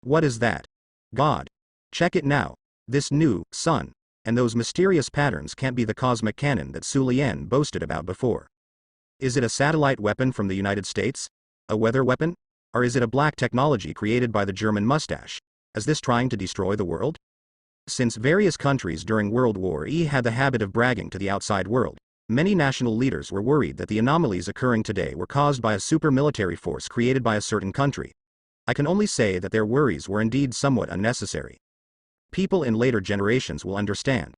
What is that? God. Check it now. This new sun, and those mysterious patterns can't be the cosmic cannon that Su Lian boasted about before. Is it a satellite weapon from the United States? A weather weapon? Or is it a black technology created by the German mustache? Is this trying to destroy the world? Since various countries during World War I had the habit of bragging to the outside world, many national leaders were worried that the anomalies occurring today were caused by a super military force created by a certain country. I can only say that their worries were indeed somewhat unnecessary. People in later generations will understand.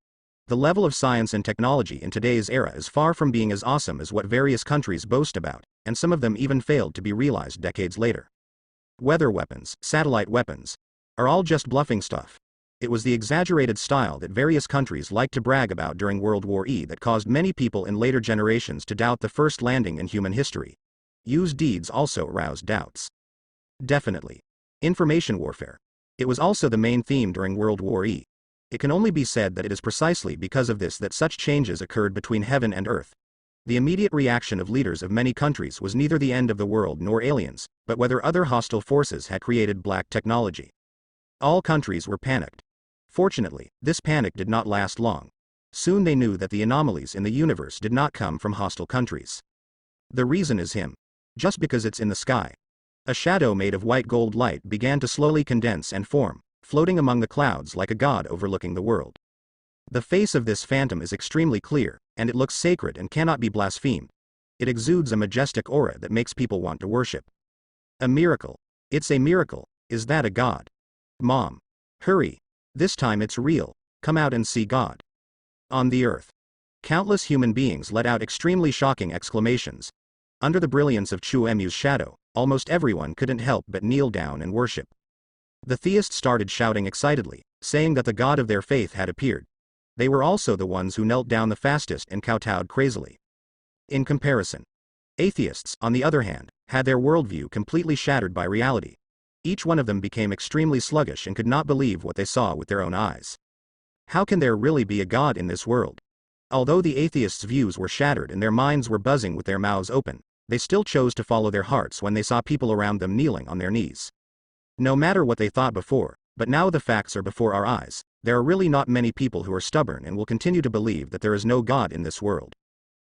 The level of science and technology in today's era is far from being as awesome as what various countries boast about, and some of them even failed to be realized decades later. Weather weapons, satellite weapons, are all just bluffing stuff. It was the exaggerated style that various countries liked to brag about during World War I that caused many people in later generations to doubt the first landing in human history. Yu's deeds also aroused doubts. Definitely. Information warfare. It was also the main theme during World War I. It can only be said that it is precisely because of this that such changes occurred between heaven and earth. The immediate reaction of leaders of many countries was neither the end of the world nor aliens, but whether other hostile forces had created black technology. All countries were panicked. Fortunately, this panic did not last long. Soon they knew that the anomalies in the universe did not come from hostile countries. The reason is him. Just because it's in the sky. A shadow made of white gold light began to slowly condense and form, floating among the clouds like a god overlooking the world. The face of this phantom is extremely clear, and it looks sacred and cannot be blasphemed. It exudes a majestic aura that makes people want to worship. A miracle. It's a miracle. Is that a god? Mom. Hurry. This time it's real. Come out and see God. On the earth. Countless human beings let out extremely shocking exclamations. Under the brilliance of Chu Emu's shadow, almost everyone couldn't help but kneel down and worship. The theists started shouting excitedly, saying that the god of their faith had appeared. They were also the ones who knelt down the fastest and kowtowed crazily. In comparison, atheists, on the other hand, had their worldview completely shattered by reality. Each one of them became extremely sluggish and could not believe what they saw with their own eyes. How can there really be a god in this world? Although the atheists' views were shattered and their minds were buzzing with their mouths open, they still chose to follow their hearts when they saw people around them kneeling on their knees. No matter what they thought before, but now the facts are before our eyes, there are really not many people who are stubborn and will continue to believe that there is no God in this world.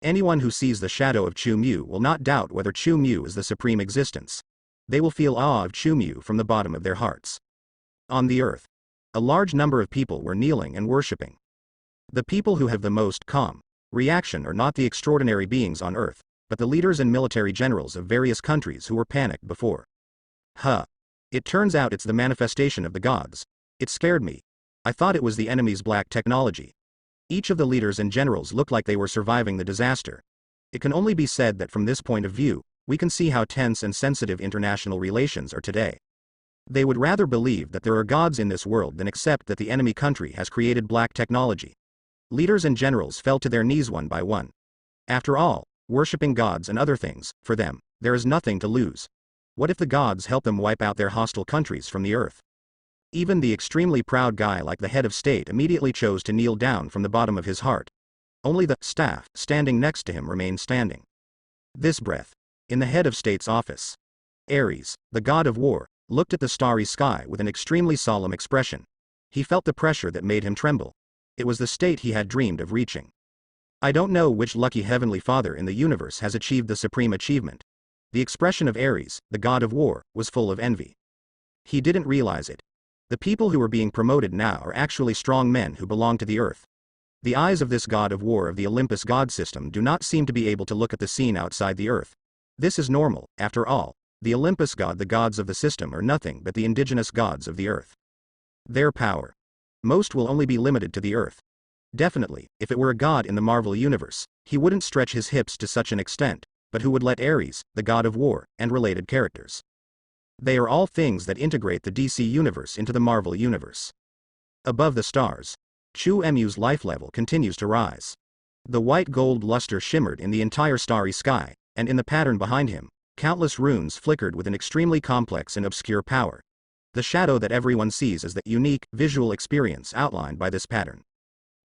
Anyone who sees the shadow of Chu Mu will not doubt whether Chu Mu is the supreme existence. They will feel awe of Chu Mu from the bottom of their hearts. On the earth, a large number of people were kneeling and worshipping. The people who have the most calm reaction are not the extraordinary beings on earth, but the leaders and military generals of various countries who were panicked before. It turns out it's the manifestation of the gods. It scared me. I thought it was the enemy's black technology. Each of the leaders and generals looked like they were surviving the disaster. It can only be said that from this point of view, we can see how tense and sensitive international relations are today. They would rather believe that there are gods in this world than accept that the enemy country has created black technology. Leaders and generals fell to their knees one by one. After all, worshipping gods and other things, for them, there is nothing to lose. What if the gods help them wipe out their hostile countries from the earth? Even the extremely proud guy like the head of state immediately chose to kneel down from the bottom of his heart. Only the staff standing next to him remained standing. This breath. In the head of state's office. Ares, the god of war, looked at the starry sky with an extremely solemn expression. He felt the pressure that made him tremble. It was the state he had dreamed of reaching. I don't know which lucky heavenly father in the universe has achieved the supreme achievement. The expression of Ares, the god of war, was full of envy. He didn't realize it. The people who are being promoted now are actually strong men who belong to the earth. The eyes of this god of war of the Olympus god system do not seem to be able to look at the scene outside the earth. This is normal, after all. The Olympus god, the gods of the system, are nothing but the indigenous gods of the earth. Their power. Most will only be limited to the earth. Definitely, if it were a god in the Marvel universe, he wouldn't stretch his hips to such an extent, but who would let Ares, the god of war, and related characters? They are all things that integrate the DC universe into the Marvel universe. Above the stars, Chu Emu's life level continues to rise. The white gold luster shimmered in the entire starry sky, and in the pattern behind him, countless runes flickered with an extremely complex and obscure power. The shadow that everyone sees is the unique, visual experience outlined by this pattern.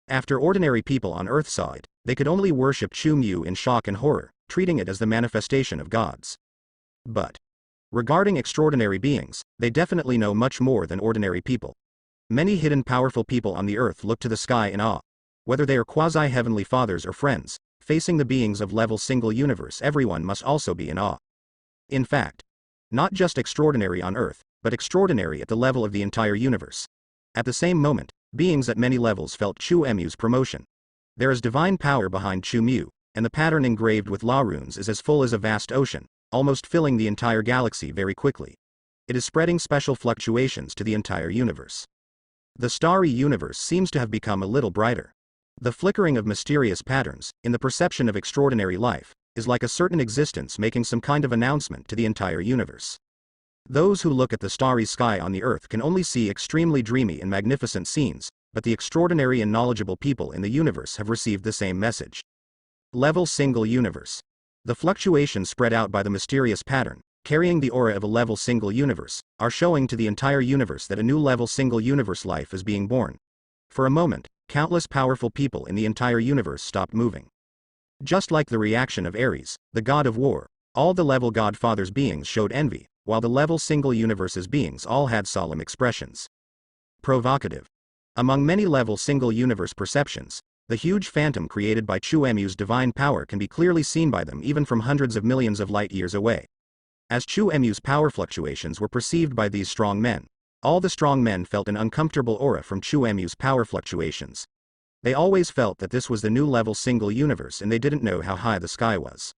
After ordinary people on Earth saw it, they could only worship Chu Mu in shock and horror, treating it as the manifestation of gods. But regarding extraordinary beings, they definitely know much more than ordinary people. Many hidden powerful people on the Earth look to the sky in awe. Whether they are quasi-heavenly fathers or friends, facing the beings of level single universe, everyone must also be in awe. In fact, not just extraordinary on Earth, but extraordinary at the level of the entire universe. At the same moment, beings at many levels felt Chu Mu's promotion. There is divine power behind Chu Mu, and the pattern engraved with law runes is as full as a vast ocean, almost filling the entire galaxy very quickly. It is spreading special fluctuations to the entire universe. The starry universe seems to have become a little brighter. The flickering of mysterious patterns, in the perception of extraordinary life, is like a certain existence making some kind of announcement to the entire universe. Those who look at the starry sky on the Earth can only see extremely dreamy and magnificent scenes, but the extraordinary and knowledgeable people in the universe have received the same message. Level single universe. The fluctuations spread out by the mysterious pattern, carrying the aura of a level single universe, are showing to the entire universe that a new level single universe life is being born. For a moment, countless powerful people in the entire universe stopped moving. Just like the reaction of Ares, the god of war, all the level godfather's beings showed envy, while the level single universe's beings all had solemn expressions. Provocative. Among many level single universe perceptions, the huge phantom created by Chu Mu's divine power can be clearly seen by them even from hundreds of millions of light years away. As Chu Mu's power fluctuations were perceived by these strong men, all the strong men felt an uncomfortable aura from Chu Mu's power fluctuations. They always felt that this was the new level single universe and they didn't know how high the sky was.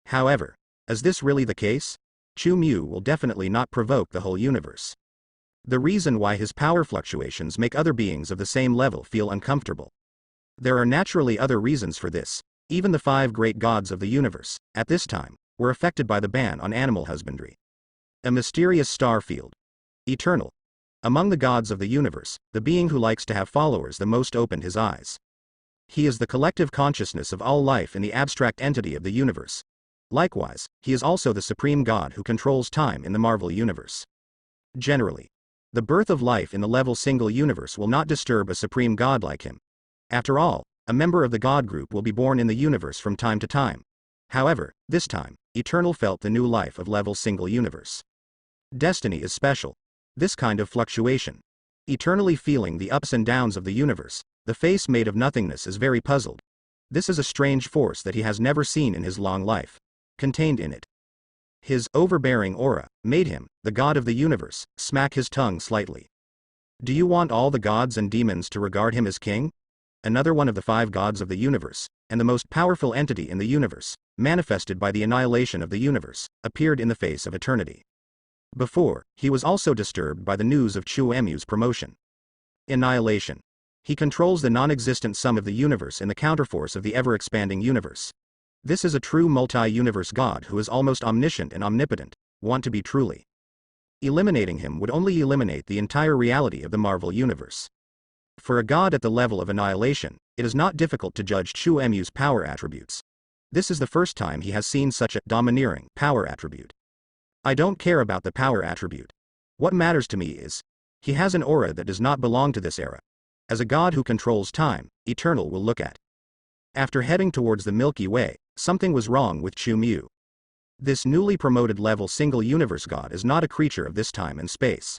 However, is this really the case? Chu Mu will definitely not provoke the whole universe. The reason why his power fluctuations make other beings of the same level feel uncomfortable. There are naturally other reasons for this. Even the 5 great gods of the universe, at this time, were affected by the ban on animal husbandry. A mysterious star field. Eternal. Among the gods of the universe, the being who likes to have followers the most opened his eyes. He is the collective consciousness of all life in the abstract entity of the universe. Likewise, he is also the supreme god who controls time in the Marvel universe. Generally, the birth of life in the level single universe will not disturb a supreme god like him. After all, a member of the god group will be born in the universe from time to time. However, this time, Eternal felt the new life of level single universe. Destiny is special. This kind of fluctuation. Eternally feeling the ups and downs of the universe, the face made of nothingness is very puzzled. This is a strange force that he has never seen in his long life. Contained in it. His overbearing aura made him, the god of the universe, smack his tongue slightly. Do you want all the gods and demons to regard him as king? Another one of the 5 gods of the universe, and the most powerful entity in the universe, manifested by the annihilation of the universe, appeared in the face of eternity. Before, he was also disturbed by the news of Chu Mu's promotion. Annihilation. He controls the non-existent sum of the universe in the counterforce of the ever-expanding universe. This is a true multi-universe god who is almost omniscient and omnipotent, want to be truly. Eliminating him would only eliminate the entire reality of the Marvel universe. For a god at the level of annihilation, it is not difficult to judge Chu Mu's power attributes. This is the first time he has seen such a domineering power attribute. I don't care about the power attribute. What matters to me is, he has an aura that does not belong to this era. As a god who controls time, Eternal will look at. After heading towards the Milky Way, something was wrong with Chu Mu. This newly promoted level single universe god is not a creature of this time and space.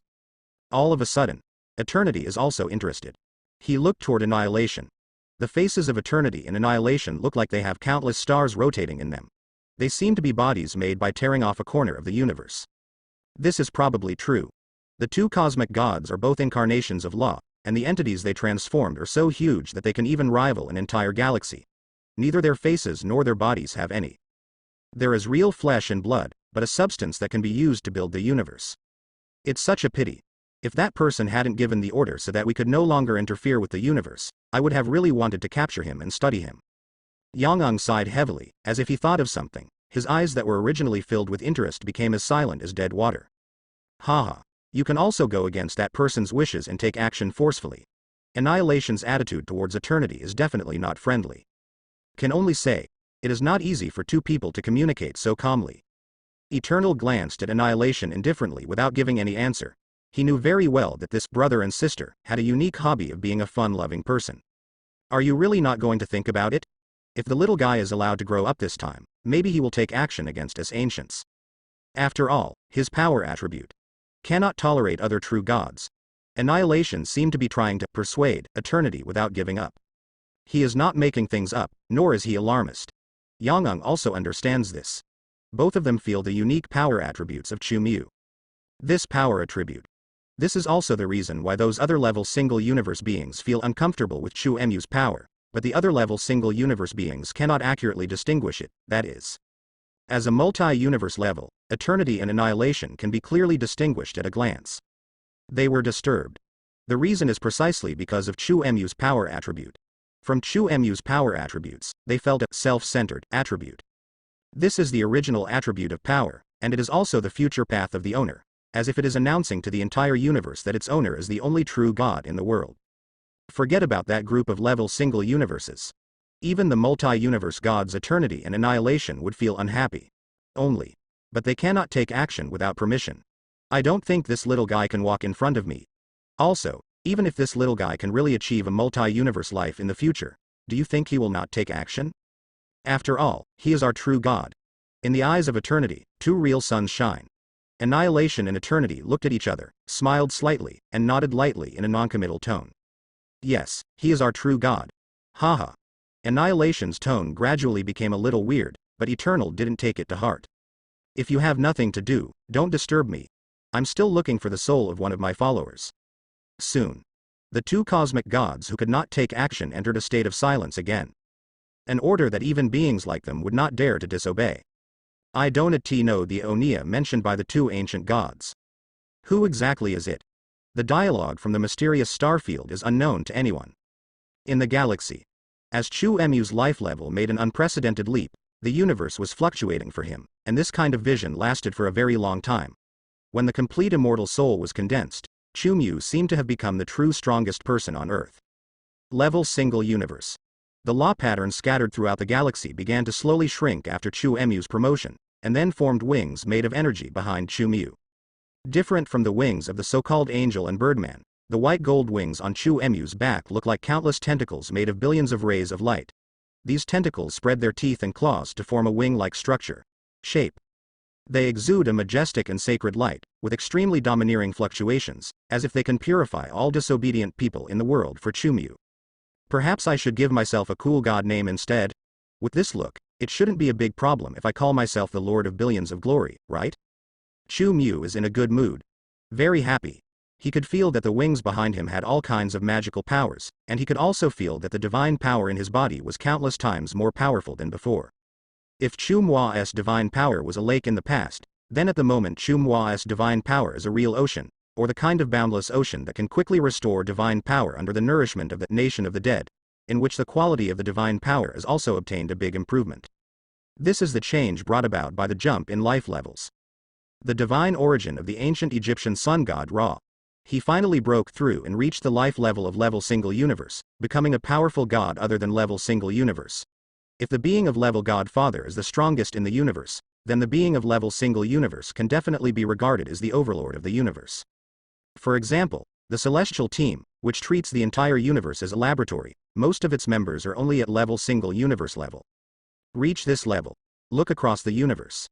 All of a sudden, Eternity is also interested. He looked toward Annihilation. The faces of Eternity and Annihilation look like they have countless stars rotating in them. They seem to be bodies made by tearing off a corner of the universe. This is probably true. The 2 cosmic gods are both incarnations of law, and the entities they transformed are so huge that they can even rival an entire galaxy. Neither their faces nor their bodies have any. There is real flesh and blood, but a substance that can be used to build the universe. It's such a pity. If that person hadn't given the order so that we could no longer interfere with the universe, I would have really wanted to capture him and study him. Yang sighed heavily, as if he thought of something. His eyes that were originally filled with interest became as silent as dead water. Haha. You can also go against that person's wishes and take action forcefully. Annihilation's attitude towards Eternity is definitely not friendly. Can only say, it is not easy for 2 people to communicate so calmly. Eternal glanced at Annihilation indifferently without giving any answer. He knew very well that this brother and sister had a unique hobby of being a fun-loving person. Are you really not going to think about it? If the little guy is allowed to grow up this time, maybe he will take action against us ancients. After all, his power attribute cannot tolerate other true gods. Annihilation seemed to be trying to persuade eternity without giving up. He is not making things up, nor is he alarmist. Yang also understands this. Both of them feel the unique power attributes of Chu Mu. This power attribute. This is also the reason why those other level single universe beings feel uncomfortable with Chu Mu's power, but the other level single universe beings cannot accurately distinguish it, that is. As a multi-universe level, eternity and annihilation can be clearly distinguished at a glance. They were disturbed. The reason is precisely because of Chu Mu's power attribute. From Chu Mu's power attributes, they felt a self-centered attribute. This is the original attribute of power, and it is also the future path of the owner, as if it is announcing to the entire universe that its owner is the only true God in the world. Forget about that group of level single universes. Even the multi-universe gods eternity and annihilation would feel unhappy. But they cannot take action without permission. I don't think this little guy can walk in front of me. Also, even if this little guy can really achieve a multi-universe life in the future, do you think he will not take action? After all, he is our true God. In the eyes of eternity, two real suns shine. Annihilation and eternity looked at each other, smiled slightly, and nodded lightly in a noncommittal tone. Yes, he is our true God. Haha. Annihilation's tone gradually became a little weird, but Eternal didn't take it to heart. If you have nothing to do, don't disturb me. I'm still looking for the soul of one of my followers. Soon. The two cosmic gods who could not take action entered a state of silence again. An order that even beings like them would not dare to disobey. I don't know the Onia mentioned by the two ancient gods. Who exactly is it? The dialogue from the mysterious starfield is unknown to anyone. In the galaxy. As Chu Mu's life level made an unprecedented leap, the universe was fluctuating for him, and this kind of vision lasted for a very long time. When the complete immortal soul was condensed, Chu Mu seemed to have become the true strongest person on Earth. Level single universe. The law patterns scattered throughout the galaxy began to slowly shrink after Chu Mu's promotion, and then formed wings made of energy behind Chu Mu. Different from the wings of the so-called angel and birdman, the white gold wings on Chu Mu's back look like countless tentacles made of billions of rays of light. These tentacles spread their teeth and claws to form a wing-like structure. Shape. They exude a majestic and sacred light, with extremely domineering fluctuations, as if they can purify all disobedient people in the world for Chu Mu. Perhaps I should give myself a cool god name instead? With this look, it shouldn't be a big problem if I call myself the Lord of Billions of Glory, right? Chu Mu is in a good mood. Very happy. He could feel that the wings behind him had all kinds of magical powers, and he could also feel that the divine power in his body was countless times more powerful than before. If Chu Mua's divine power was a lake in the past, then at the moment Chu Mua's divine power is a real ocean, or the kind of boundless ocean that can quickly restore divine power under the nourishment of the nation of the dead, in which the quality of the divine power has also obtained a big improvement. This is the change brought about by the jump in life levels. The divine origin of the ancient Egyptian sun god Ra. He finally broke through and reached the life level of level single universe, becoming a powerful god other than level single universe. If the being of level God Father is the strongest in the universe, then the being of level single universe can definitely be regarded as the overlord of the universe. For example, the celestial team, which treats the entire universe as a laboratory, most of its members are only at level single universe level. Reach this level. Look across the universe.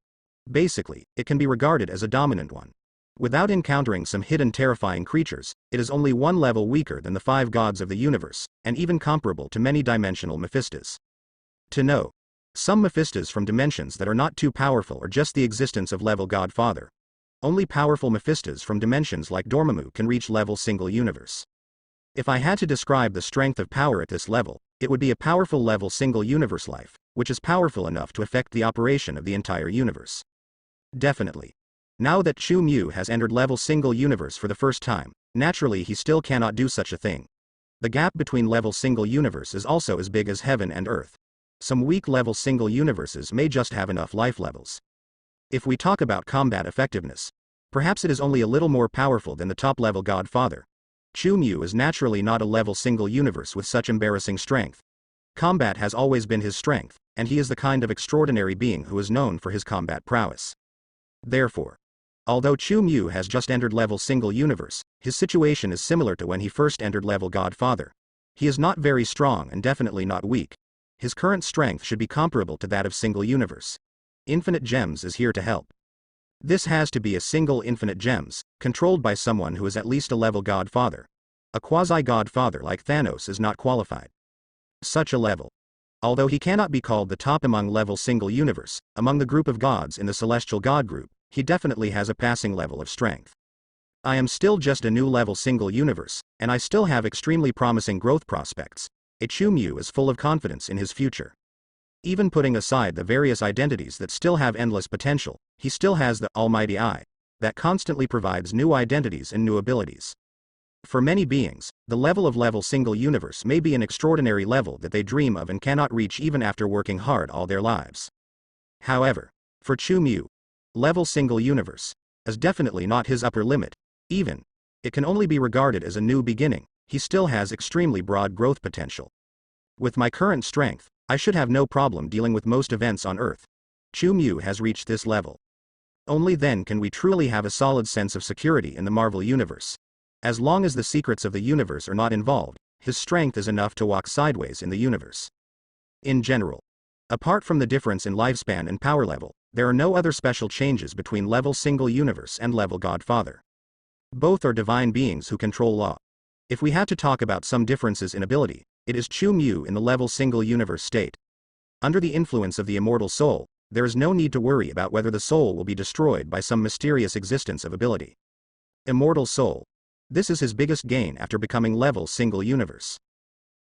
Basically, it can be regarded as a dominant one. Without encountering some hidden terrifying creatures, it is only one level weaker than the 5 gods of the universe, and even comparable to many-dimensional Mephistas. To know. Some Mephistas from dimensions that are not too powerful are just the existence of level God Father. Only powerful Mephistas from dimensions like Dormammu can reach level single universe. If I had to describe the strength of power at this level, it would be a powerful level single universe life, which is powerful enough to affect the operation of the entire universe. Definitely. Now that Chu Mu has entered level single universe for the first time, naturally he still cannot do such a thing. The gap between level single universe is also as big as heaven and earth. Some weak level single universes may just have enough life levels. If we talk about combat effectiveness, perhaps it is only a little more powerful than the top level God Father. Chu Mu is naturally not a level single universe with such embarrassing strength. Combat has always been his strength, and he is the kind of extraordinary being who is known for his combat prowess. Therefore, although Chu Mu has just entered level single universe, his situation is similar to when he first entered level God Father. He is not very strong and definitely not weak. His current strength should be comparable to that of single universe. Infinite gems is here to help. This has to be a single infinite gems, controlled by someone who is at least a level godfather. A quasi-godfather like Thanos is not qualified. Such a level. Although he cannot be called the top among level single universe, among the group of gods in the celestial god group, he definitely has a passing level of strength. I am still just a new level single universe, and I still have extremely promising growth prospects. Chu is full of confidence in his future. Even putting aside the various identities that still have endless potential, he still has the almighty I, that constantly provides new identities and new abilities. For many beings, the level single universe may be an extraordinary level that they dream of and cannot reach even after working hard all their lives. However, for Chu, level single universe is definitely not his upper limit. Even, it can only be regarded as a new beginning. He still has extremely broad growth potential. With my current strength, I should have no problem dealing with most events on Earth. Chu has reached this level. Only then can we truly have a solid sense of security in the Marvel Universe. As long as the secrets of the universe are not involved, his strength is enough to walk sideways in the universe. In general, apart from the difference in lifespan and power level, there are no other special changes between level single universe and level godfather. Both are divine beings who control law. If we had to talk about some differences in ability, it is Chu in the level single universe state. Under the influence of the immortal soul, there is no need to worry about whether the soul will be destroyed by some mysterious existence of ability. Immortal soul. This is his biggest gain after becoming level single universe.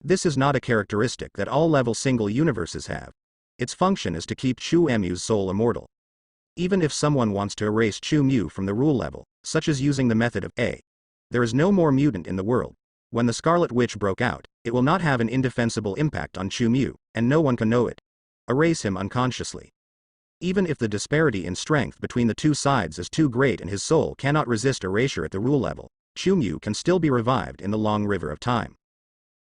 This is not a characteristic that all level single universes have. Its function is to keep Chu's soul immortal. Even if someone wants to erase Chu from the rule level, such as using the method of A, there is no more mutant in the world. When the Scarlet Witch broke out, it will not have an indefensible impact on Chu, and no one can know it. Erase him unconsciously. Even if the disparity in strength between the two sides is too great and his soul cannot resist erasure at the rule level, Chu can still be revived in the long river of time.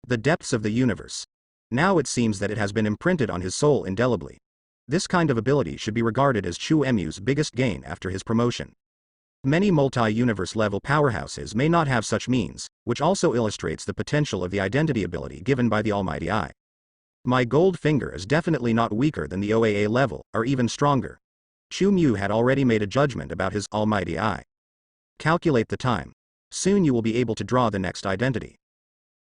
The depths of the universe. Now it seems that it has been imprinted on his soul indelibly. This kind of ability should be regarded as Chu's biggest gain after his promotion. Many multi-universe level powerhouses may not have such means, which also illustrates the potential of the identity ability given by the Almighty I. My gold finger is definitely not weaker than the OAA level, or even stronger. Chu had already made a judgment about his Almighty I. Calculate the time. Soon you will be able to draw the next identity.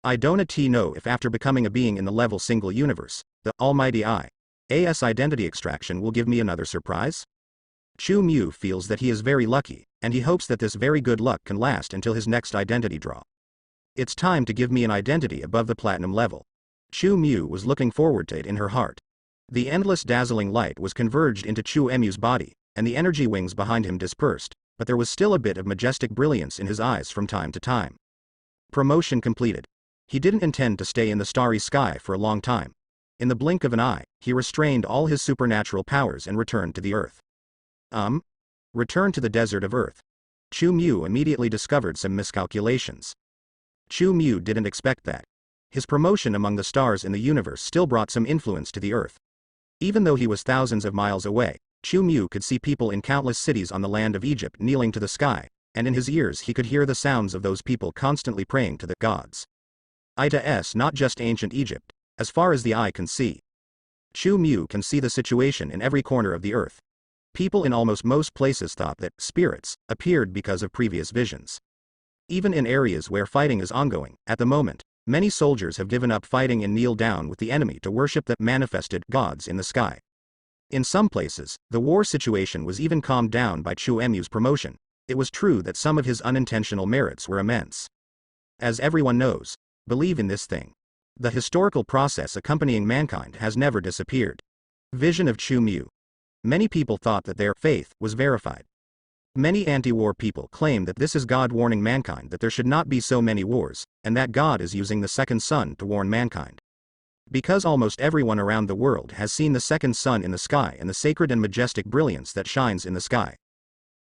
I don't know if after becoming a being in the level single universe, the Almighty I's identity extraction will give me another surprise? Chu feels that he is very lucky, and he hopes that this very good luck can last until his next identity draw. It's time to give me an identity above the platinum level. Chu was looking forward to it in her heart. The endless dazzling light was converged into Chu's body, and the energy wings behind him dispersed, but there was still a bit of majestic brilliance in his eyes from time to time. Promotion completed. He didn't intend to stay in the starry sky for a long time. In the blink of an eye, he restrained all his supernatural powers and returned to the earth. Return to the desert of Earth. Chu immediately discovered some miscalculations. Chu didn't expect that. His promotion among the stars in the universe still brought some influence to the Earth. Even though he was thousands of miles away, Chu could see people in countless cities on the land of Egypt kneeling to the sky, and in his ears he could hear the sounds of those people constantly praying to the gods. Not just ancient Egypt, as far as the eye can see. Chu can see the situation in every corner of the Earth. People in almost most places thought that spirits appeared because of previous visions. Even in areas where fighting is ongoing, at the moment, many soldiers have given up fighting and kneel down with the enemy to worship the manifested gods in the sky. In some places, the war situation was even calmed down by Chu's promotion. It was true that some of his unintentional merits were immense. As everyone knows, believe in this thing. The historical process accompanying mankind has never disappeared. Vision of Chu. Many people thought that their faith was verified. Many anti-war people claim that this is God warning mankind that there should not be so many wars, and that God is using the second sun to warn mankind. Because almost everyone around the world has seen the second sun in the sky and the sacred and majestic brilliance that shines in the sky.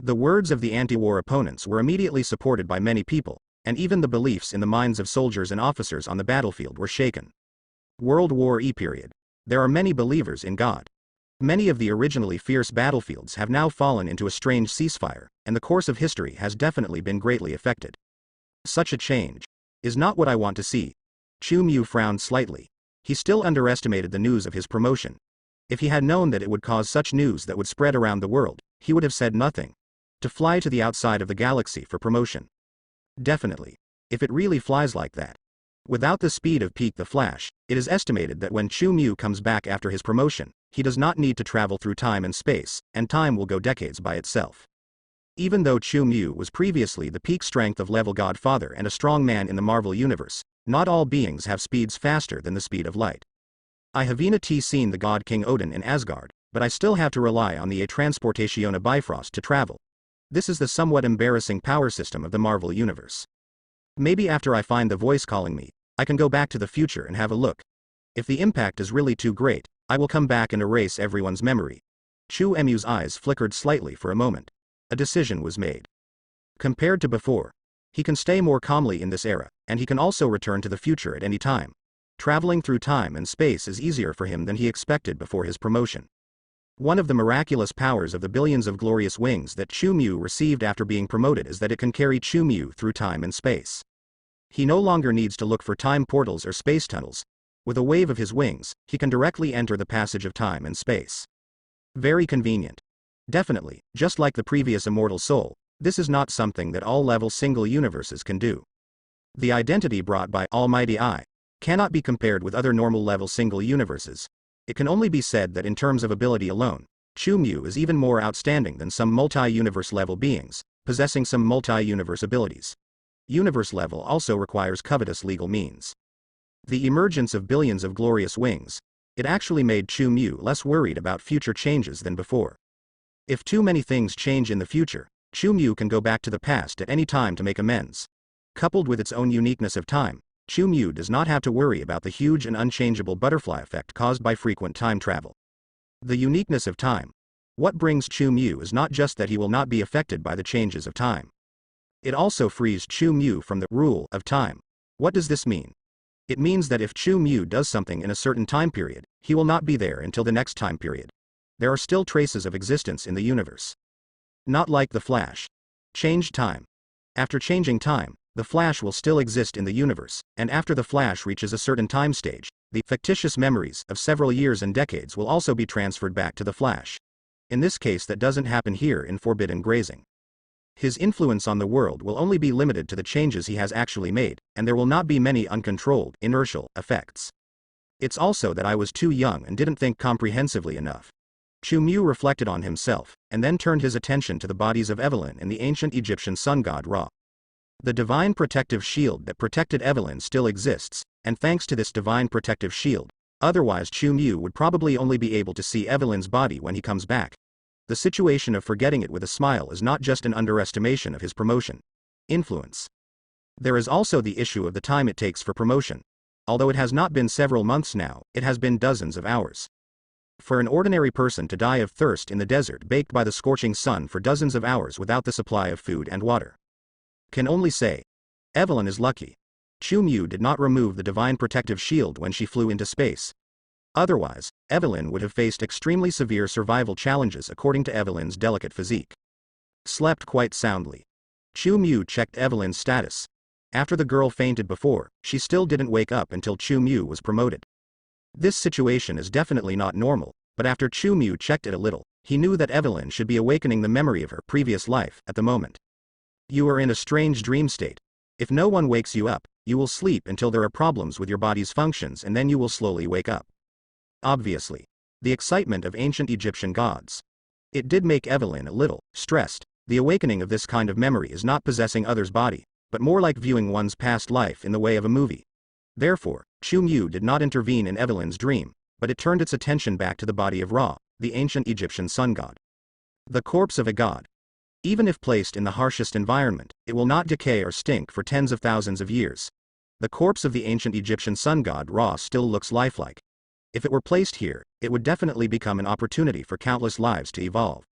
The words of the anti-war opponents were immediately supported by many people, and even the beliefs in the minds of soldiers and officers on the battlefield were shaken. World War E period. There are many believers in God. Many of the originally fierce battlefields have now fallen into a strange ceasefire, and the course of history has definitely been greatly affected. Such a change is not what I want to see. Chu Mu frowned slightly. He still underestimated the news of his promotion. If he had known that it would cause such news that would spread around the world, he would have said nothing. To fly to the outside of the galaxy for promotion. Definitely. If it really flies like that. Without the speed of Peak the Flash, it is estimated that when Chu Mu comes back after his promotion, he does not need to travel through time and space, and time will go decades by itself. Even though Chu Mu was previously the peak strength of level Godfather and a strong man in the Marvel Universe, not all beings have speeds faster than the speed of light. I have seen the God King Odin in Asgard, but I still have to rely on the A Transportatione Bifrost to travel. This is the somewhat embarrassing power system of the Marvel Universe. Maybe after I find the voice calling me, I can go back to the future and have a look. If the impact is really too great, I will come back and erase everyone's memory. Chu Mu's eyes flickered slightly for a moment. A decision was made. Compared to before, he can stay more calmly in this era, and he can also return to the future at any time. Traveling through time and space is easier for him than he expected before his promotion. One of the miraculous powers of the billions of glorious wings that Chu Mu received after being promoted is that it can carry Chu Mu through time and space. He no longer needs to look for time portals or space tunnels. With a wave of his wings, he can directly enter the passage of time and space. Very convenient. Definitely, just like the previous Immortal Soul, this is not something that all level single universes can do. The identity brought by Almighty I cannot be compared with other normal level single universes. It can only be said that in terms of ability alone, Chu Mu is even more outstanding than some multi-universe level beings, possessing some multi-universe abilities. Universe level also requires covetous legal means. The emergence of billions of glorious wings, it actually made Chu Mu less worried about future changes than before. If too many things change in the future, Chu Mu can go back to the past at any time to make amends. Coupled with its own uniqueness of time, Chu Mu does not have to worry about the huge and unchangeable butterfly effect caused by frequent time travel. The uniqueness of time. What brings Chu Mu is not just that he will not be affected by the changes of time. It also frees Chu Mu from the rule of time. What does this mean? It means that if Chu Mu does something in a certain time period, he will not be there until the next time period. There are still traces of existence in the universe. Not like the Flash. Changed time. After changing time, the Flash will still exist in the universe, and after the Flash reaches a certain time stage, the fictitious memories of several years and decades will also be transferred back to the Flash. In this case, that doesn't happen here in Forbidden Grazing. His influence on the world will only be limited to the changes he has actually made, and there will not be many uncontrolled, inertial effects. It's also that I was too young and didn't think comprehensively enough. Chu Mu reflected on himself, and then turned his attention to the bodies of Evelyn and the ancient Egyptian sun god Ra. The divine protective shield that protected Evelyn still exists, and thanks to this divine protective shield, otherwise Chu Mu would probably only be able to see Evelyn's body when he comes back. The situation of forgetting it with a smile is not just an underestimation of his promotion. Influence. There is also the issue of the time it takes for promotion. Although it has not been several months now, it has been dozens of hours. For an ordinary person to die of thirst in the desert baked by the scorching sun for dozens of hours without the supply of food and water. Can only say, Evelyn is lucky. Chu Mu did not remove the divine protective shield when she flew into space. Otherwise, Evelyn would have faced extremely severe survival challenges according to Evelyn's delicate physique. Slept quite soundly. Chu Mu checked Evelyn's status. After the girl fainted before, she still didn't wake up until Chu Mu was promoted. This situation is definitely not normal, but after Chu Mu checked it a little, he knew that Evelyn should be awakening the memory of her previous life at the moment. You are in a strange dream state. If no one wakes you up, you will sleep until there are problems with your body's functions and then you will slowly wake up. Obviously. The excitement of ancient Egyptian gods. It did make Evelyn a little stressed. The awakening of this kind of memory is not possessing others' body, but more like viewing one's past life in the way of a movie. Therefore, Chu Mu did not intervene in Evelyn's dream, but it turned its attention back to the body of Ra, the ancient Egyptian sun god. The corpse of a god. Even if placed in the harshest environment, it will not decay or stink for tens of thousands of years. The corpse of the ancient Egyptian sun god Ra still looks lifelike. If it were placed here, it would definitely become an opportunity for countless lives to evolve.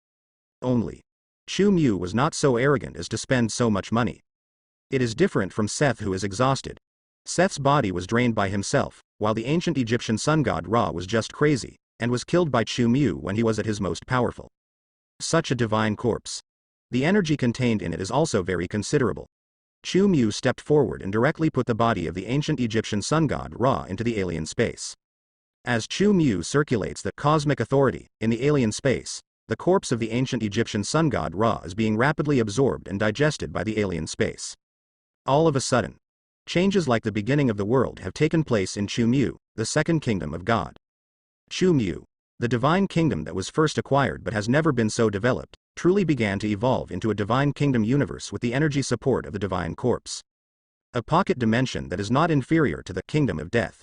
Only, Chu Mu was not so arrogant as to spend so much money. It is different from Seth, who is exhausted. Seth's body was drained by himself, while the ancient Egyptian sun god Ra was just crazy, and was killed by Chu Mu when he was at his most powerful. Such a divine corpse. The energy contained in it is also very considerable. Chu Mu stepped forward and directly put the body of the ancient Egyptian sun god Ra into the alien space. As Chu Mu circulates the cosmic authority in the alien space, the corpse of the ancient Egyptian sun god Ra is being rapidly absorbed and digested by the alien space. All of a sudden, changes like the beginning of the world have taken place in Chu Mu, the second kingdom of God. Chu Mu, the divine kingdom that was first acquired but has never been so developed, truly began to evolve into a divine kingdom universe with the energy support of the divine corpse. A pocket dimension that is not inferior to the kingdom of death.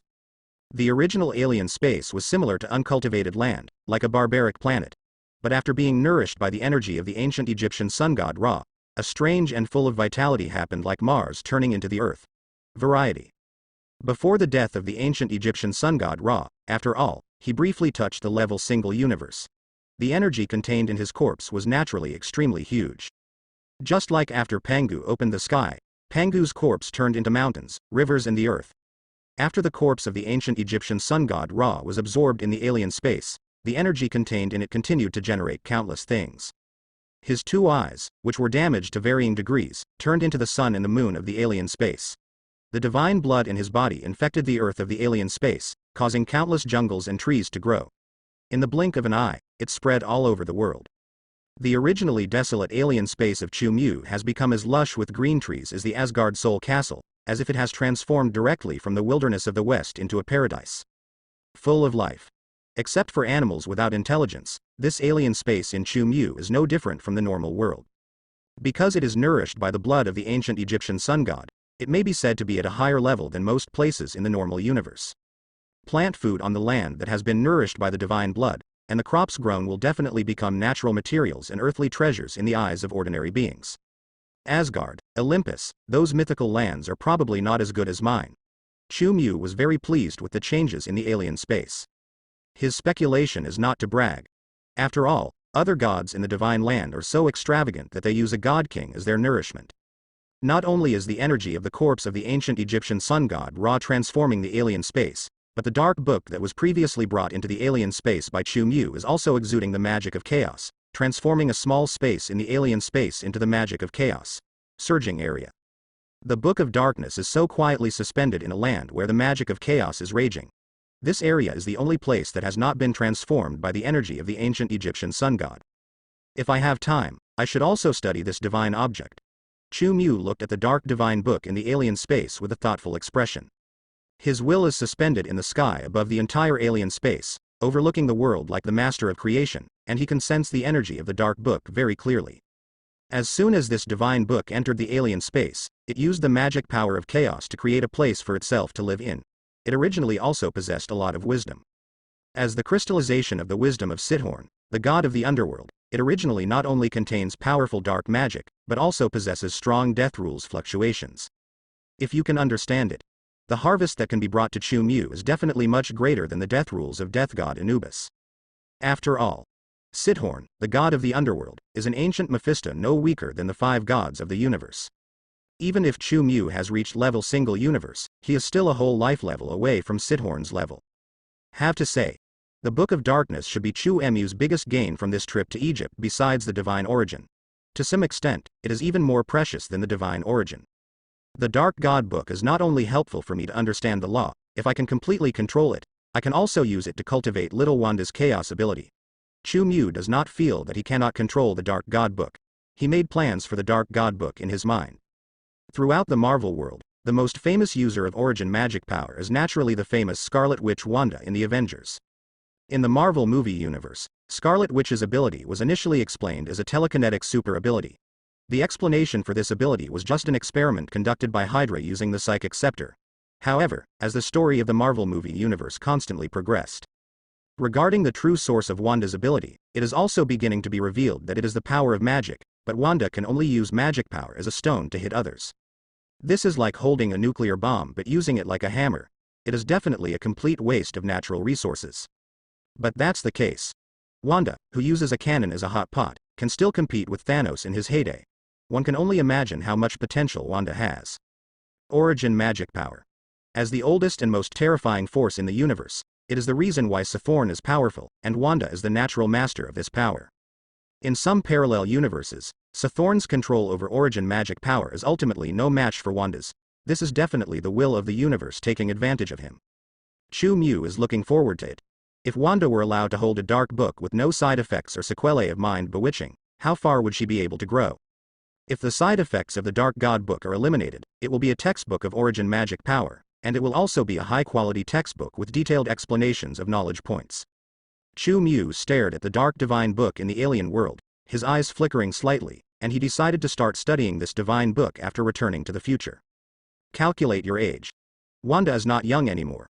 The original alien space was similar to uncultivated land, like a barbaric planet. But after being nourished by the energy of the ancient Egyptian sun god Ra, a strange and full of vitality happened, like Mars turning into the earth. Variety. Before the death of the ancient Egyptian sun god Ra, after all, he briefly touched the level single universe. The energy contained in his corpse was naturally extremely huge. Just like after Pangu opened the sky, Pangu's corpse turned into mountains, rivers and the earth. After the corpse of the ancient Egyptian sun god Ra was absorbed in the alien space, the energy contained in it continued to generate countless things. His two eyes, which were damaged to varying degrees, turned into the sun and the moon of the alien space. The divine blood in his body infected the earth of the alien space, causing countless jungles and trees to grow. In the blink of an eye, it spread all over the world. The originally desolate alien space of Chu Mu has become as lush with green trees as the Asgard Soul Castle, as if it has transformed directly from the wilderness of the West into a paradise. Full of life. Except for animals without intelligence, this alien space in Chu Mu is no different from the normal world. Because it is nourished by the blood of the ancient Egyptian sun god, it may be said to be at a higher level than most places in the normal universe. Plant food on the land that has been nourished by the divine blood, and the crops grown will definitely become natural materials and earthly treasures in the eyes of ordinary beings. Asgard, Olympus, those mythical lands are probably not as good as mine. Chu Mu was very pleased with the changes in the alien space. His speculation is not to brag. After all, other gods in the divine land are so extravagant that they use a god king as their nourishment. Not only is the energy of the corpse of the ancient Egyptian sun god Ra transforming the alien space, but the dark book that was previously brought into the alien space by Chu Mu is also exuding the magic of chaos, transforming a small space in the alien space into the magic of chaos. Surging area. The Book of Darkness is so quietly suspended in a land where the magic of chaos is raging. This area is the only place that has not been transformed by the energy of the ancient Egyptian sun god. If I have time, I should also study this divine object. Chu Mu looked at the dark divine book in the alien space with a thoughtful expression. His will is suspended in the sky above the entire alien space, overlooking the world like the master of creation, and he can sense the energy of the dark book very clearly. As soon as this divine book entered the alien space, it used the magic power of chaos to create a place for itself to live in. It originally also possessed a lot of wisdom. As the crystallization of the wisdom of Sithorn, the god of the underworld, it originally not only contains powerful dark magic, but also possesses strong death rules fluctuations. If you can understand it, the harvest that can be brought to Chu Mu is definitely much greater than the death rules of death god Anubis. After all, Sithorn, the god of the underworld, is an ancient Mephisto no weaker than the 5 gods of the universe. Even if Chu Mu has reached level single universe, he is still a whole life level away from Sithorn's level. Have to say, the Book of Darkness should be Chu Mu's biggest gain from this trip to Egypt besides the divine origin. To some extent, it is even more precious than the divine origin. The Dark God Book is not only helpful for me to understand the law, if I can completely control it, I can also use it to cultivate little Wanda's chaos ability. Chu Mu does not feel that he cannot control the Dark God Book. He made plans for the Dark God Book in his mind. Throughout the Marvel world, the most famous user of origin magic power is naturally the famous Scarlet Witch Wanda in the Avengers. In the Marvel movie universe, Scarlet Witch's ability was initially explained as a telekinetic super ability. The explanation for this ability was just an experiment conducted by Hydra using the psychic scepter. However, as the story of the Marvel movie universe constantly progressed, regarding the true source of Wanda's ability, it is also beginning to be revealed that it is the power of magic, but Wanda can only use magic power as a stone to hit others. This is like holding a nuclear bomb but using it like a hammer. It is definitely a complete waste of natural resources. But that's the case. Wanda, who uses a cannon as a hot pot, can still compete with Thanos in his heyday. One can only imagine how much potential Wanda has. Origin magic power. As the oldest and most terrifying force in the universe, it is the reason why Sithorn is powerful, and Wanda is the natural master of this power. In some parallel universes, Sathorn's control over origin magic power is ultimately no match for Wanda's. This is definitely the will of the universe taking advantage of him. Chu Mu is looking forward to it. If Wanda were allowed to hold a dark book with no side effects or sequelae of mind bewitching, how far would she be able to grow? If the side effects of the Dark God book are eliminated, it will be a textbook of origin magic power, and it will also be a high-quality textbook with detailed explanations of knowledge points. Chu Mu stared at the dark divine book in the alien world, his eyes flickering slightly, and he decided to start studying this divine book after returning to the future. Calculate your age. Wanda is not young anymore.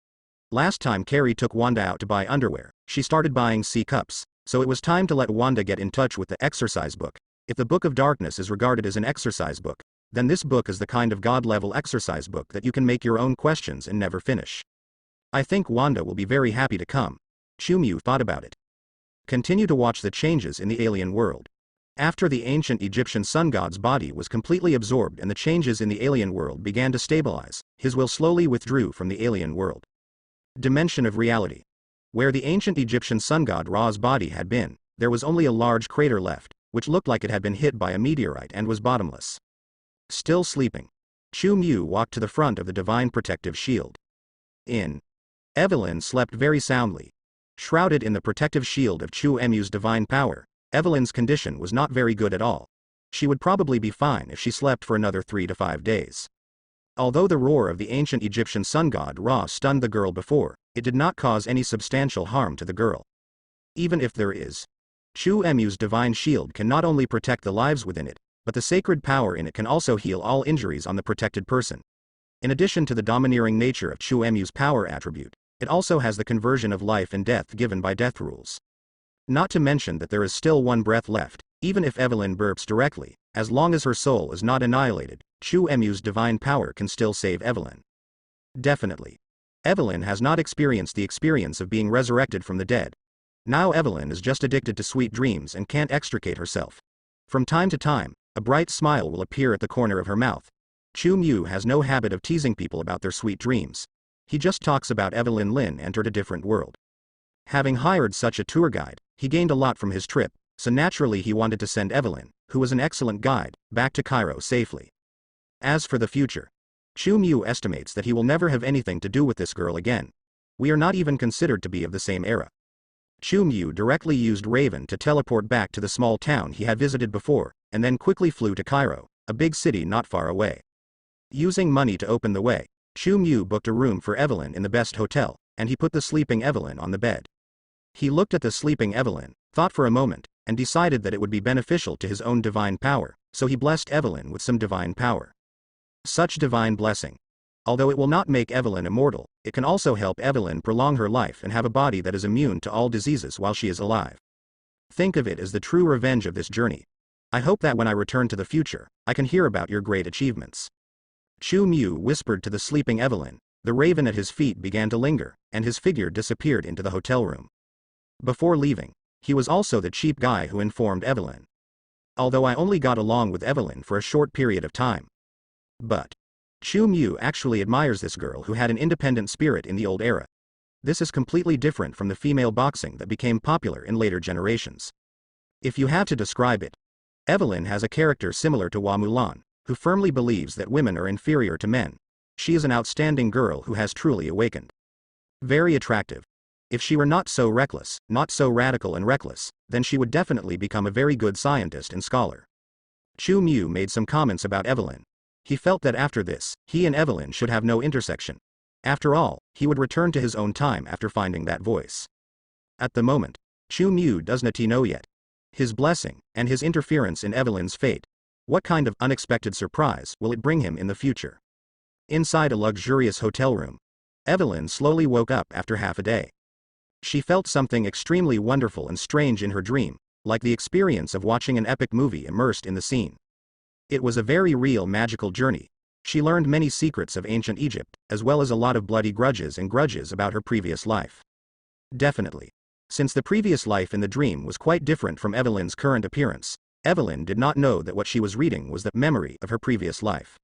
Last time Carrie took Wanda out to buy underwear, she started buying C-cups, so it was time to let Wanda get in touch with the exercise book. If the Book of Darkness is regarded as an exercise book, then this book is the kind of God-level exercise book that you can make your own questions and never finish. I think Wanda will be very happy to come. Chu Mu thought about it. Continue to watch the changes in the alien world. After the ancient Egyptian sun god's body was completely absorbed and the changes in the alien world began to stabilize, his will slowly withdrew from the alien world. Dimension of reality. Where the ancient Egyptian sun god Ra's body had been, there was only a large crater left, which looked like it had been hit by a meteorite and was bottomless. Still sleeping, Chu Mu walked to the front of the divine protective shield. Evelyn slept very soundly. Shrouded in the protective shield of Chu Mu's divine power, Evelyn's condition was not very good at all. She would probably be fine if she slept for another 3 to 5 days. Although the roar of the ancient Egyptian sun god Ra stunned the girl before, it did not cause any substantial harm to the girl. Even if there is, Chu Mu's divine shield can not only protect the lives within it, but the sacred power in it can also heal all injuries on the protected person. In addition to the domineering nature of Chu Mu's power attribute, it also has the conversion of life and death given by death rules. Not to mention that there is still one breath left, even if Evelyn burps directly, as long as her soul is not annihilated, Chu Mu's divine power can still save Evelyn. Definitely. Evelyn has not experienced the experience of being resurrected from the dead. Now Evelyn is just addicted to sweet dreams and can't extricate herself. From time to time, a bright smile will appear at the corner of her mouth. Chu Mu has no habit of teasing people about their sweet dreams. He just talks about Evelyn Lin entered a different world. Having hired such a tour guide, he gained a lot from his trip, so naturally he wanted to send Evelyn, who was an excellent guide, back to Cairo safely. As for the future, Chu Mu estimates that he will never have anything to do with this girl again. We are not even considered to be of the same era. Chu Mu directly used Raven to teleport back to the small town he had visited before, and then quickly flew to Cairo, a big city not far away. Using money to open the way, Chu Mu booked a room for Evelyn in the best hotel, and he put the sleeping Evelyn on the bed. He looked at the sleeping Evelyn, thought for a moment, and decided that it would be beneficial to his own divine power, so he blessed Evelyn with some divine power. Such divine blessing. Although it will not make Evelyn immortal, it can also help Evelyn prolong her life and have a body that is immune to all diseases while she is alive. Think of it as the true revenge of this journey. I hope that when I return to the future, I can hear about your great achievements. Chu Mu whispered to the sleeping Evelyn. The raven at his feet began to linger, and his figure disappeared into the hotel room. Before leaving, he was also the cheap guy who informed Evelyn. Although I only got along with Evelyn for a short period of time. But Chu Mu actually admires this girl who had an independent spirit in the old era. This is completely different from the female boxing that became popular in later generations. If you have to describe it, Evelyn has a character similar to Hua Mulan, who firmly believes that women are inferior to men. She is an outstanding girl who has truly awakened. Very attractive. If she were not so reckless, not so radical and reckless, then she would definitely become a very good scientist and scholar. Chu Mu made some comments about Evelyn. He felt that after this, he and Evelyn should have no intersection. After all, he would return to his own time after finding that voice. At the moment, Chu Mu does not know yet. His blessing, and his interference in Evelyn's fate. What kind of unexpected surprise will it bring him in the future? Inside a luxurious hotel room, Evelyn slowly woke up after half a day. She felt something extremely wonderful and strange in her dream, like the experience of watching an epic movie immersed in the scene. It was a very real magical journey. She learned many secrets of ancient Egypt, as well as a lot of bloody grudges about her previous life. Definitely. Since the previous life in the dream was quite different from Evelyn's current appearance, Evelyn did not know that what she was reading was the memory of her previous life.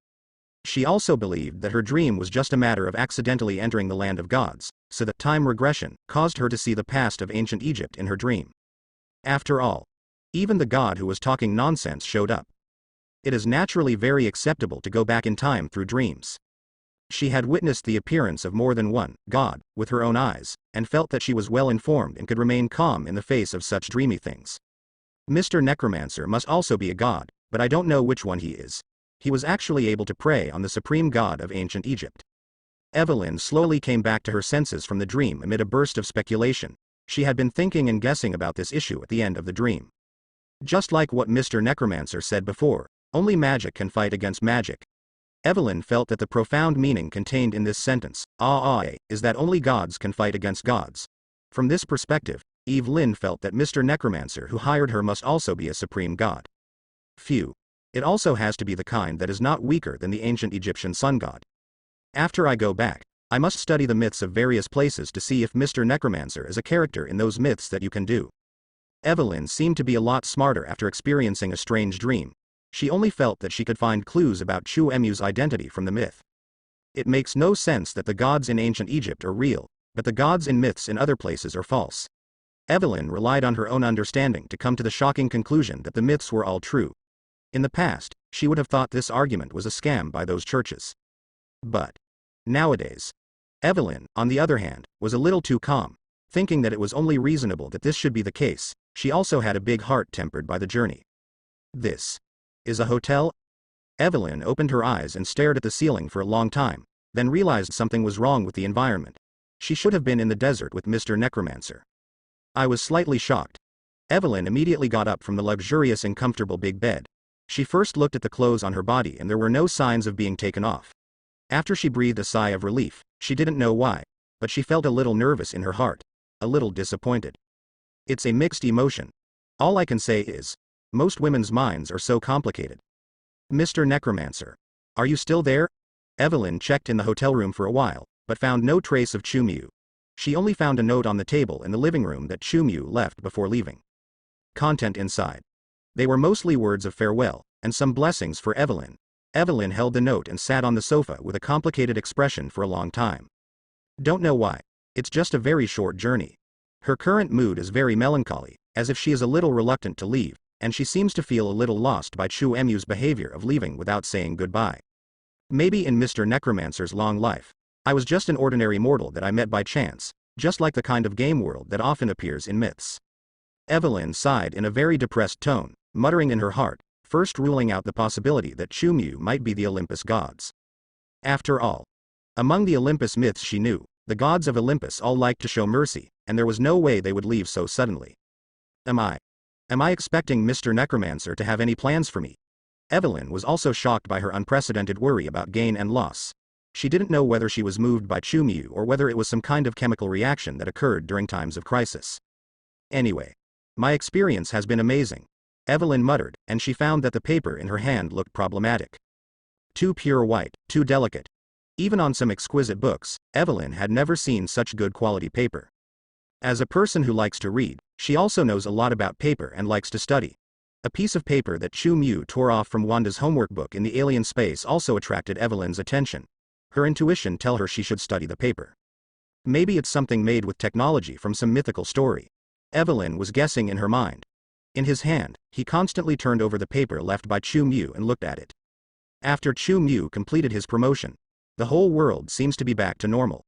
She also believed that her dream was just a matter of accidentally entering the land of gods, so that time regression caused her to see the past of ancient Egypt in her dream. After all, Even the god who was talking nonsense showed up. It is naturally very acceptable to go back in time through dreams. She had witnessed the appearance of more than one god with her own eyes, and felt that she was well informed and could remain calm in the face of such dreamy things. Mr. Necromancer must also be a god, but I don't know which one he is. He was actually able to prey on the supreme god of ancient Egypt. Evelyn slowly came back to her senses from the dream amid a burst of speculation. She had been thinking and guessing about this issue at the end of the dream. Just like what Mr. Necromancer said before, only magic can fight against magic. Evelyn felt that the profound meaning contained in this sentence, is that only gods can fight against gods. From this perspective, Evelyn felt that Mr. Necromancer who hired her must also be a supreme god. Phew. It also has to be the kind that is not weaker than the ancient Egyptian sun god. After I go back, I must study the myths of various places to see if Mr. Necromancer is a character in those myths that you can do. Evelyn seemed to be a lot smarter after experiencing a strange dream. She only felt that she could find clues about Chu Emu's identity from the myth. It makes no sense that the gods in ancient Egypt are real, but the gods in myths in other places are false. Evelyn relied on her own understanding to come to the shocking conclusion that the myths were all true. In the past, she would have thought this argument was a scam by those churches. But nowadays, Evelyn, on the other hand, was a little too calm, thinking that it was only reasonable that this should be the case. She also had a big heart tempered by the journey. This is a hotel? Evelyn opened her eyes and stared at the ceiling for a long time, then realized something was wrong with the environment. She should have been in the desert with Mr. Necromancer. I was slightly shocked. Evelyn immediately got up from the luxurious and comfortable big bed. She first looked at the clothes on her body and there were no signs of being taken off. After she breathed a sigh of relief, she didn't know why, but she felt a little nervous in her heart, a little disappointed. It's a mixed emotion. All I can say is, most women's minds are so complicated. Mr. Necromancer. Are you still there? Evelyn checked in the hotel room for a while, but found no trace of Chu-Mu. She only found a note on the table in the living room that Chu-Mu left before leaving. Content inside. They were mostly words of farewell, and some blessings for Evelyn. Evelyn held the note and sat on the sofa with a complicated expression for a long time. Don't know why. It's just a very short journey. Her current mood is very melancholy, as if she is a little reluctant to leave, and she seems to feel a little lost by Chu Emu's behavior of leaving without saying goodbye. Maybe in Mr. Necromancer's long life, I was just an ordinary mortal that I met by chance, just like the kind of game world that often appears in myths. Evelyn sighed in a very depressed tone, muttering in her heart, first ruling out the possibility that Chu-Mu might be the Olympus gods. After all, among the Olympus myths she knew, the gods of Olympus all liked to show mercy, and there was no way they would leave so suddenly. Am I expecting Mr. Necromancer to have any plans for me? Evelyn was also shocked by her unprecedented worry about gain and loss. She didn't know whether she was moved by Chu-Mu or whether it was some kind of chemical reaction that occurred during times of crisis. Anyway, my experience has been amazing, Evelyn muttered, and she found that the paper in her hand looked problematic. Too pure white, too delicate. Even on some exquisite books, Evelyn had never seen such good quality paper. As a person who likes to read, she also knows a lot about paper and likes to study. A piece of paper that Chu-Mu tore off from Wanda's homework book in the alien space also attracted Evelyn's attention. Her intuition tell her she should study the paper. Maybe it's something made with technology from some mythical story. Evelyn was guessing in her mind. In his hand, he constantly turned over the paper left by Chu-Mu and looked at it. After Chu-Mu completed his promotion, the whole world seems to be back to normal.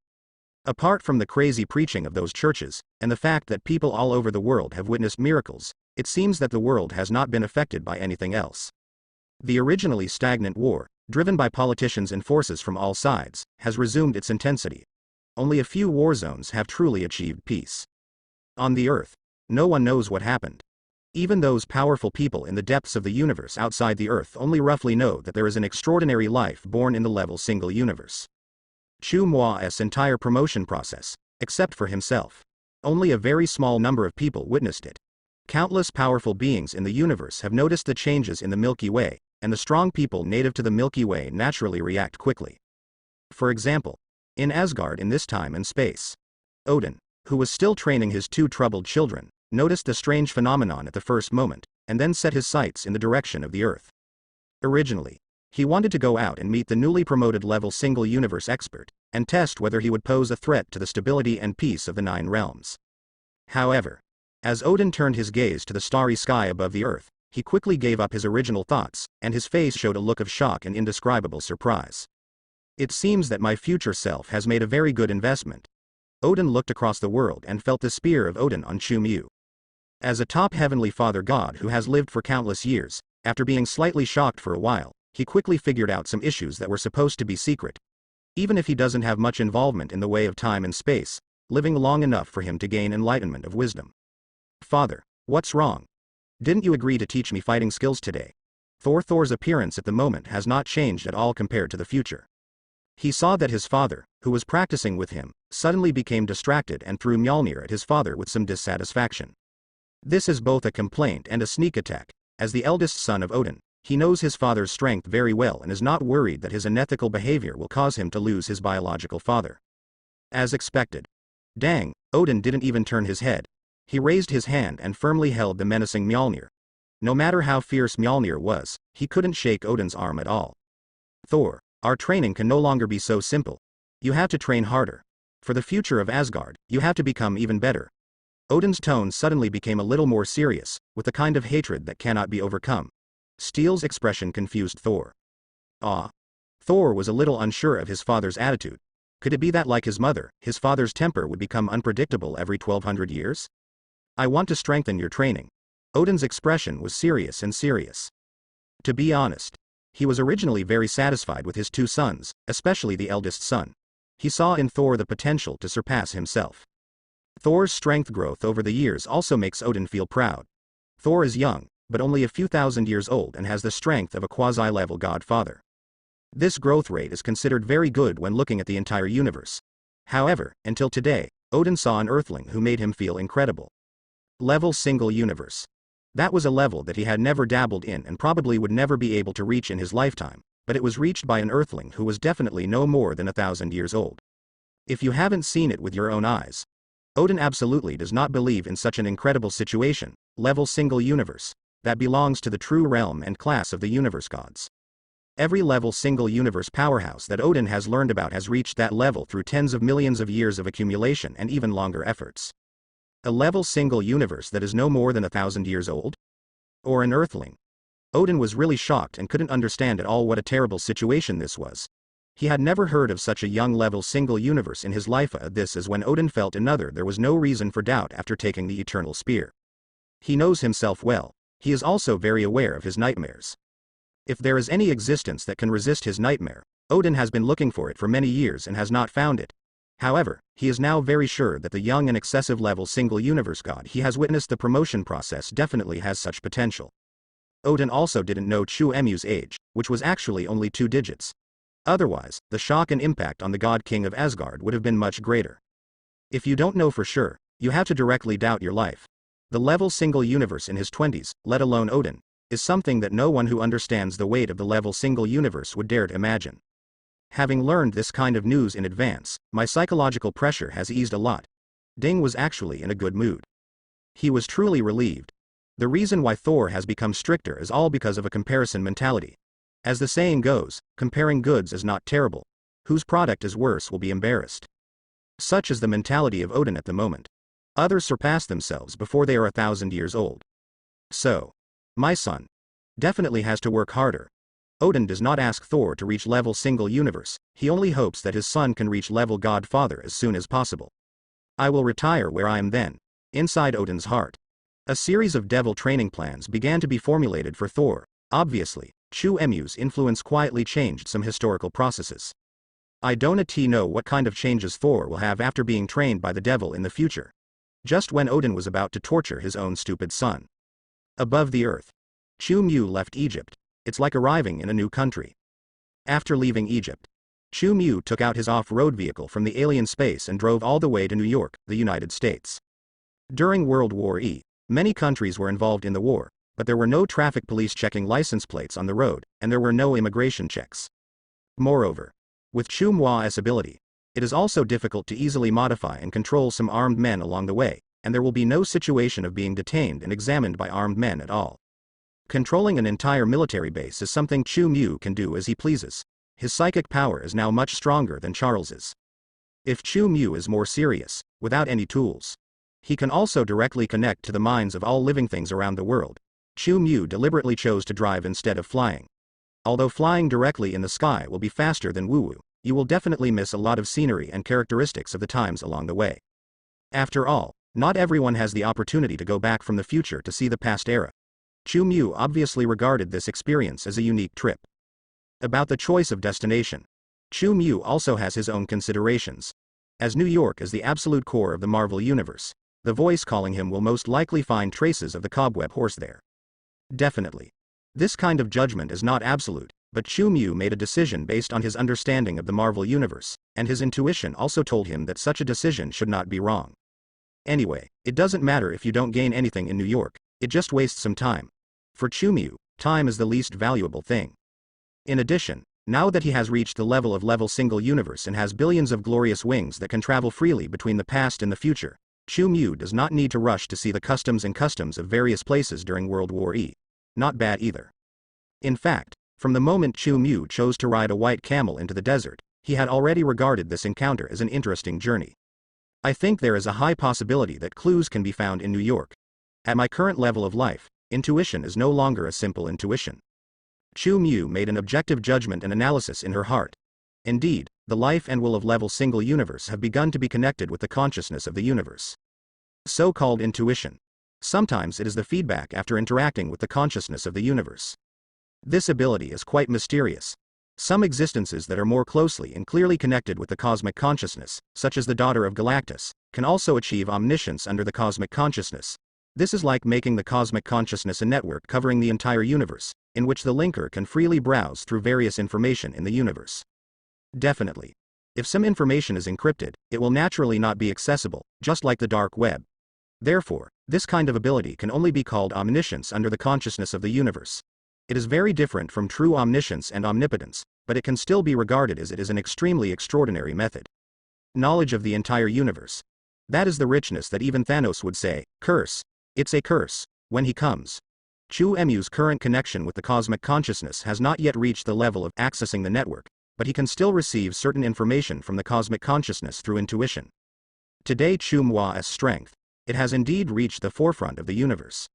Apart from the crazy preaching of those churches, and the fact that people all over the world have witnessed miracles, it seems that the world has not been affected by anything else. The originally stagnant war, driven by politicians and forces from all sides, has resumed its intensity. Only a few war zones have truly achieved peace. On the Earth, no one knows what happened. Even those powerful people in the depths of the universe outside the Earth only roughly know that there is an extraordinary life born in the level single universe. Chu-Mua's entire promotion process, except for himself. Only a very small number of people witnessed it. Countless powerful beings in the universe have noticed the changes in the Milky Way, and the strong people native to the Milky Way naturally react quickly. For example, in Asgard in this time and space, Odin, who was still training his two troubled children, noticed the strange phenomenon at the first moment, and then set his sights in the direction of the Earth. Originally, he wanted to go out and meet the newly promoted level single universe expert, and test whether he would pose a threat to the stability and peace of the Nine Realms. However, As Odin turned his gaze to the starry sky above the earth, he quickly gave up his original thoughts, and his face showed a look of shock and indescribable surprise. It seems that my future self has made a very good investment. Odin looked across the world and felt the spear of Odin on Chu-Mu. As a top heavenly father god who has lived for countless years, after being slightly shocked for a while, he quickly figured out some issues that were supposed to be secret. Even if he doesn't have much involvement in the way of time and space, living long enough for him to gain enlightenment of wisdom. Father, what's wrong? Didn't you agree to teach me fighting skills today? Thor's appearance at the moment has not changed at all compared to the future. He saw that his father, who was practicing with him, suddenly became distracted and threw Mjolnir at his father with some dissatisfaction. This is both a complaint and a sneak attack. As the eldest son of Odin, he knows his father's strength very well and is not worried that his unethical behavior will cause him to lose his biological father. As expected. Dang, Odin didn't even turn his head. He raised his hand and firmly held the menacing Mjolnir. No matter how fierce Mjolnir was, he couldn't shake Odin's arm at all. Thor, our training can no longer be so simple. You have to train harder. For the future of Asgard, you have to become even better. Odin's tone suddenly became a little more serious, with the kind of hatred that cannot be overcome. Steel's expression confused Thor. Thor was a little unsure of his father's attitude. Could it be that, like his mother, his father's temper would become unpredictable every 1200 years? I want to strengthen your training. Odin's expression was serious and serious. To be honest, he was originally very satisfied with his two sons, especially the eldest son. He saw in Thor the potential to surpass himself. Thor's strength growth over the years also makes Odin feel proud. Thor is young, but only a few thousand years old and has the strength of a quasi-level godfather. This growth rate is considered very good when looking at the entire universe. However, until today, Odin saw an Earthling who made him feel incredible. Level single universe. That was a level that he had never dabbled in and probably would never be able to reach in his lifetime, but it was reached by an Earthling who was definitely no more than 1,000 years old. If you haven't seen it with your own eyes, Odin absolutely does not believe in such an incredible situation, level single universe, that belongs to the true realm and class of the universe gods. Every level single universe powerhouse that Odin has learned about has reached that level through tens of millions of years of accumulation and even longer efforts. A level single universe that is no more than 1,000 years old? Or an Earthling? Odin was really shocked and couldn't understand at all what a terrible situation this was. He had never heard of such a young level single universe in his life. This is when Odin felt another there was no reason for doubt after taking the eternal spear. He knows himself well. He is also very aware of his nightmares. If there is any existence that can resist his nightmare, Odin has been looking for it for many years and has not found it. However, he is now very sure that the young and excessive level single universe god he has witnessed the promotion process definitely has such potential. Odin also didn't know Chu-Mu's age, which was actually only 2 digits. Otherwise, the shock and impact on the god king of Asgard would have been much greater. If you don't know for sure, you have to directly doubt your life. The level single universe in his 20s, let alone Odin, is something that no one who understands the weight of the level single universe would dare to imagine. Having learned this kind of news in advance, my psychological pressure has eased a lot. Ding was actually in a good mood. He was truly relieved. The reason why Thor has become stricter is all because of a comparison mentality. As the saying goes, comparing goods is not terrible. Whose product is worse will be embarrassed. Such is the mentality of Odin at the moment. Others surpass themselves before they are 1,000 years old. So, my son definitely has to work harder. Odin does not ask Thor to reach level single universe, he only hopes that his son can reach level godfather as soon as possible. I will retire where I am then. Inside Odin's heart, a series of devil training plans began to be formulated for Thor. Obviously, Chu-Mu's influence quietly changed some historical processes. I don't know what kind of changes Thor will have after being trained by the devil in the future. Just when Odin was about to torture his own stupid son. Above the earth, Chu-Mu left Egypt. It's like arriving in a new country. After leaving Egypt, Chu-Mu took out his off-road vehicle from the alien space and drove all the way to New York, the United States. During World War E, many countries were involved in the war, but there were no traffic police checking license plates on the road, and there were no immigration checks. Moreover, with Chu-Mu's ability, it is also difficult to easily modify and control some armed men along the way, and there will be no situation of being detained and examined by armed men at all. Controlling an entire military base is something Chu-Mu can do as he pleases. His psychic power is now much stronger than Charles's. If Chu-Mu is more serious, without any tools, He can also directly connect to the minds of all living things around the world. Chu Mu deliberately chose to drive instead of flying. Although flying directly in the sky will be faster than woo-woo, you will definitely miss a lot of scenery and characteristics of the times along the way. After all, not everyone has the opportunity to go back from the future to see the past era. Chu Mu obviously regarded this experience as a unique trip. About the choice of destination, Chu Mu also has his own considerations. As New York is the absolute core of the Marvel Universe, the voice calling him will most likely find traces of the cobweb horse there. Definitely. This kind of judgment is not absolute, but Chu Mu made a decision based on his understanding of the Marvel Universe, and his intuition also told him that such a decision should not be wrong. Anyway, it doesn't matter if you don't gain anything in New York, it just wastes some time. For Chu Mu, time is the least valuable thing. In addition, now that he has reached the level of level single universe and has billions of glorious wings that can travel freely between the past and the future, Chu Mu does not need to rush to see the customs of various places during World War E. Not bad either. In fact, from the moment Chu Mu chose to ride a white camel into the desert, he had already regarded this encounter as an interesting journey. I think there is a high possibility that clues can be found in New York. At my current level of life, intuition is no longer a simple intuition. Chu Mu made an objective judgment and analysis in her heart. Indeed, the life and will of level single universe have begun to be connected with the consciousness of the universe. So-called intuition. Sometimes it is the feedback after interacting with the consciousness of the universe. This ability is quite mysterious. Some existences that are more closely and clearly connected with the cosmic consciousness, such as the daughter of Galactus, can also achieve omniscience under the cosmic consciousness. This is like making the cosmic consciousness a network covering the entire universe, in which the linker can freely browse through various information in the universe. Definitely. If some information is encrypted, it will naturally not be accessible, just like the dark web. Therefore, this kind of ability can only be called omniscience under the consciousness of the universe. It is very different from true omniscience and omnipotence, but it can still be regarded as it is an extremely extraordinary method. Knowledge of the entire universe. That is the richness that even Thanos would say, curse. It's a curse, when he comes. Chu Mu's current connection with the cosmic consciousness has not yet reached the level of accessing the network, but he can still receive certain information from the cosmic consciousness through intuition. Today Chu Mu's strength. It has indeed reached the forefront of the universe.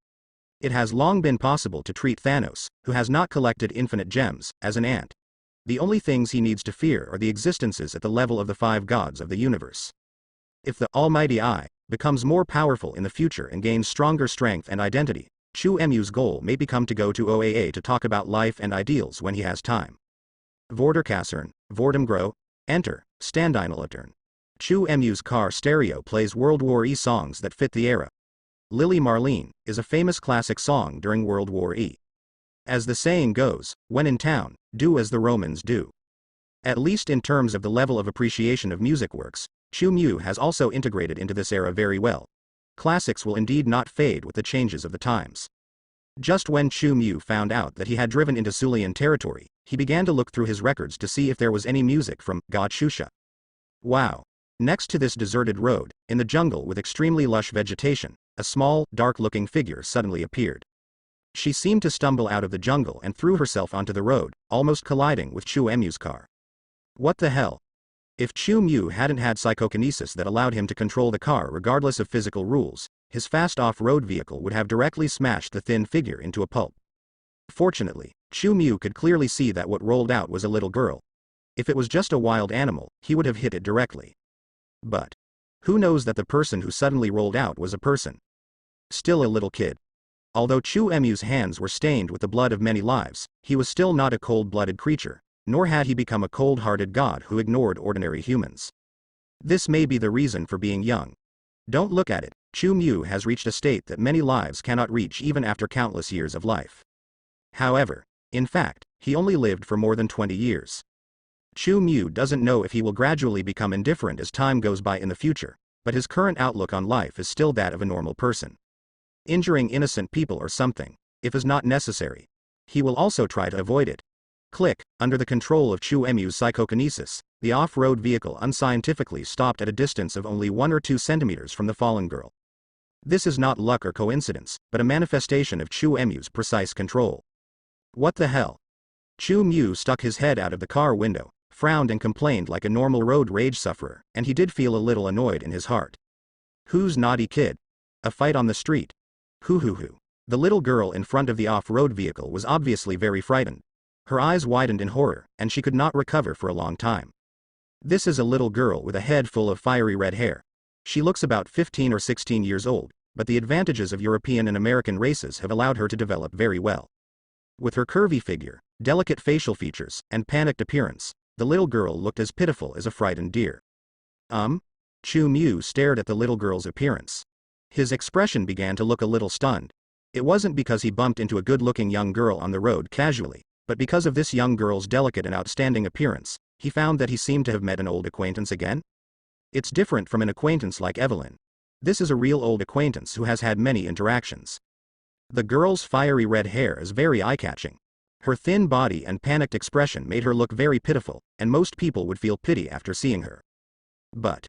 It has long been possible to treat Thanos, who has not collected infinite gems, as an ant. The only things he needs to fear are the existences at the level of the 5 gods of the universe. If the Almighty I becomes more powerful in the future and gains stronger strength and identity, Chu Mu's goal may become to go to OAA to talk about life and ideals when he has time. Vorderkassern, Vortemgro, Enter, Standeinalaturn. Chu Mu's car stereo plays World War E songs that fit the era. Lily Marlene is a famous classic song during World War E. As the saying goes, when in town, do as the Romans do. At least in terms of the level of appreciation of music works, Chu Mu has also integrated into this era very well. Classics will indeed not fade with the changes of the times. Just when Chu Mu found out that he had driven into Sulian territory, he began to look through his records to see if there was any music from God Shusha. Wow. Next to this deserted road, in the jungle with extremely lush vegetation, a small, dark-looking figure suddenly appeared. She seemed to stumble out of the jungle and threw herself onto the road, almost colliding with Chu Mu's car. What the hell? If Chu Mu hadn't had psychokinesis that allowed him to control the car regardless of physical rules, his fast off-road vehicle would have directly smashed the thin figure into a pulp. Fortunately, Chu Mu could clearly see that what rolled out was a little girl. If it was just a wild animal, he would have hit it directly. But who knows that the person who suddenly rolled out was a person? Still a little kid. Although Chu Mu's hands were stained with the blood of many lives, he was still not a cold-blooded creature, nor had he become a cold-hearted god who ignored ordinary humans. This may be the reason for being young. Don't look at it, Chu Mu has reached a state that many lives cannot reach even after countless years of life. However, in fact, he only lived for more than 20 years. Chu Mu doesn't know if he will gradually become indifferent as time goes by in the future, but his current outlook on life is still that of a normal person. Injuring innocent people or something, if is not necessary. He will also try to avoid it. Click, under the control of Chu Mu's psychokinesis, the off-road vehicle unscientifically stopped at a distance of only 1 or 2 centimeters from the fallen girl. This is not luck or coincidence, but a manifestation of Chu Mu's precise control. What the hell? Chu Mu stuck his head out of the car window, frowned and complained like a normal road rage sufferer, and he did feel a little annoyed in his heart. Who's naughty kid? A fight on the street. Hoo hoo hoo. The little girl in front of the off-road vehicle was obviously very frightened. Her eyes widened in horror, and she could not recover for a long time. This is a little girl with a head full of fiery red hair. She looks about 15 or 16 years old, but the advantages of European and American races have allowed her to develop very well. With her curvy figure, delicate facial features, and panicked appearance, the little girl looked as pitiful as a frightened deer. Chu Mu stared at the little girl's appearance. His expression began to look a little stunned. It wasn't because he bumped into a good-looking young girl on the road casually, but because of this young girl's delicate and outstanding appearance, he found that he seemed to have met an old acquaintance again. It's different from an acquaintance like Evelyn. This is a real old acquaintance who has had many interactions. The girl's fiery red hair is very eye-catching. Her thin body and panicked expression made her look very pitiful, and most people would feel pity after seeing her. But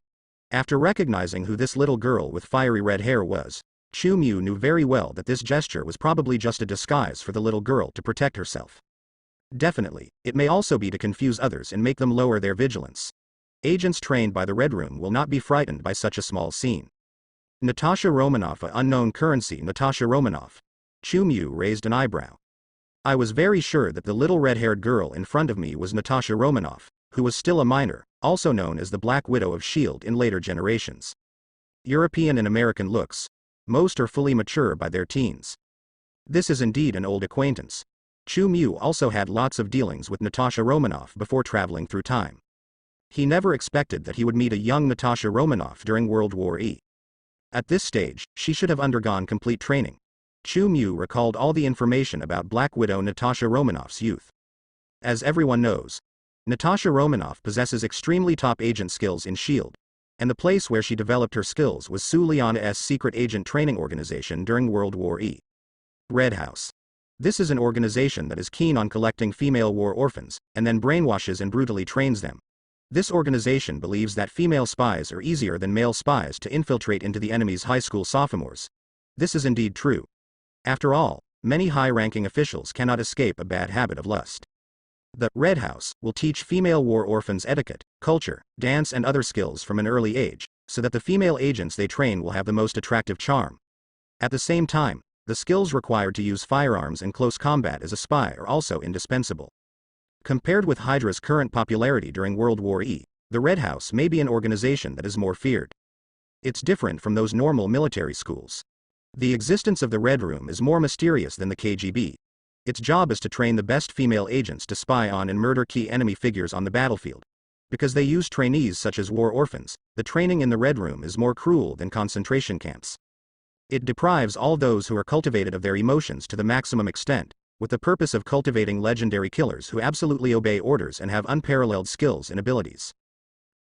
after recognizing who this little girl with fiery red hair was, Chu Mu knew very well that this gesture was probably just a disguise for the little girl to protect herself. Definitely, it may also be to confuse others and make them lower their vigilance. Agents trained by the Red Room will not be frightened by such a small scene. Natasha Romanoff, a unknown currency. Natasha Romanoff. Chu Mu raised an eyebrow. I was very sure that the little red-haired girl in front of me was Natasha Romanoff, who was still a minor, also known as the Black Widow of S.H.I.E.L.D. in later generations. European and American looks. Most are fully mature by their teens. This is indeed an old acquaintance. Chu Mu also had lots of dealings with Natasha Romanoff before traveling through time. He never expected that he would meet a young Natasha Romanoff during World War E. At this stage, she should have undergone complete training. Chu Mu recalled all the information about Black Widow Natasha Romanoff's youth. As everyone knows, Natasha Romanoff possesses extremely top agent skills in S.H.I.E.L.D., and the place where she developed her skills was Su Liana's secret agent training organization during World War E. Red House. This is an organization that is keen on collecting female war orphans, and then brainwashes and brutally trains them. This organization believes that female spies are easier than male spies to infiltrate into the enemy's high school sophomores. This is indeed true. After all, many high-ranking officials cannot escape a bad habit of lust. The Red House will teach female war orphans etiquette, culture, dance and other skills from an early age, so that the female agents they train will have the most attractive charm. At the same time, the skills required to use firearms in close combat as a spy are also indispensable. Compared with Hydra's current popularity during World War E, the Red House may be an organization that is more feared. It's different from those normal military schools. The existence of the Red Room is more mysterious than the KGB. Its job is to train the best female agents to spy on and murder key enemy figures on the battlefield. Because they use trainees such as war orphans, the training in the Red Room is more cruel than concentration camps. It deprives all those who are cultivated of their emotions to the maximum extent, with the purpose of cultivating legendary killers who absolutely obey orders and have unparalleled skills and abilities.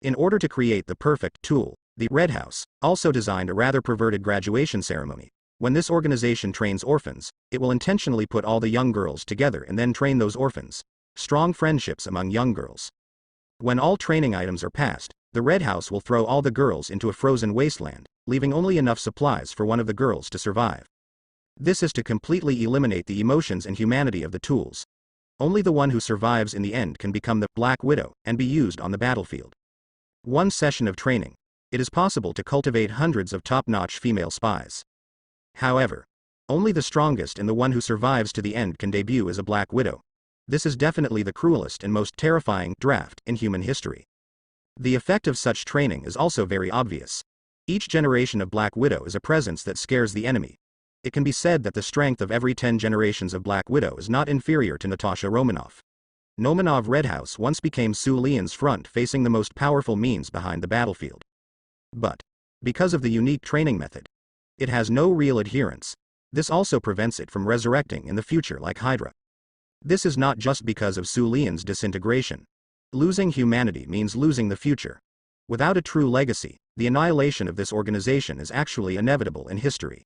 In order to create the perfect tool, the Red House also designed a rather perverted graduation ceremony. When this organization trains orphans, it will intentionally put all the young girls together and then train those orphans. Strong friendships among young girls. When all training items are passed, the Red House will throw all the girls into a frozen wasteland, leaving only enough supplies for one of the girls to survive. This is to completely eliminate the emotions and humanity of the tools. Only the one who survives in the end can become the Black Widow and be used on the battlefield. One session of training. It is possible to cultivate hundreds of top-notch female spies. However, only the strongest and the one who survives to the end can debut as a Black Widow. This is definitely the cruelest and most terrifying draft in human history. The effect of such training is also very obvious. Each generation of Black Widow is a presence that scares the enemy. It can be said that the strength of every 10 generations of Black Widow is not inferior to Natasha Romanoff. Nomanov Red House once became Su Lian's front facing the most powerful means behind the battlefield. But because of the unique training method, it has no real adherents. This also prevents it from resurrecting in the future like Hydra. This is not just because of Su Lian's disintegration. Losing humanity means losing the future. Without a true legacy, the annihilation of this organization is actually inevitable in history.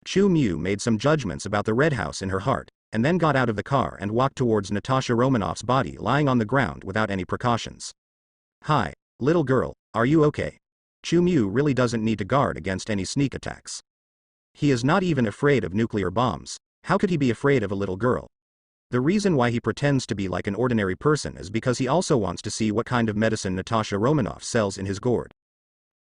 Chu Mu made some judgments about the Red House in her heart, and then got out of the car and walked towards Natasha Romanoff's body lying on the ground without any precautions. Hi, little girl, are you okay? Chu Mu really doesn't need to guard against any sneak attacks. He is not even afraid of nuclear bombs. How could he be afraid of a little girl? The reason why he pretends to be like an ordinary person is because he also wants to see what kind of medicine Natasha Romanoff sells in his gourd.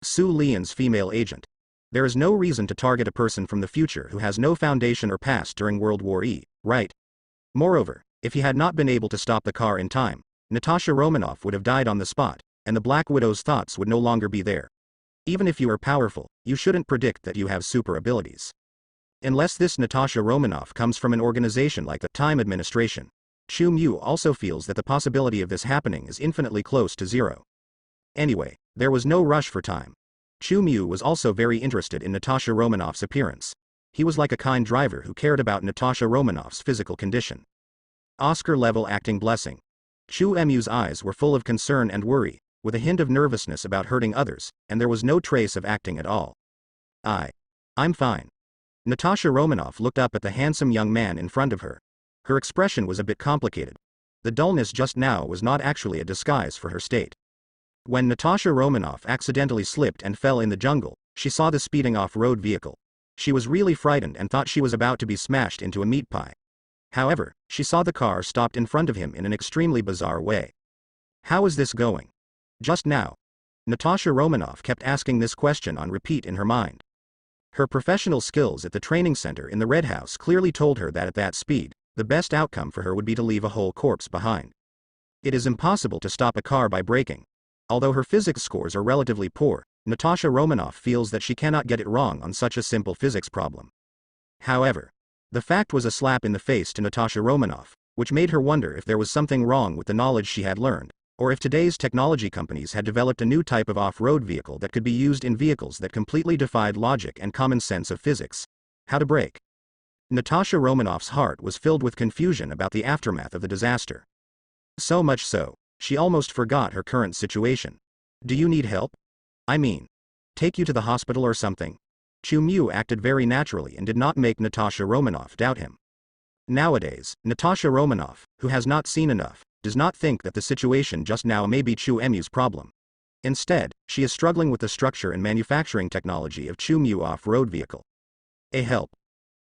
Su Lian's female agent. There is no reason to target a person from the future who has no foundation or past during World War E, right? Moreover, if he had not been able to stop the car in time, Natasha Romanoff would have died on the spot, and the Black Widow's thoughts would no longer be there. Even if you are powerful, you shouldn't predict that you have super abilities. Unless this Natasha Romanoff comes from an organization like the Time Administration. Chu Mu also feels that the possibility of this happening is infinitely close to zero. Anyway, there was no rush for time. Chu Mu was also very interested in Natasha Romanoff's appearance. He was like a kind driver who cared about Natasha Romanoff's physical condition. Oscar-level acting blessing. Chu Mu's eyes were full of concern and worry, with a hint of nervousness about hurting others, and there was no trace of acting at all. I'm fine. Natasha Romanoff looked up at the handsome young man in front of her. Her expression was a bit complicated. The dullness just now was not actually a disguise for her state. When Natasha Romanoff accidentally slipped and fell in the jungle, she saw the speeding off-road vehicle. She was really frightened and thought she was about to be smashed into a meat pie. However, she saw the car stopped in front of him in an extremely bizarre way. How is this going? Just now. Natasha Romanoff kept asking this question on repeat in her mind. Her professional skills at the training center in the Red House clearly told her that at that speed, the best outcome for her would be to leave a whole corpse behind. It is impossible to stop a car by braking. Although her physics scores are relatively poor, Natasha Romanoff feels that she cannot get it wrong on such a simple physics problem. However, the fact was a slap in the face to Natasha Romanoff, which made her wonder if there was something wrong with the knowledge she had learned, or if today's technology companies had developed a new type of off-road vehicle that could be used in vehicles that completely defied logic and common sense of physics. How to brake? Natasha Romanoff's heart was filled with confusion about the aftermath of the disaster. So much so, she almost forgot her current situation. Do you need help? I mean, take you to the hospital or something? Chu Mu acted very naturally and did not make Natasha Romanoff doubt him. Nowadays, Natasha Romanoff, who has not seen enough, does not think that the situation just now may be Chu Mu's problem. Instead, she is struggling with the structure and manufacturing technology of Chu Mu off-road vehicle. Help.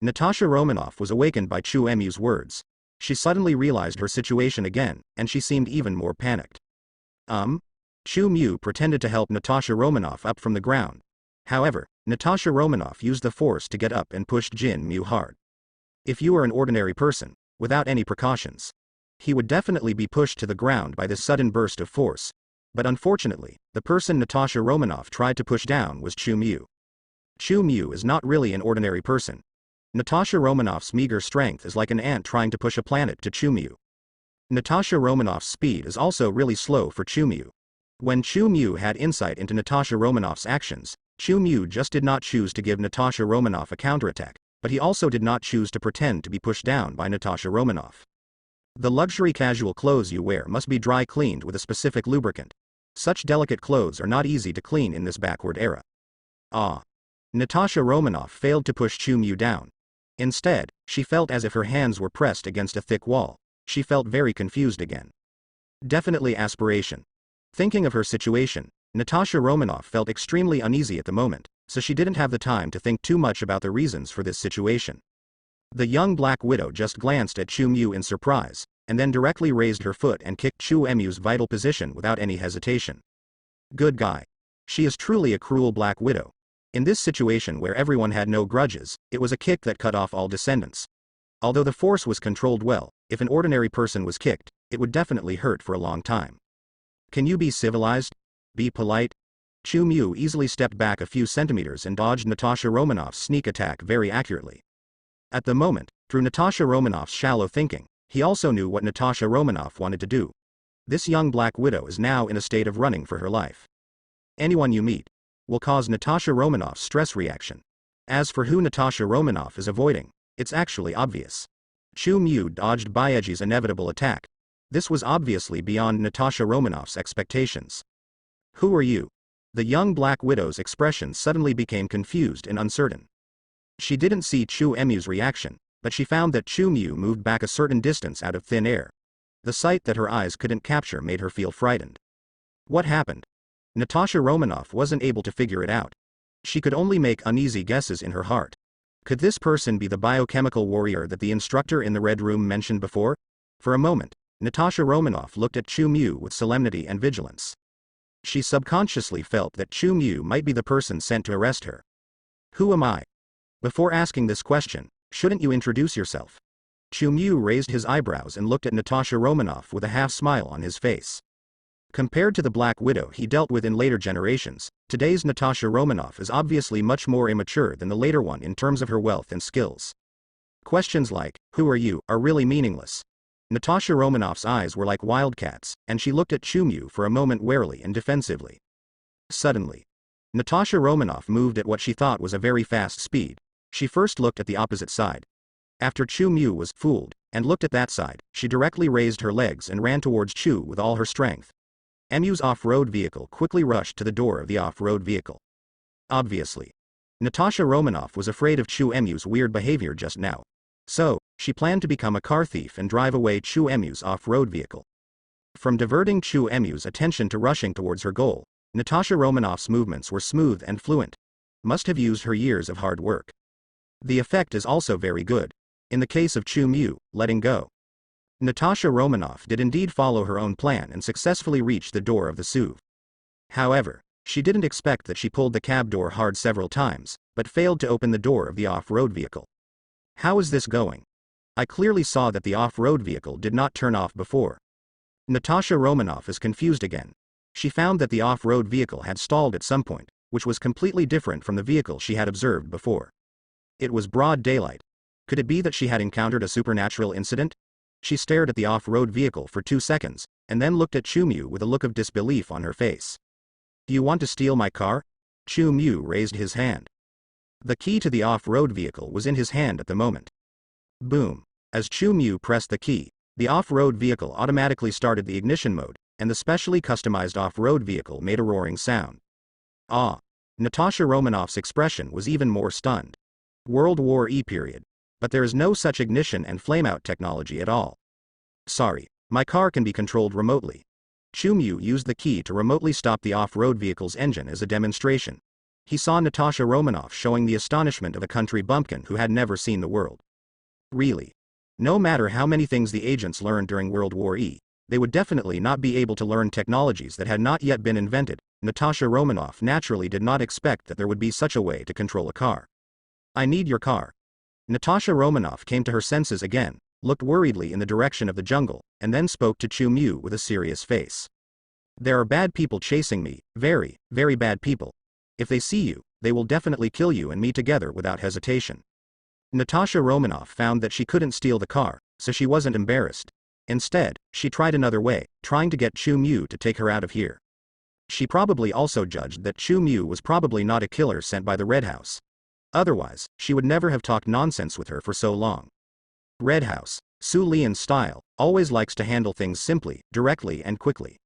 Natasha Romanoff was awakened by Chu Mu's words. She suddenly realized her situation again, and she seemed even more panicked. Chu Mu pretended to help Natasha Romanoff up from the ground. However, Natasha Romanoff used the force to get up and pushed Jin Mu hard. If you were an ordinary person, without any precautions, he would definitely be pushed to the ground by this sudden burst of force. But unfortunately, the person Natasha Romanoff tried to push down was Chu Mu. Chu Mu is not really an ordinary person. Natasha Romanoff's meager strength is like an ant trying to push a planet to Chu Mu. Natasha Romanoff's speed is also really slow for Chu Mu. When Chu Mu had insight into Natasha Romanoff's actions, Chu Mu just did not choose to give Natasha Romanoff a counterattack, but he also did not choose to pretend to be pushed down by Natasha Romanoff. The luxury casual clothes you wear must be dry cleaned with a specific lubricant. Such delicate clothes are not easy to clean in this backward era. Natasha Romanoff failed to push Chu Mu down. Instead, she felt as if her hands were pressed against a thick wall. She felt very confused again. Definitely aspiration. Thinking of her situation, Natasha Romanoff felt extremely uneasy at the moment, so she didn't have the time to think too much about the reasons for this situation. The young Black Widow just glanced at Chu Mu in surprise, and then directly raised her foot and kicked Chu Mu's vital position without any hesitation. Good guy. She is truly a cruel Black Widow. In this situation where everyone had no grudges, it was a kick that cut off all descendants. Although the force was controlled well, if an ordinary person was kicked, it would definitely hurt for a long time. Can you be civilized? Be polite? Chu Mu easily stepped back a few centimeters and dodged Natasha Romanoff's sneak attack very accurately. At the moment, through Natasha Romanoff's shallow thinking, he also knew what Natasha Romanoff wanted to do. This young Black Widow is now in a state of running for her life. Anyone you meet will cause Natasha Romanoff's stress reaction. As for who Natasha Romanoff is avoiding, it's actually obvious. Chu Mu dodged Bayeji's inevitable attack. This was obviously beyond Natasha Romanoff's expectations. Who are you? The young Black Widow's expression suddenly became confused and uncertain. She didn't see Chu Mu's reaction, but she found that Chu Mu moved back a certain distance out of thin air. The sight that her eyes couldn't capture made her feel frightened. What happened? Natasha Romanoff wasn't able to figure it out. She could only make uneasy guesses in her heart. Could this person be the biochemical warrior that the instructor in the Red Room mentioned before? For a moment, Natasha Romanoff looked at Chu Mu with solemnity and vigilance. She subconsciously felt that Chu Mu might be the person sent to arrest her. Who am I? Before asking this question, shouldn't you introduce yourself? Chu raised his eyebrows and looked at Natasha Romanoff with a half-smile on his face. Compared to the Black Widow he dealt with in later generations, today's Natasha Romanoff is obviously much more immature than the later one in terms of her wealth and skills. Questions like, "Who are you?" are really meaningless. Natasha Romanoff's eyes were like wildcats, and she looked at Chu for a moment warily and defensively. Suddenly, Natasha Romanoff moved at what she thought was a very fast speed. She first looked at the opposite side. After Chu was fooled, and looked at that side, she directly raised her legs and ran towards Chu with all her strength. Mu's off-road vehicle quickly rushed to the door of the off-road vehicle. Obviously, Natasha Romanoff was afraid of Mu's weird behavior just now. So, she planned to become a car thief and drive away Mu's off-road vehicle. From diverting Mu's attention to rushing towards her goal, Natasha Romanoff's movements were smooth and fluent. Must have used her years of hard work. The effect is also very good. In the case of Chu, letting go. Natasha Romanoff did indeed follow her own plan and successfully reach the door of the SUV. However, she didn't expect that she pulled the cab door hard several times, but failed to open the door of the off-road vehicle. How is this going? I clearly saw that the off-road vehicle did not turn off before. Natasha Romanoff is confused again. She found that the off-road vehicle had stalled at some point, which was completely different from the vehicle she had observed before. It was broad daylight. Could it be that she had encountered a supernatural incident? She stared at the off-road vehicle for 2 seconds, and then looked at Chu with a look of disbelief on her face. "Do you want to steal my car?" Chu raised his hand. The key to the off-road vehicle was in his hand at the moment. Boom. As Chu pressed the key, the off-road vehicle automatically started the ignition mode, and the specially customized off-road vehicle made a roaring sound. Ah! Natasha Romanoff's expression was even more stunned. World War E period. But there is no such ignition and flameout technology at all. Sorry, my car can be controlled remotely. Chu used the key to remotely stop the off-road vehicle's engine as a demonstration. He saw Natasha Romanoff showing the astonishment of a country bumpkin who had never seen the world. Really? No matter how many things the agents learned during World War E, they would definitely not be able to learn technologies that had not yet been invented. Natasha Romanoff naturally did not expect that there would be such a way to control a car. "I need your car." Natasha Romanoff came to her senses again, looked worriedly in the direction of the jungle, and then spoke to Chu with a serious face. "There are bad people chasing me, very, very bad people. If they see you, they will definitely kill you and me together without hesitation." Natasha Romanoff found that she couldn't steal the car, so she wasn't embarrassed. Instead, she tried another way, trying to get Chu to take her out of here. She probably also judged that Chu was probably not a killer sent by the Red House. Otherwise, she would never have talked nonsense with her for so long. Red House, Su Lian's style, always likes to handle things simply, directly and quickly.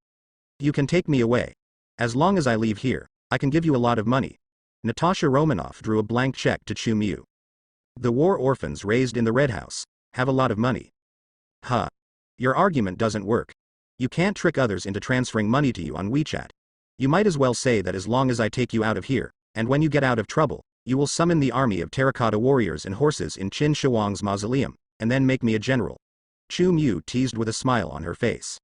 "You can take me away. As long as I leave here, I can give you a lot of money." Natasha Romanoff drew a blank check to Chu. "The war orphans raised in the Red House have a lot of money." "Huh. Your argument doesn't work. You can't trick others into transferring money to you on WeChat. You might as well say that as long as I take you out of here, and when you get out of trouble, you will summon the army of terracotta warriors and horses in Qin Shi Huang's mausoleum, and then make me a general." Chu teased with a smile on her face.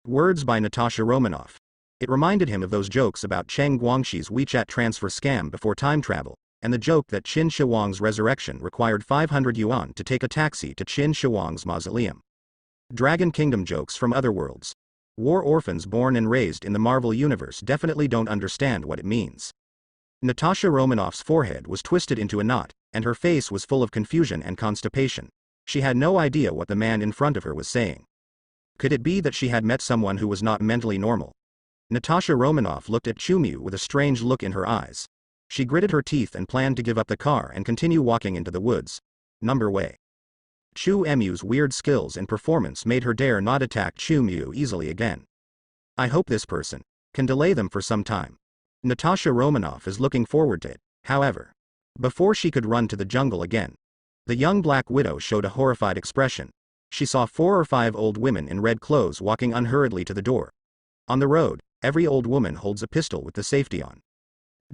Words by Natasha Romanoff. It reminded him of those jokes about Cheng Guangxi's WeChat transfer scam before time travel, and the joke that Qin Shi Huang's resurrection required 500 yuan to take a taxi to Qin Shi Huang's mausoleum. Dragon Kingdom jokes from other worlds. War orphans born and raised in the Marvel Universe definitely don't understand what it means. Natasha Romanoff's forehead was twisted into a knot, and her face was full of confusion and constipation. She had no idea what the man in front of her was saying. Could it be that she had met someone who was not mentally normal? Natasha Romanoff looked at Chu with a strange look in her eyes. She gritted her teeth and planned to give up the car and continue walking into the woods. Number way. Chu's weird skills and performance made her dare not attack Chu easily again. "I hope this person can delay them for some time." Natasha Romanoff is looking forward to it, however. Before she could run to the jungle again, the young Black Widow showed a horrified expression. She saw 4 or 5 old women in red clothes walking unhurriedly to the door. On the road, every old woman holds a pistol with the safety on.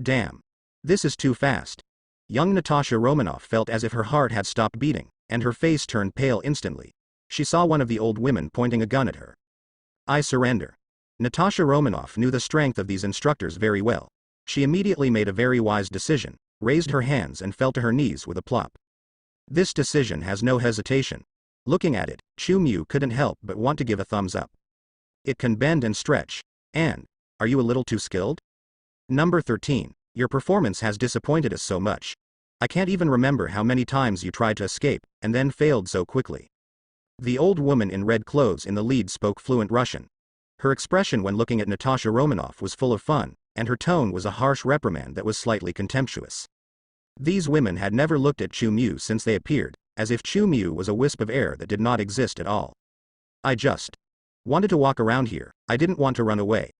Damn. This is too fast. Young Natasha Romanoff felt as if her heart had stopped beating, and her face turned pale instantly. She saw one of the old women pointing a gun at her. "I surrender." Natasha Romanoff knew the strength of these instructors very well. She immediately made a very wise decision. raised her hands and fell to her knees with a plop. This decision has no hesitation. Looking at it, Chu Mu couldn't help but want to give a thumbs up. It can bend and stretch. And, are you a little too skilled? Number 13. Your performance has disappointed us so much. I can't even remember how many times you tried to escape, and then failed so quickly. The old woman in red clothes in the lead spoke fluent Russian. Her expression when looking at Natasha Romanoff was full of fun, and her tone was a harsh reprimand that was slightly contemptuous. These women had never looked at Chu Mu since they appeared, as if Chu Mu was a wisp of air that did not exist at all. I just wanted to walk around here, I didn't want to run away.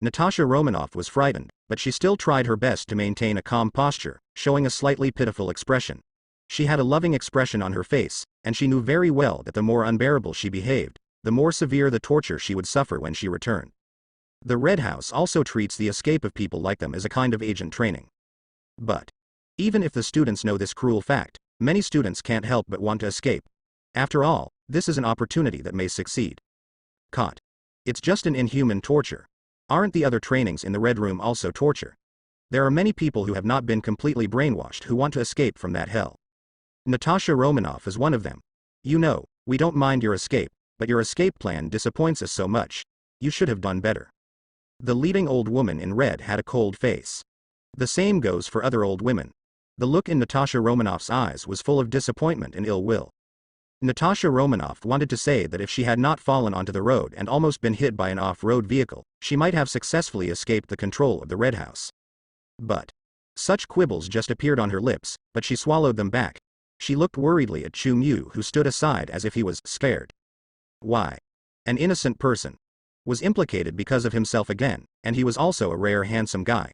Natasha Romanoff was frightened, but she still tried her best to maintain a calm posture, showing a slightly pitiful expression. She had a loving expression on her face, and she knew very well that the more unbearable she behaved, the more severe the torture she would suffer when she returned. The Red House also treats the escape of people like them as a kind of agent training. But even if the students know this cruel fact, many students can't help but want to escape. After all, this is an opportunity that may succeed. Caught. It's just an inhuman torture. Aren't the other trainings in the Red Room also torture? There are many people who have not been completely brainwashed who want to escape from that hell. Natasha Romanoff is one of them. You know, we don't mind your escape, but your escape plan disappoints us so much. You should have done better. The leading old woman in red had a cold face. The same goes for other old women. The look in Natasha Romanoff's eyes was full of disappointment and ill will. Natasha Romanoff wanted to say that if she had not fallen onto the road and almost been hit by an off-road vehicle, she might have successfully escaped the control of the Red House. But such quibbles just appeared on her lips, but she swallowed them back. She looked worriedly at Chu Mu, who stood aside as if he was scared. Why? An innocent person was implicated because of himself again, and he was also a rare handsome guy.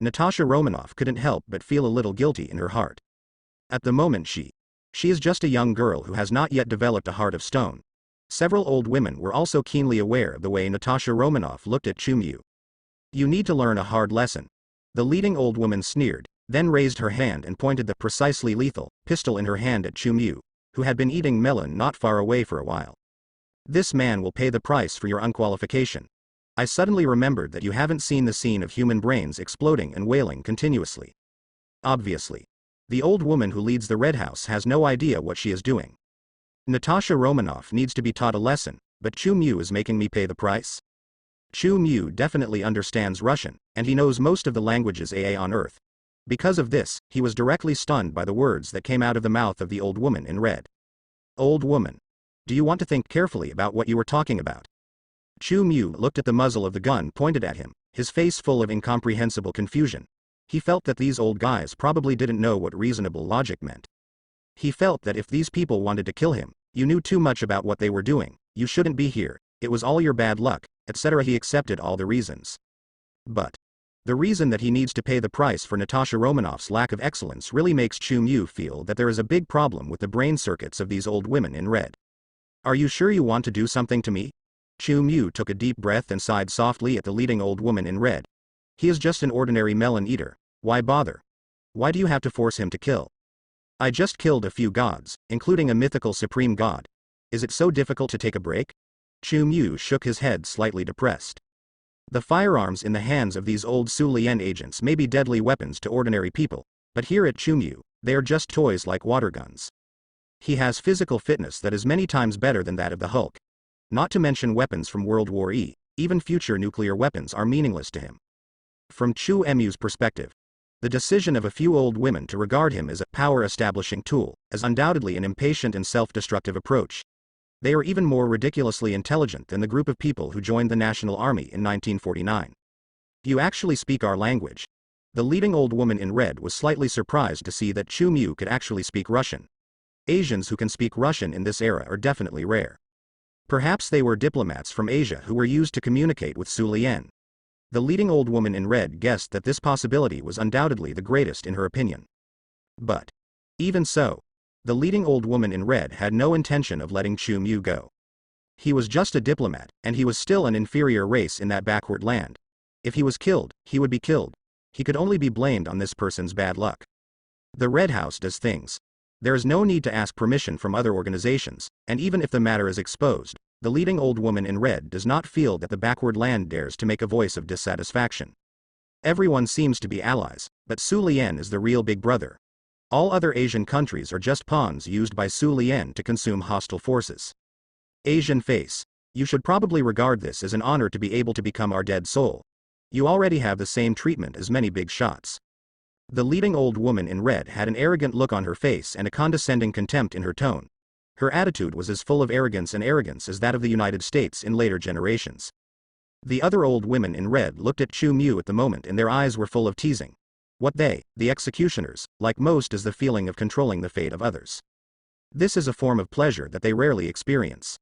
Natasha Romanoff couldn't help but feel a little guilty in her heart. At the moment she is just a young girl who has not yet developed a heart of stone. Several old women were also keenly aware of the way Natasha Romanoff looked at Chu Mu. You need to learn a hard lesson. The leading old woman sneered, then raised her hand and pointed the precisely lethal pistol in her hand at Chu Mu, who had been eating melon not far away for a while. This man will pay the price for your unqualification. I suddenly remembered that you haven't seen the scene of human brains exploding and wailing continuously. Obviously. The old woman who leads the Red House has no idea what she is doing. Natasha Romanoff needs to be taught a lesson, but Chu Mu is making me pay the price? Chu Mu definitely understands Russian, and he knows most of the languages on Earth. Because of this, he was directly stunned by the words that came out of the mouth of the old woman in red. Old woman. Do you want to think carefully about what you were talking about? Chu Mu looked at the muzzle of the gun pointed at him, his face full of incomprehensible confusion. He felt that these old guys probably didn't know what reasonable logic meant. He felt that if these people wanted to kill him, you knew too much about what they were doing, you shouldn't be here, it was all your bad luck, etc. He accepted all the reasons. But the reason that he needs to pay the price for Natasha Romanoff's lack of excellence really makes Chu Mu feel that there is a big problem with the brain circuits of these old women in red. Are you sure you want to do something to me? Chu Mu took a deep breath and sighed softly at the leading old woman in red. He is just an ordinary melon eater. Why bother? Why do you have to force him to kill? I just killed a few gods, including a mythical supreme god. Is it so difficult to take a break? Chu Mu shook his head slightly depressed. The firearms in the hands of these old Su Lian agents may be deadly weapons to ordinary people, but here at Chu Mu, they are just toys like water guns. He has physical fitness that is many times better than that of the Hulk. Not to mention weapons from World War E, even future nuclear weapons are meaningless to him. From Chu Mu's perspective, the decision of a few old women to regard him as a power-establishing tool is undoubtedly an impatient and self-destructive approach. They are even more ridiculously intelligent than the group of people who joined the National Army in 1949. You actually speak our language. The leading old woman in red was slightly surprised to see that Chu Mu could actually speak Russian. Asians who can speak Russian in this era are definitely rare. Perhaps they were diplomats from Asia who were used to communicate with Su Lian. The leading old woman in red guessed that this possibility was undoubtedly the greatest in her opinion. But even so, the leading old woman in red had no intention of letting Chu Mu go. He was just a diplomat, and he was still an inferior race in that backward land. If he was killed, he would be killed. He could only be blamed on this person's bad luck. The Red House does things. There is no need to ask permission from other organizations, and even if the matter is exposed, the leading old woman in red does not feel that the backward land dares to make a voice of dissatisfaction. Everyone seems to be allies, but Su Lian is the real big brother. All other Asian countries are just pawns used by Su Lian to consume hostile forces. Asian face. You should probably regard this as an honor to be able to become our dead soul. You already have the same treatment as many big shots. The leading old woman in red had an arrogant look on her face and a condescending contempt in her tone. Her attitude was as full of arrogance as that of the United States in later generations. The other old women in red looked at Chu Mu at the moment and their eyes were full of teasing. What they, the executioners, like most is the feeling of controlling the fate of others. This is a form of pleasure that they rarely experience.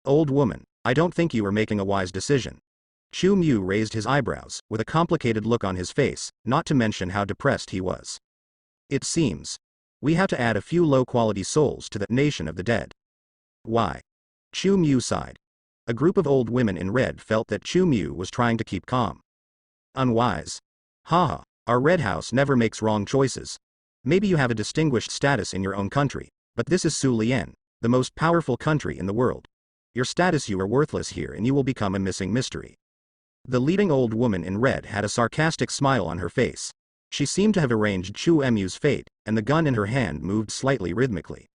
Old woman, I don't think you are making a wise decision. Chu Mu raised his eyebrows, with a complicated look on his face, not to mention how depressed he was. It seems. We have to add a few low-quality souls to the nation of the dead. Why? Chu Mu sighed. A group of old women in red felt that Chu Mu was trying to keep calm. Unwise. Haha, our red house never makes wrong choices. Maybe you have a distinguished status in your own country, but this is Su Lian, the most powerful country in the world. Your status, you are worthless here and you will become a missing mystery. The leading old woman in red had a sarcastic smile on her face. She seemed to have arranged Chu Mu's fate, and the gun in her hand moved slightly rhythmically.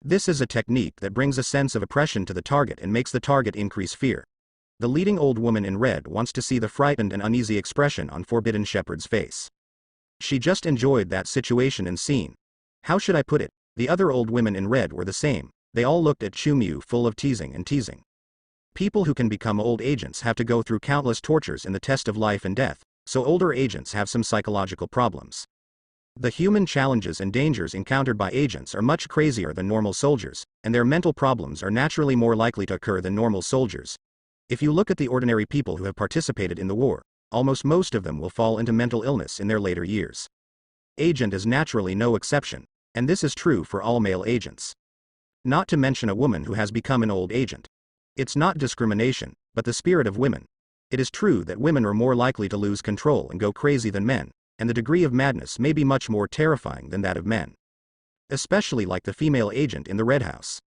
This is a technique that brings a sense of oppression to the target and makes the target increase fear. The leading old woman in red wants to see the frightened and uneasy expression on Forbidden Shepherd's face. She just enjoyed that situation and scene. How should I put it? The other old women in red were the same. They all looked at Chu Mu full of teasing and teasing. People who can become old agents have to go through countless tortures in the test of life and death, so older agents have some psychological problems. The human challenges and dangers encountered by agents are much crazier than normal soldiers, and their mental problems are naturally more likely to occur than normal soldiers. If you look at the ordinary people who have participated in the war, almost most of them will fall into mental illness in their later years. Agent is naturally no exception, and this is true for all male agents. Not to mention a woman who has become an old agent. It's not discrimination, but the spirit of women. It is true that women are more likely to lose control and go crazy than men, and the degree of madness may be much more terrifying than that of men. Especially like the female agent in the Red House.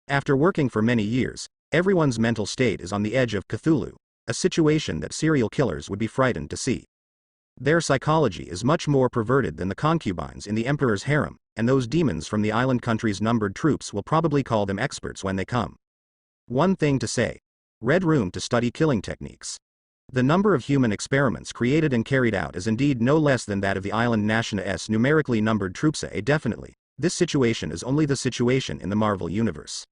After working for many years, everyone's mental state is on the edge of Cthulhu, a situation that serial killers would be frightened to see. Their psychology is much more perverted than the concubines in the Emperor's harem, and those demons from the island country's numbered troops will probably call them experts when they come. One thing to say. Red Room to study killing techniques. The number of human experiments created and carried out is indeed no less than that of the island nation's numerically numbered troops. Definitely, this situation is only the situation in the Marvel Universe.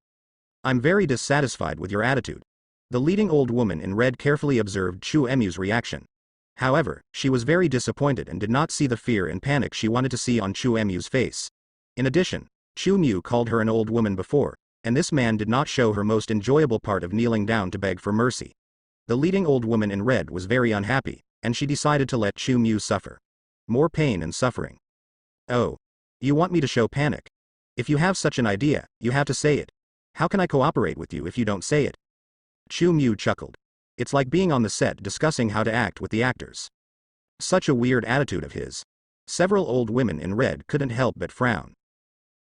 I'm very dissatisfied with your attitude. The leading old woman in red carefully observed Chu Mu's reaction. However, she was very disappointed and did not see the fear and panic she wanted to see on Chu Mu's face. In addition, Chu Mu called her an old woman before, and this man did not show her most enjoyable part of kneeling down to beg for mercy. The leading old woman in red was very unhappy, and she decided to let Chu Mu suffer. More pain and suffering. Oh. You want me to show panic? If you have such an idea, you have to say it. How can I cooperate with you if you don't say it? Chu Mu chuckled. It's like being on the set discussing how to act with the actors. Such a weird attitude of his. Several old women in red couldn't help but frown.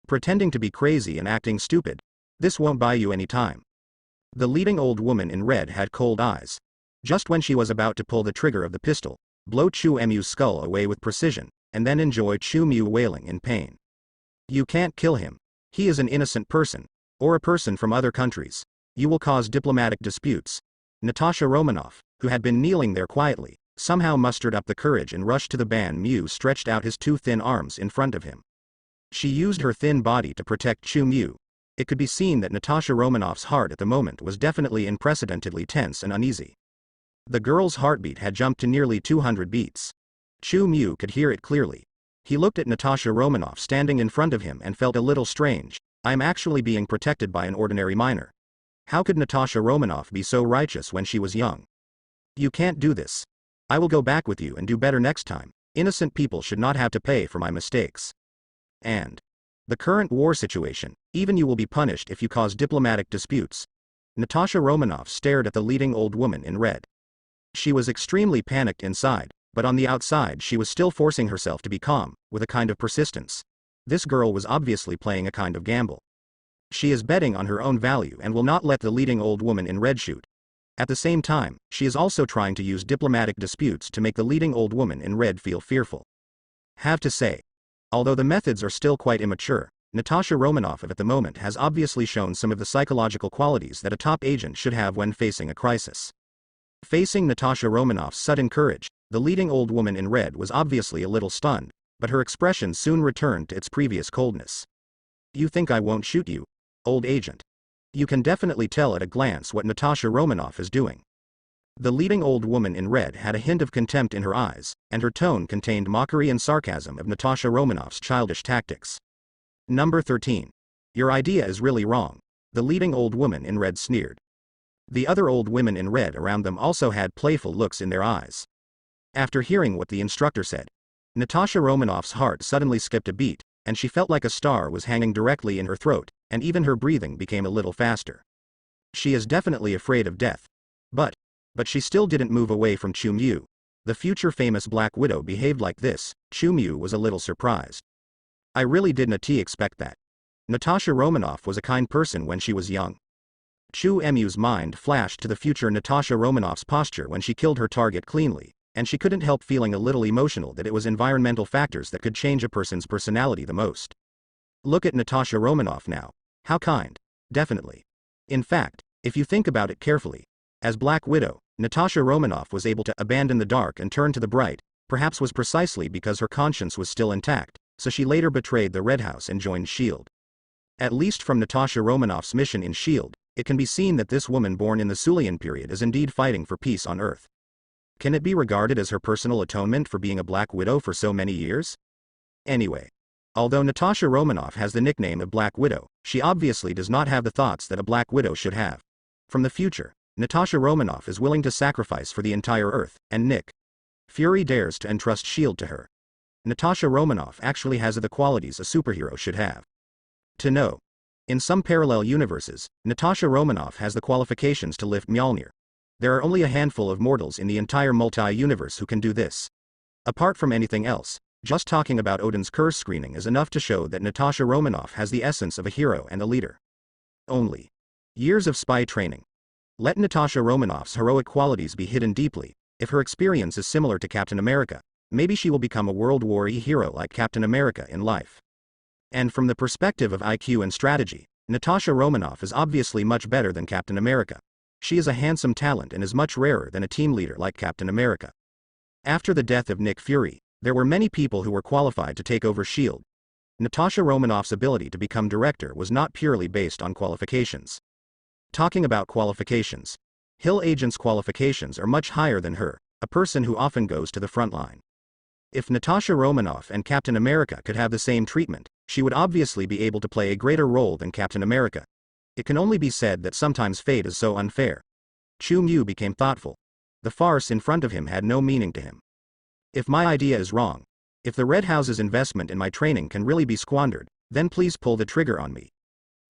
Pretending to be crazy and acting stupid. This won't buy you any time. The leading old woman in red had cold eyes. Just when she was about to pull the trigger of the pistol, blow Chu Mu's skull away with precision, and then enjoy Chu Mu wailing in pain. You can't kill him. He is an innocent person, or a person from other countries. You will cause diplomatic disputes. Natasha Romanoff, who had been kneeling there quietly, somehow mustered up the courage and rushed to the ban. Mu stretched out his two thin arms in front of him. She used her thin body to protect Chu Mu. It could be seen that Natasha Romanoff's heart at the moment was definitely unprecedentedly tense and uneasy. The girl's heartbeat had jumped to nearly 200 beats. Chu Mu could hear it clearly. He looked at Natasha Romanoff standing in front of him and felt a little strange. I am actually being protected by an ordinary minor. How could Natasha Romanoff be so righteous when she was young? You can't do this. I will go back with you and do better next time. Innocent people should not have to pay for my mistakes. And the current war situation, even you will be punished if you cause diplomatic disputes. Natasha Romanoff stared at the leading old woman in red. She was extremely panicked inside, but on the outside she was still forcing herself to be calm, with a kind of persistence. This girl was obviously playing a kind of gamble. She is betting on her own value and will not let the leading old woman in red shoot. At the same time, she is also trying to use diplomatic disputes to make the leading old woman in red feel fearful. Have to say, although the methods are still quite immature, Natasha Romanoff at the moment has obviously shown some of the psychological qualities that a top agent should have when facing a crisis. Facing Natasha Romanoff's sudden courage, the leading old woman in red was obviously a little stunned, but her expression soon returned to its previous coldness. "You think I won't shoot you, old agent?" You can definitely tell at a glance what Natasha Romanoff is doing. The leading old woman in red had a hint of contempt in her eyes, and her tone contained mockery and sarcasm of Natasha Romanoff's childish tactics. Number 13. Your idea is really wrong, the leading old woman in red sneered. The other old women in red around them also had playful looks in their eyes. After hearing what the instructor said, Natasha Romanoff's heart suddenly skipped a beat, and she felt like a star was hanging directly in her throat, and even her breathing became a little faster. She is definitely afraid of death. But she still didn't move away from Chu Mu. The future famous Black Widow behaved like this. Chu Mu was a little surprised. I really didn't expect that. Natasha Romanoff was a kind person when she was young. Chu Mu's mind flashed to the future Natasha Romanoff's posture when she killed her target cleanly, and she couldn't help feeling a little emotional that it was environmental factors that could change a person's personality the most. Look at Natasha Romanoff now. How kind. Definitely. In fact, if you think about it carefully, as Black Widow, Natasha Romanoff was able to abandon the dark and turn to the bright, perhaps was precisely because her conscience was still intact, so she later betrayed the Red House and joined S.H.I.E.L.D. At least from Natasha Romanoff's mission in S.H.I.E.L.D., it can be seen that this woman born in the Sulian period is indeed fighting for peace on Earth. Can it be regarded as her personal atonement for being a Black Widow for so many years? Anyway, although Natasha Romanoff has the nickname of Black Widow, she obviously does not have the thoughts that a Black Widow should have. From the future, Natasha Romanoff is willing to sacrifice for the entire Earth, and Nick Fury dares to entrust S.H.I.E.L.D. to her. Natasha Romanoff actually has the qualities a superhero should have. To know. In some parallel universes, Natasha Romanoff has the qualifications to lift Mjolnir. There are only a handful of mortals in the entire multi-universe who can do this. Apart from anything else, just talking about Odin's curse screening is enough to show that Natasha Romanoff has the essence of a hero and a leader. Only. Years of spy training. Let Natasha Romanoff's heroic qualities be hidden deeply. If her experience is similar to Captain America, maybe she will become a World War I hero like Captain America in life. And from the perspective of IQ and strategy, Natasha Romanoff is obviously much better than Captain America. She is a handsome talent and is much rarer than a team leader like Captain America. After the death of Nick Fury, there were many people who were qualified to take over S.H.I.E.L.D. Natasha Romanoff's ability to become director was not purely based on qualifications. Talking about qualifications, Hill agents' qualifications are much higher than her, a person who often goes to the front line. If Natasha Romanoff and Captain America could have the same treatment, she would obviously be able to play a greater role than Captain America. It can only be said that sometimes fate is so unfair. Chu Mu became thoughtful. The farce in front of him had no meaning to him. If my idea is wrong, if the Red House's investment in my training can really be squandered, then please pull the trigger on me.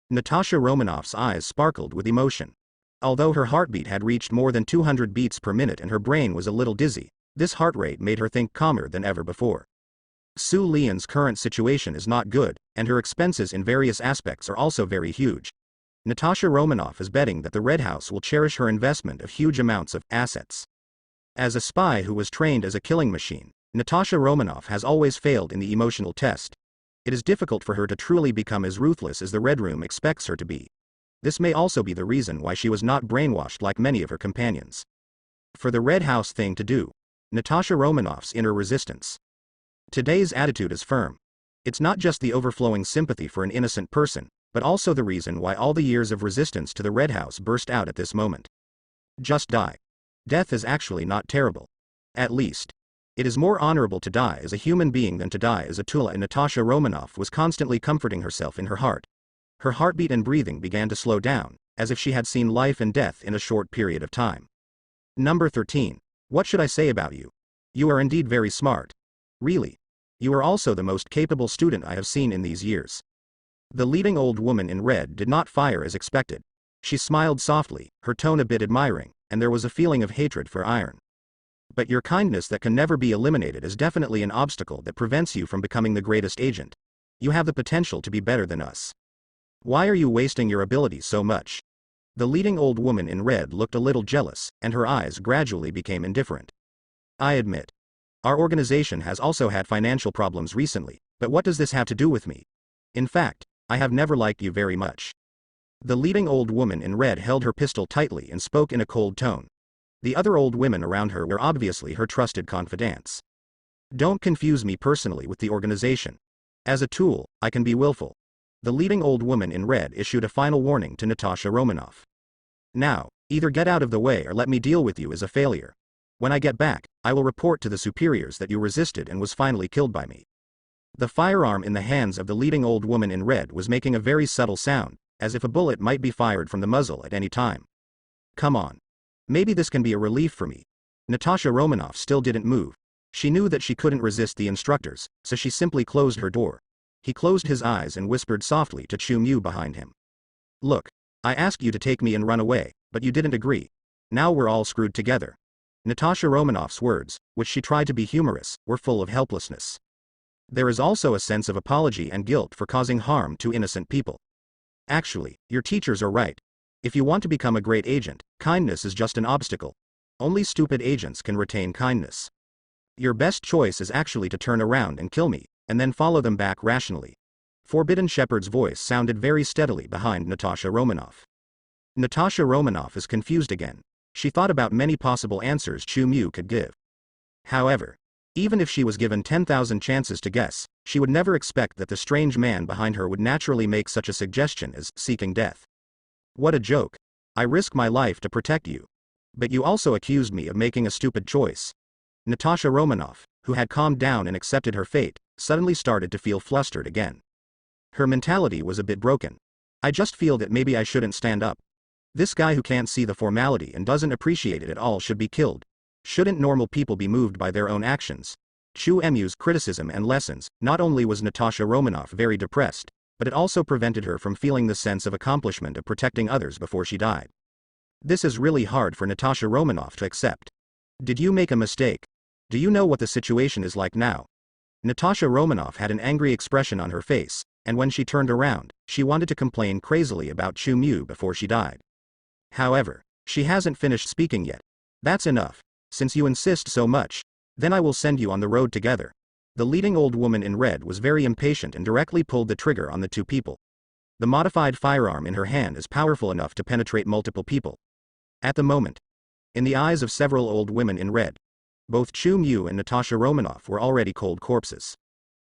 Natasha Romanoff's eyes sparkled with emotion. Although her heartbeat had reached more than 200 beats per minute and her brain was a little dizzy, this heart rate made her think calmer than ever before. Su Lian's current situation is not good, and her expenses in various aspects are also very huge. Natasha Romanoff is betting that the Red House will cherish her investment of huge amounts of assets. As a spy who was trained as a killing machine, Natasha Romanoff has always failed in the emotional test. It is difficult for her to truly become as ruthless as the Red Room expects her to be. This may also be the reason why she was not brainwashed like many of her companions. For the Red House thing to do, Natasha Romanoff's inner resistance. Today's attitude is firm. It's not just the overflowing sympathy for an innocent person, but also the reason why all the years of resistance to the Red House burst out at this moment. Just die. Death is actually not terrible. At least, it is more honorable to die as a human being than to die as a tool, and Natasha Romanoff was constantly comforting herself in her heart. Her heartbeat and breathing began to slow down, as if she had seen life and death in a short period of time. Number 13. What should I say about you? You are indeed very smart. Really. You are also the most capable student I have seen in these years. The leading old woman in red did not fire as expected. She smiled softly, her tone a bit admiring, and there was a feeling of hatred for iron. But your kindness that can never be eliminated is definitely an obstacle that prevents you from becoming the greatest agent. You have the potential to be better than us. Why are you wasting your abilities so much? The leading old woman in red looked a little jealous, and her eyes gradually became indifferent. I admit. Our organization has also had financial problems recently, but what does this have to do with me? In fact, I have never liked you very much. The leading old woman in red held her pistol tightly and spoke in a cold tone. The other old women around her were obviously her trusted confidants. Don't confuse me personally with the organization. As a tool, I can be willful. The leading old woman in red issued a final warning to Natasha Romanoff. Now, either get out of the way or let me deal with you as a failure. When I get back, I will report to the superiors that you resisted and was finally killed by me. The firearm in the hands of the leading old woman in red was making a very subtle sound, as if a bullet might be fired from the muzzle at any time. Come on. Maybe this can be a relief for me. Natasha Romanoff still didn't move. She knew that she couldn't resist the instructors, so she simply closed her door. He closed his eyes and whispered softly to Chu Mu behind him. Look, I asked you to take me and run away, but you didn't agree. Now we're all screwed together. Natasha Romanoff's words, which she tried to be humorous, were full of helplessness. There is also a sense of apology and guilt for causing harm to innocent people. Actually, your teachers are right. If you want to become a great agent, kindness is just an obstacle. Only stupid agents can retain kindness. Your best choice is actually to turn around and kill me, and then follow them back rationally. Forbidden Shepherd's voice sounded very steadily behind Natasha Romanoff. Natasha Romanoff is confused again. She thought about many possible answers Chu Mu could give. However, even if she was given 10,000 chances to guess, she would never expect that the strange man behind her would naturally make such a suggestion as seeking death. What a joke. I risk my life to protect you. But you also accused me of making a stupid choice. Natasha Romanoff, who had calmed down and accepted her fate, suddenly started to feel flustered again. Her mentality was a bit broken. I just feel that maybe I shouldn't stand up. This guy who can't see the formality and doesn't appreciate it at all should be killed. Shouldn't normal people be moved by their own actions? Chu Mu's criticism and lessons, not only was Natasha Romanoff very depressed, but it also prevented her from feeling the sense of accomplishment of protecting others before she died. This is really hard for Natasha Romanoff to accept. Did you make a mistake? Do you know what the situation is like now? Natasha Romanoff had an angry expression on her face, and when she turned around, she wanted to complain crazily about Chu Mu before she died. However, she hasn't finished speaking yet. That's enough. Since you insist so much, then I will send you on the road together. The leading old woman in red was very impatient and directly pulled the trigger on the two people. The modified firearm in her hand is powerful enough to penetrate multiple people. At the moment, in the eyes of several old women in red, both Chu Mu and Natasha Romanoff were already cold corpses.